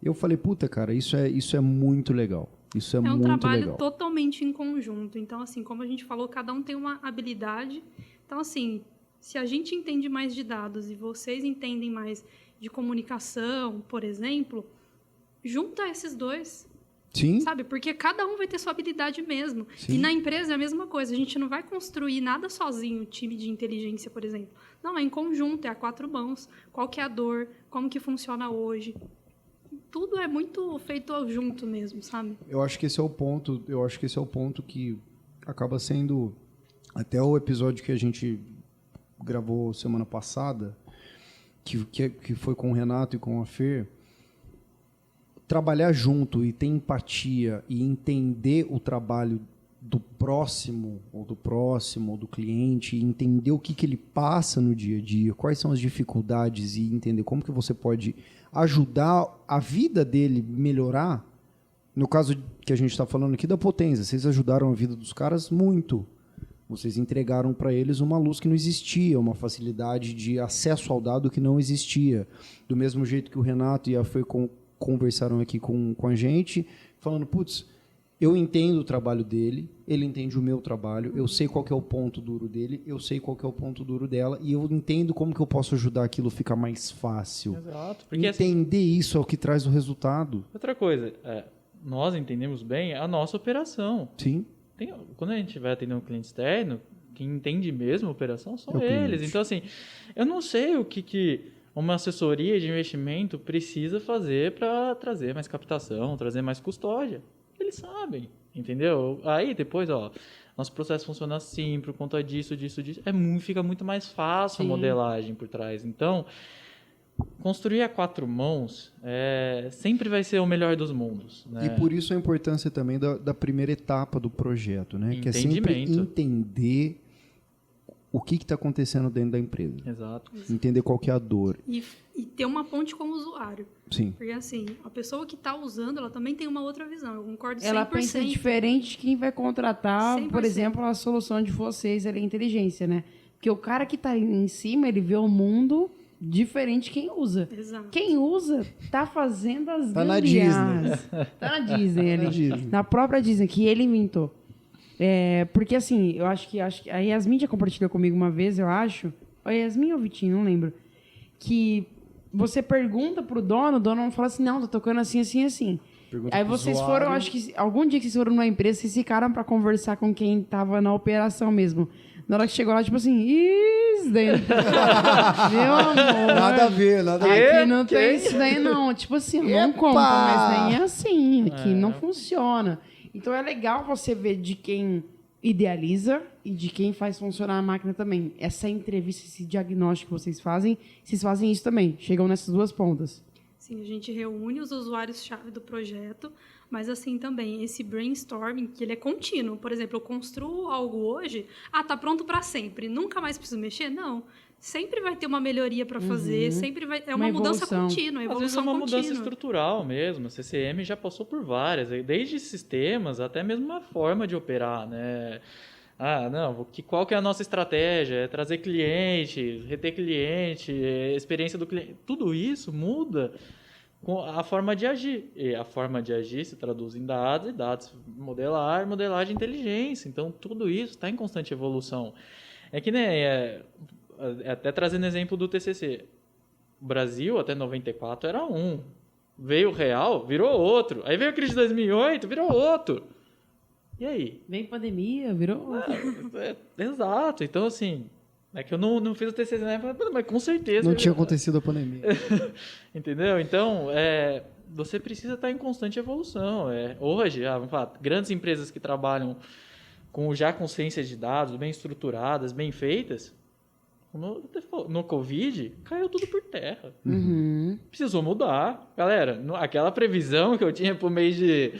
eu falei, puta, cara, isso é muito legal. Isso é É um muito trabalho legal. totalmente em conjunto. Então, assim, como a gente falou, cada um tem uma habilidade. Então, assim, se a gente entende mais de dados e vocês entendem mais de comunicação, por exemplo, junta esses dois. Sim. Sabe? Porque cada um vai ter sua habilidade mesmo. Sim. E na empresa é a mesma coisa. A gente não vai construir nada sozinho, time de inteligência, por exemplo. Não, é em conjunto, é a 4 mãos. Qual que é a dor? Como que funciona hoje? Tudo é muito feito junto mesmo, sabe? Eu acho que esse é o ponto que acaba sendo até o episódio que a gente gravou semana passada, que foi com o Renato e com a Fer. Trabalhar junto e ter empatia e entender o trabalho do próximo, ou do cliente, e entender o que ele passa no dia a dia, quais são as dificuldades e entender como que você pode ajudar a vida dele melhorar. No caso que a gente está falando aqui da Potência, vocês ajudaram a vida dos caras muito. Vocês entregaram para eles uma luz que não existia, uma facilidade de acesso ao dado que não existia. Do mesmo jeito que o Renato e a Fer conversaram aqui com a gente, falando, putz, eu entendo o trabalho dele, ele entende o meu trabalho, eu sei qual que é o ponto duro dele, eu sei qual que é o ponto duro dela, e eu entendo como que eu posso ajudar aquilo a ficar mais fácil. Exato. Porque, entender isso é o que traz o resultado. outra coisa, nós entendemos bem a nossa operação. Sim. Quando a gente vai atender um cliente externo, quem entende mesmo a operação são É o eles. cliente. Então, assim, eu não sei o que uma assessoria de investimento precisa fazer para trazer mais captação, trazer mais custódia. Eles sabem, entendeu? Aí depois, nosso processo funciona assim, por conta disso. Fica muito mais fácil Sim. a modelagem por trás. Então, construir a 4 mãos sempre vai ser o melhor dos mundos. Né? E por isso a importância também da primeira etapa do projeto, né? Que é sempre Entendimento. entender o que está acontecendo dentro da empresa. Exato. Entender qual que é a dor. E ter uma ponte com o usuário. Sim. Porque, assim, a pessoa que está usando, ela também tem uma outra visão. Eu concordo 100%. Ela pensa diferente de quem vai contratar, 100%. por exemplo, a solução de vocês ali, a inteligência, né? Porque o cara que está em cima, ele vê o mundo diferente de quem usa. Exato. Quem usa tá fazendo as Tá na gambiarras. Tá na Disney ali. Na Disney. Na própria Disney, que ele inventou. Porque, assim, eu acho que a Yasmin já compartilhou comigo uma vez, eu acho. A Yasmin ou o Vitinho, não lembro. Que você pergunta pro dono, o dono não fala assim, não, tô tocando assim, assim, assim. Pergunta Aí pro vocês usuário. foram, acho que algum dia que vocês foram numa empresa, vocês ficaram pra conversar com quem tava na operação mesmo. Na hora que chegou lá, tipo assim, isso daí. Meu amor. Nada a ver, nada a ver. Aqui não tem isso daí, não. Tipo assim, não Epa! conta, mas nem é assim. Aqui não funciona. Então é legal você ver de quem idealiza e de quem faz funcionar a máquina também. Essa entrevista, esse diagnóstico que vocês fazem isso também. Chegam nessas duas pontas. Sim, a gente reúne os usuários-chave do projeto, mas assim também, esse brainstorming, que ele é contínuo. Por exemplo, eu construo algo hoje, tá pronto para sempre, nunca mais preciso mexer? Não. Sempre vai ter uma melhoria para fazer, sempre vai... É uma mudança contínua, Às vezes é uma mudança estrutural mesmo. A CCM já passou por várias, desde sistemas até mesmo uma forma de operar, né? Qual que é a nossa estratégia? É trazer cliente, reter cliente, experiência do cliente. Tudo isso muda com a forma de agir. E a forma de agir se traduz em dados, e dados modelagem e inteligência. Então, tudo isso está em constante evolução. É que nem... até trazendo exemplo do TCC. O Brasil, até 94, era um. Veio o real, virou outro. Aí veio a crise de 2008, virou outro. E aí? Vem pandemia, virou... Exato. Então, assim, é que eu não fiz o TCC na época, mas com certeza... Não tinha acontecido a pandemia. Entendeu? Então, você precisa estar em constante evolução. Hoje, vamos falar, grandes empresas que trabalham com ciências de dados bem estruturadas, bem feitas, no Covid, caiu tudo por terra. Precisou mudar. Galera, aquela previsão que eu tinha pro mês de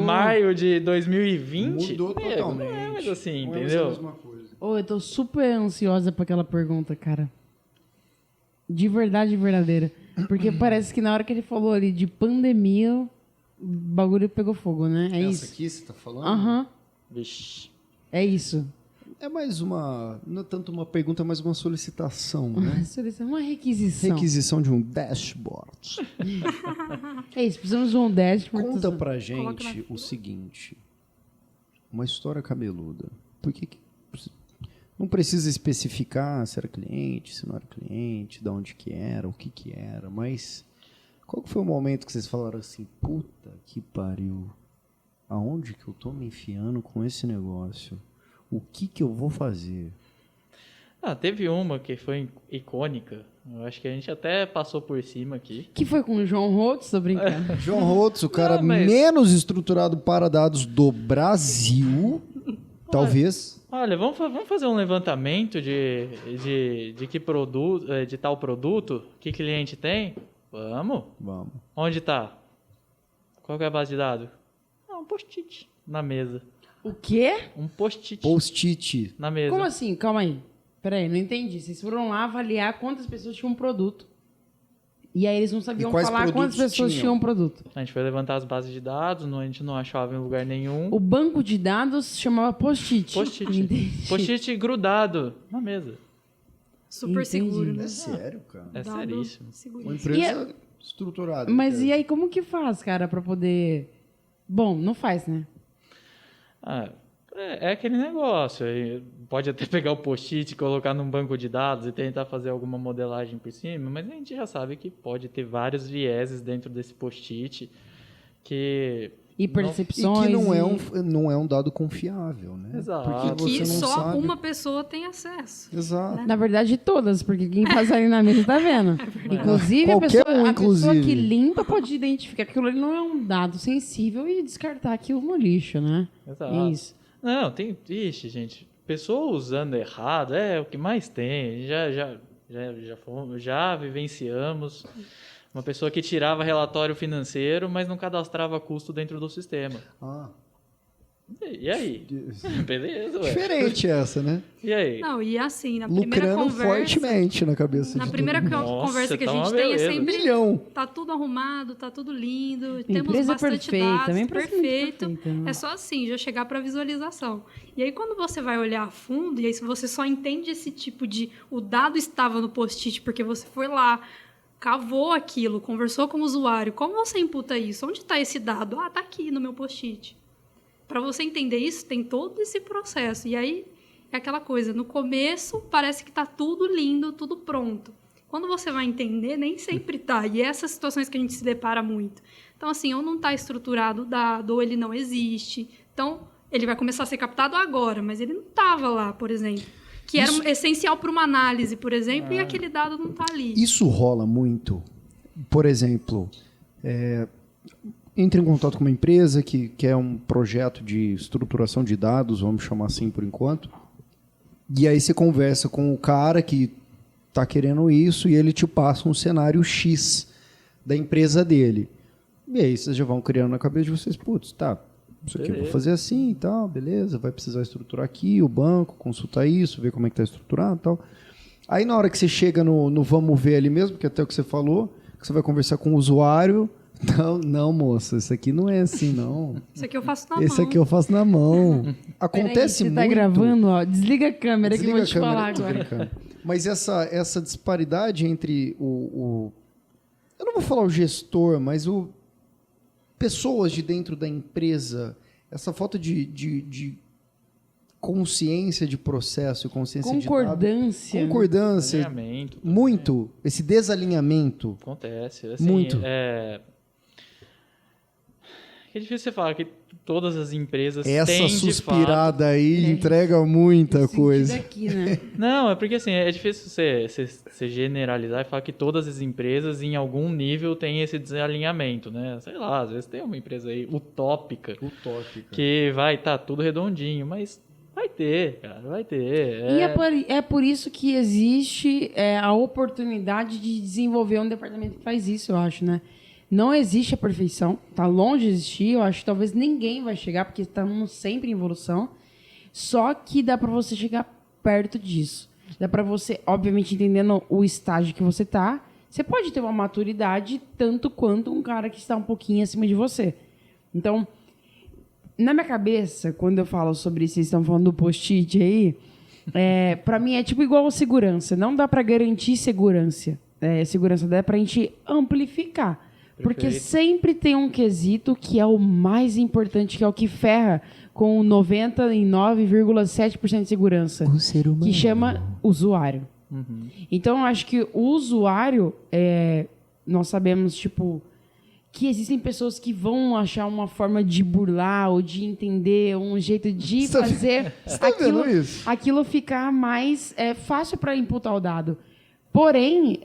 maio de 2020... Mudou totalmente. Não é mais assim, não entendeu? É a mesma coisa. Eu tô super ansiosa pra aquela pergunta, cara. De verdade, verdadeira. Porque parece que na hora que ele falou ali de pandemia, o bagulho pegou fogo, né? É isso. Essa aqui você tá falando? Aham. Vixe. É isso. É mais uma... Não é tanto uma pergunta, mas uma solicitação, né? Uma requisição. Requisição de um dashboard. É isso, precisamos de um dashboard. Conta pra gente o seguinte. Uma história cabeluda. Por que não precisa especificar se era cliente, se não era cliente, de onde que era, o que era, mas qual que foi o momento que vocês falaram assim, puta que pariu, aonde que eu tô me enfiando com esse negócio? O que eu vou fazer? Teve uma que foi icônica. Eu acho que a gente até passou por cima aqui. Que foi com o João Holtz, tô brincando. João Holtz, o cara menos estruturado para dados do Brasil, talvez. Olha, vamos fazer um levantamento de que produto, de tal produto, que cliente tem? Vamos. Onde está? Qual que é a base de dados? Um post-it na mesa. O quê? Um post-it. Post-it. Na mesa. Como assim? Calma aí. Peraí, não entendi. Vocês foram lá avaliar quantas pessoas tinham um produto. E aí eles não sabiam falar quantas pessoas tinham um produto. A gente foi levantar as bases de dados, a gente não achava em lugar nenhum. O banco de dados chamava post-it. Post-it grudado na mesa. Super seguro, né? É sério, cara. É seríssimo. Uma empresa estruturada. Mas e aí, como que faz, cara, pra poder... Bom, não faz, né? É aquele negócio. Pode até pegar o post-it, colocar num banco de dados e tentar fazer alguma modelagem por cima, mas a gente já sabe que pode ter vários vieses dentro desse post-it e percepções. E que não é um dado confiável, né? Exato. Porque que você não só sabe. uma pessoa tem acesso. Exato. Né? Na verdade, todas, porque quem passa ali na mesa tá vendo. Inclusive, a pessoa que limpa pode identificar que aquilo ali não é um dado sensível e descartar aquilo no lixo, né? Exato. Isso. Não, tem... Ixi, gente. Pessoa usando errado é o que mais tem. Já vivenciamos uma pessoa que tirava relatório financeiro, mas não cadastrava custo dentro do sistema. E aí? Beleza, ué. Diferente essa, né? E aí? Não, e assim, na primeira Lucrando conversa... fortemente na cabeça Na de primeira conversa que a gente tem é sempre... Tá tudo arrumado, tá tudo lindo, temos empresa bastante perfeita, dados, bem perfeito. Perfeita, né? É só assim, já chegar para visualização. E aí, quando você vai olhar a fundo, e aí se você só entende esse tipo de... O dado estava no post-it porque você foi lá, cavou aquilo, conversou com o usuário. Como você imputa isso? Onde está esse dado? Tá aqui no meu post-it. para você entender isso, tem todo esse processo. E aí é aquela coisa, no começo parece que está tudo lindo, tudo pronto. Quando você vai entender, nem sempre tá. E é essas situações que a gente se depara muito. Então, assim, ou não está estruturado o dado, ou ele não existe. Então, ele vai começar a ser captado agora, mas ele não estava lá, por exemplo. Que era essencial para uma análise, por exemplo, e aquele dado não está ali. Isso rola muito. Por exemplo, entre em contato com uma empresa que quer um projeto de estruturação de dados, vamos chamar assim por enquanto, e aí você conversa com o cara que está querendo isso e ele te passa um cenário X da empresa dele. E aí vocês já vão criando na cabeça de vocês, putz, tá, isso aqui eu vou fazer assim e tal, beleza, vai precisar estruturar aqui o banco, consultar isso, ver como é que está estruturado e tal. Aí na hora que você chega no vamos ver ali mesmo, que até o que você falou, que você vai conversar com o usuário, não, moça, isso aqui não é assim, não. Isso aqui eu faço na mão. Esse aqui eu faço na mão. Acontece muito. Você tá gravando, ó, desliga a câmera que eu vou te falar agora. Brincando. Mas essa disparidade entre eu não vou falar o gestor, mas pessoas de dentro da empresa, essa falta de consciência de processo, consciência de dado. Concordância. Muito. Esse desalinhamento. Acontece. Assim, muito. É difícil você falar que todas as empresas essa têm, suspirada de fato, aí entrega muita coisa. Aqui, né? Não, é porque assim, é difícil você generalizar e falar que todas as empresas em algum nível têm esse desalinhamento, né? Sei lá, às vezes tem uma empresa aí utópica. Que vai estar tudo redondinho, mas vai ter, cara, vai ter. E é por isso que existe a oportunidade de desenvolver um departamento que faz isso, eu acho, né? Não existe a perfeição, tá longe de existir, eu acho que talvez ninguém vai chegar, porque estamos sempre em evolução, só que dá para você chegar perto disso. Dá para você, obviamente, entendendo o estágio que você tá, você pode ter uma maturidade tanto quanto um cara que está um pouquinho acima de você. Então, na minha cabeça, quando eu falo sobre isso, vocês estão falando do post-it aí, para mim é tipo igual a segurança, não dá para garantir segurança, dá pra gente amplificar. Porque sempre tem um quesito que é o mais importante, que é o que ferra com 99,7% de segurança. O ser humano. Que chama usuário. Uhum. Então, eu acho que o usuário, nós sabemos, tipo, que existem pessoas que vão achar uma forma de burlar ou de entender, um jeito de fazer aquilo ficar mais fácil para imputar o dado. Porém,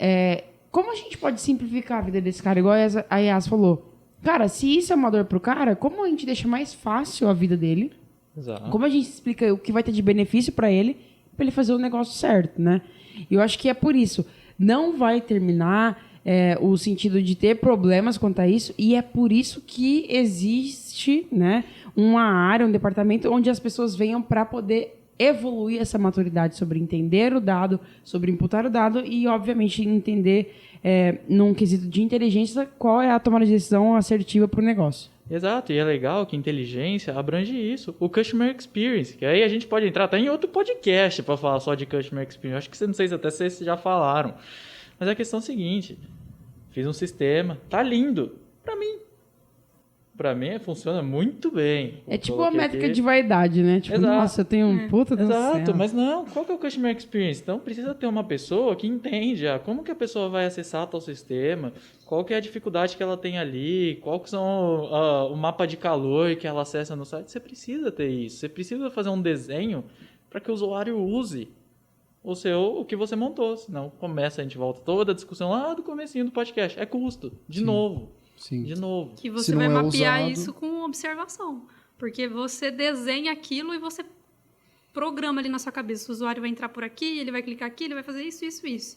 como a gente pode simplificar a vida desse cara? Igual a Yas falou. Cara, se isso é uma dor pro cara, como a gente deixa mais fácil a vida dele? Exato. Como a gente explica o que vai ter de benefício para ele fazer o negócio certo, né? E eu acho que é por isso. Não vai terminar o sentido de ter problemas quanto a isso, e é por isso que existe, né, uma área, um departamento onde as pessoas venham para poder evoluir essa maturidade sobre entender o dado, sobre imputar o dado e, obviamente, entender, num quesito de inteligência, qual é a tomada de decisão assertiva para o negócio. Exato, e é legal que inteligência abrange isso, o Customer Experience, que aí a gente pode entrar até em outro podcast para falar só de Customer Experience. Acho que não sei se até vocês já falaram. Mas a questão é a seguinte, fiz um sistema, tá lindo, Pra mim funciona muito bem. É tipo uma métrica de vaidade, né? Tipo, exato. Nossa, eu tenho um puta do céu. Exato, mas não, qual que é o Customer Experience? Então precisa ter uma pessoa que entende como que a pessoa vai acessar tal sistema, qual que é a dificuldade que ela tem ali, qual que são o mapa de calor que ela acessa no site. Você precisa ter isso, você precisa fazer um desenho para que o usuário use o que você montou, senão a gente volta toda a discussão lá do comecinho do podcast. É custo, de novo. Sim. De novo. Que você vai mapear isso com observação. Porque você desenha aquilo e você programa ali na sua cabeça. O usuário vai entrar por aqui, ele vai clicar aqui, ele vai fazer isso, isso, isso.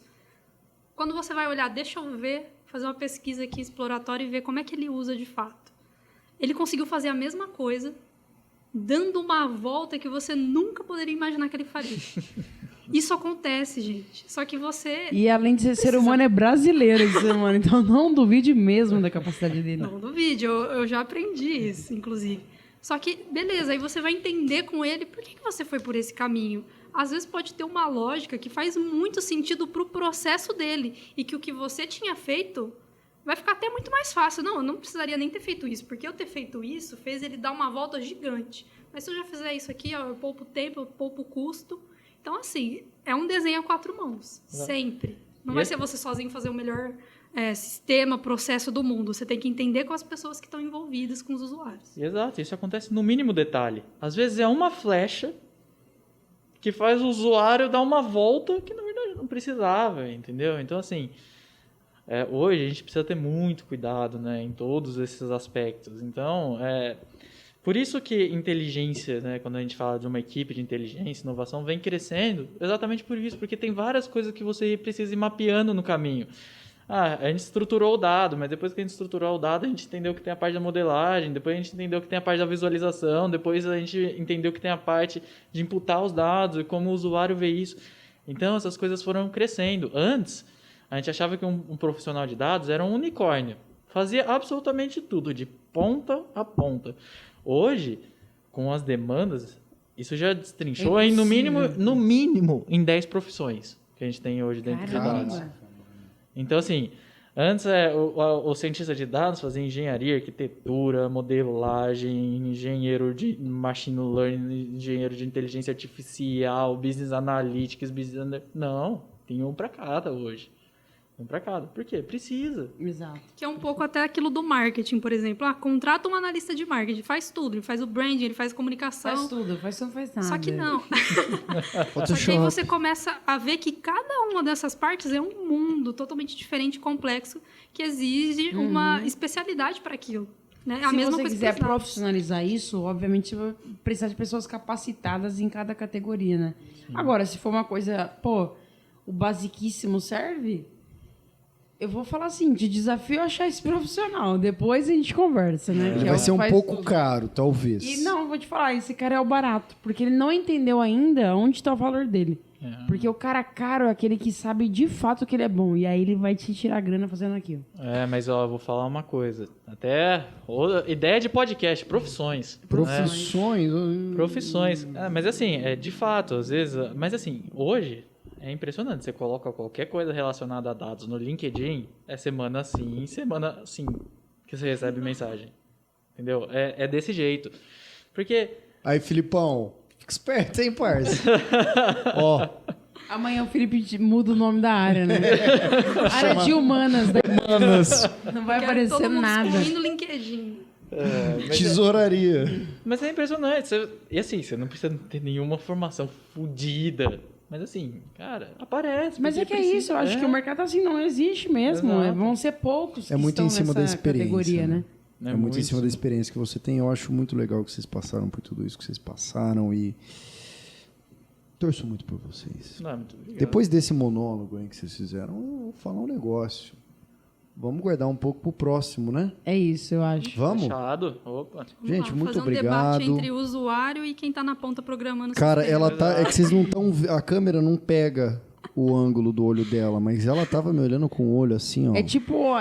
Quando você vai olhar, deixa eu ver, fazer uma pesquisa aqui exploratória e ver como é que ele usa de fato. Ele conseguiu fazer a mesma coisa, dando uma volta que você nunca poderia imaginar que ele faria. Isso acontece, gente. Só que você... E além de ser humano, é brasileiro esse ser humano. Então não duvide mesmo da capacidade dele. Não duvide. Eu já aprendi isso, inclusive. Só que, beleza, aí você vai entender com ele por que você foi por esse caminho. Às vezes pode ter uma lógica que faz muito sentido pro processo dele. E que o que você tinha feito vai ficar até muito mais fácil. Não, eu não precisaria nem ter feito isso, porque eu ter feito isso fez ele dar uma volta gigante. Mas se eu já fizer isso aqui, ó, eu poupo tempo, eu poupo custo. Então, assim, é um desenho a 4 mãos, sempre. Não vai ser você sozinho fazer o melhor sistema, processo do mundo. Você tem que entender com as pessoas que estão envolvidas, com os usuários. Exato, isso acontece no mínimo detalhe. Às vezes é uma flecha que faz o usuário dar uma volta que, na verdade, não precisava, entendeu? Então, assim, hoje a gente precisa ter muito cuidado, né, em todos esses aspectos. Então, por isso que inteligência, né, quando a gente fala de uma equipe de inteligência, inovação, vem crescendo, exatamente por isso, porque tem várias coisas que você precisa ir mapeando no caminho. A gente estruturou o dado, mas depois que a gente estruturou o dado, a gente entendeu que tem a parte da modelagem, depois a gente entendeu que tem a parte da visualização, depois a gente entendeu que tem a parte de imputar os dados e como o usuário vê isso. Então, essas coisas foram crescendo. Antes, a gente achava que um profissional de dados era um unicórnio. Fazia absolutamente tudo, de ponta a ponta. Hoje, com as demandas, isso já destrinchou em, no mínimo, em 10 profissões que a gente tem hoje dentro de dados. Então, assim, antes o cientista de dados fazia engenharia, arquitetura, modelagem, engenheiro de machine learning, engenheiro de inteligência artificial, business analytics, Não, tem um para cada hoje. Um para cada. Por quê? Precisa. Exato. Que é um pouco até aquilo do marketing, por exemplo. Contrata um analista de marketing, faz tudo. Ele faz o branding, ele faz a comunicação. Faz tudo, não faz nada. Só que não. Só que aí você começa a ver que cada uma dessas partes é um mundo totalmente diferente, complexo, que exige uma especialidade para aquilo. Né? Se você quiser profissionalizar isso, obviamente você vai precisar de pessoas capacitadas em cada categoria, né? Sim. Agora, se for uma coisa, o basiquíssimo serve... Eu vou falar assim, te desafio a achar esse profissional. Depois a gente conversa, né? Vai ser um pouco caro, talvez. E não, vou te falar, esse cara é o barato. Porque ele não entendeu ainda onde está o valor dele. Porque o cara caro é aquele que sabe de fato que ele é bom. E aí ele vai te tirar grana fazendo aquilo. Mas ó, vou falar uma coisa. Até ideia de podcast, profissões. Profissões? Né? Profissões. Mas assim, de fato, às vezes... Mas assim, hoje... É impressionante, você coloca qualquer coisa relacionada a dados no LinkedIn, semana sim, semana sim, que você recebe mensagem. Entendeu? É desse jeito. Porque... Aí, Filipão, fica esperto, hein, parça? Ó. Amanhã o Felipe muda o nome da área, né? Área de humanas. Humanas. Não vai aparecer nada. Excluindo o LinkedIn. Tesouraria. Mas é impressionante. E assim, você não precisa ter nenhuma formação fodida. Mas assim, cara, aparece. Mas é isso, eu acho que o mercado assim não existe mesmo. Vão ser poucos que muito estão em cima da experiência, categoria, né? É muito em cima da experiência que você tem. Eu acho muito legal que vocês passaram por tudo isso que vocês passaram e torço muito por vocês. Muito obrigado. Depois desse monólogo aí que vocês fizeram, eu vou falar um negócio. Vamos guardar um pouco pro próximo, né? É isso, eu acho. Vamos? Fechado. Opa. Gente, muito fazer obrigado. Debate entre o usuário e quem tá na ponta programando. Cara, ela tá... É que vocês não estão... A câmera não pega o ângulo do olho dela, mas ela tava me olhando com o olho assim, ó. É tipo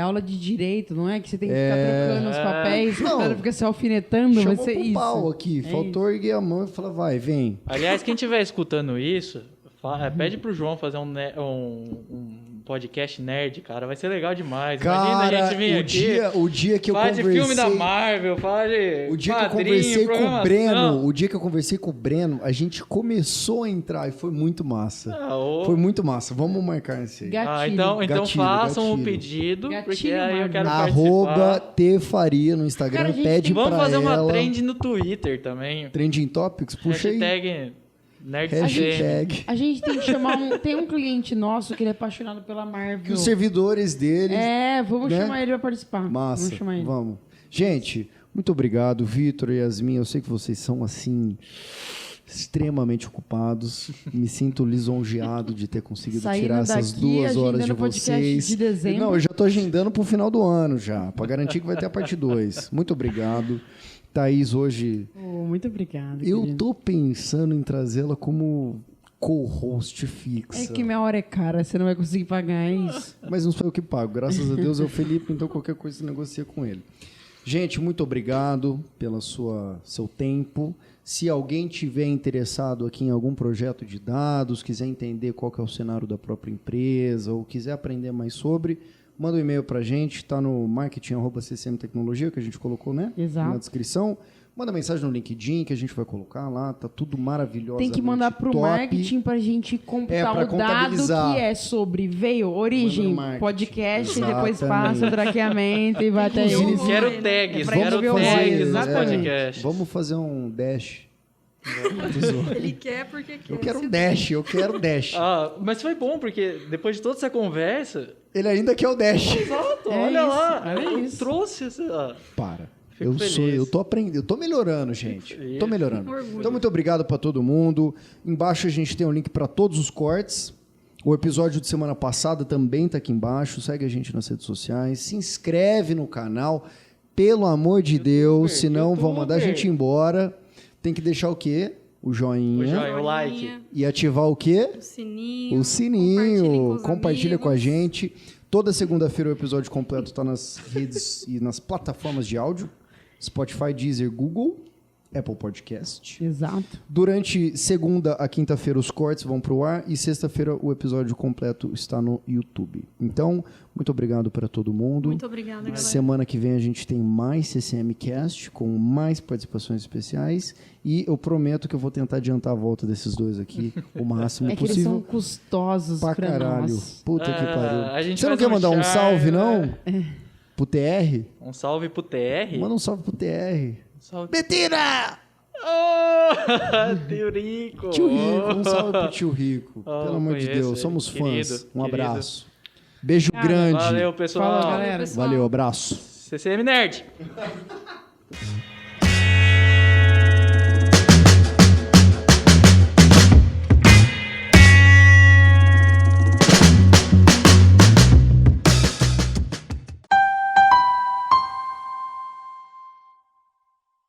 aula de direito, não é? Que você tem que ficar trocando os papéis, o cara fica se alfinetando, vai ser isso. Pau aqui, faltou erguer a mão e falar, vai, vem. Aliás, quem estiver escutando isso, pede pro João fazer um podcast nerd, cara. Vai ser legal demais. Cara, imagina a gente vir aqui. O dia que eu conversei... Fala de filme da Marvel, fala de O dia que eu conversei com o Breno, o dia que eu conversei com o Breno, a gente começou a entrar e foi muito massa. Foi muito massa. Vamos marcar esse aí. Então façam o pedido, porque aí eu quero participar. @tfaria no Instagram, cara, pede pra ela. Vamos fazer uma trend no Twitter também. Trending Topics? Puxa aí. Hashtag. A gente tem que chamar tem um cliente nosso que ele é apaixonado pela Marvel. Que os servidores deles... vamos chamar ele pra participar. Massa, vamos chamar ele. Vamos. Gente, muito obrigado, Vitor e Yasmin. Eu sei que vocês são, assim, extremamente ocupados. Me sinto lisonjeado de ter conseguido tirar essas 2 horas de vocês. De dezembro. Não, eu já tô agendando pro final do ano já, pra garantir que vai ter a parte 2. Muito obrigado. Thaís, hoje... muito obrigada. Eu tô pensando em trazê-la como co-host fixa. É que minha hora é cara, você não vai conseguir pagar isso. Mas não sou eu que pago. Graças a Deus é o Felipe, então qualquer coisa você negocia com ele. Gente, muito obrigado pelo seu tempo. Se alguém tiver interessado aqui em algum projeto de dados, quiser entender qual que é o cenário da própria empresa ou quiser aprender mais sobre, manda um e-mail pra gente, tá no marketing@ccmtecnologia, que a gente colocou, né? Exato. Na descrição. Manda mensagem no LinkedIn, que a gente vai colocar lá, tá tudo maravilhoso. Tem que mandar pro marketing pra gente computar pra o dado contabilizar. que é sobre veio, origem, Manda no marketing. podcast, Exatamente. depois passa o traqueamento e vai até Inclusive, eles. Quero É tags, pra quero gente ver o tags voz, nos podcasts. Vamos fazer um dash. Ele quer porque quer. Eu quero um dash, eu quero dash. Ah, mas foi bom, porque depois de toda essa conversa... Ele ainda quer o dash. Exato, É olha isso, lá. é Eu isso. trouxe esse... Para. Fico feliz. Eu tô aprendendo, eu tô melhorando, gente. feliz. Tô melhorando. Orgulho. Então, muito obrigado pra todo mundo. Embaixo a gente tem um link pra todos os cortes. O episódio de semana passada também tá aqui embaixo. Segue a gente nas redes sociais. Se inscreve no canal. Pelo amor de Deus, senão vão mandar a gente embora. Tem que deixar o quê? O joinha. O joinha, o like. E ativar o quê? O sininho. O sininho. Compartilhem Compartilha com a amigos. gente. Toda segunda-feira o episódio completo está nas redes e nas plataformas de áudio. Spotify, Deezer, Google, Apple Podcast. Exato. Durante segunda a quinta-feira os cortes vão pro ar e sexta-feira o episódio completo está no YouTube. Então, muito obrigado para todo mundo. Muito obrigada, galera. Semana que vem a gente tem mais CCM Cast com mais participações especiais e eu prometo que eu vou tentar adiantar a volta desses dois aqui o máximo É que eles possível. são custosos Pra pra caralho. nós. Puta que a pariu. gente Você não faz quer um mandar um charme, salve, não? né? Pro TR? Um salve pro TR. Manda um salve pro TR. Salve. Mentira! Oh, tio Rico. Tio Rico, um salve pro tio Rico. Oh, Pelo amor de conheço Deus, ele. somos fãs. Querido, Um querido. abraço. Beijo grande. Valeu, pessoal. Fala, galera. Valeu, abraço. CCM Nerd.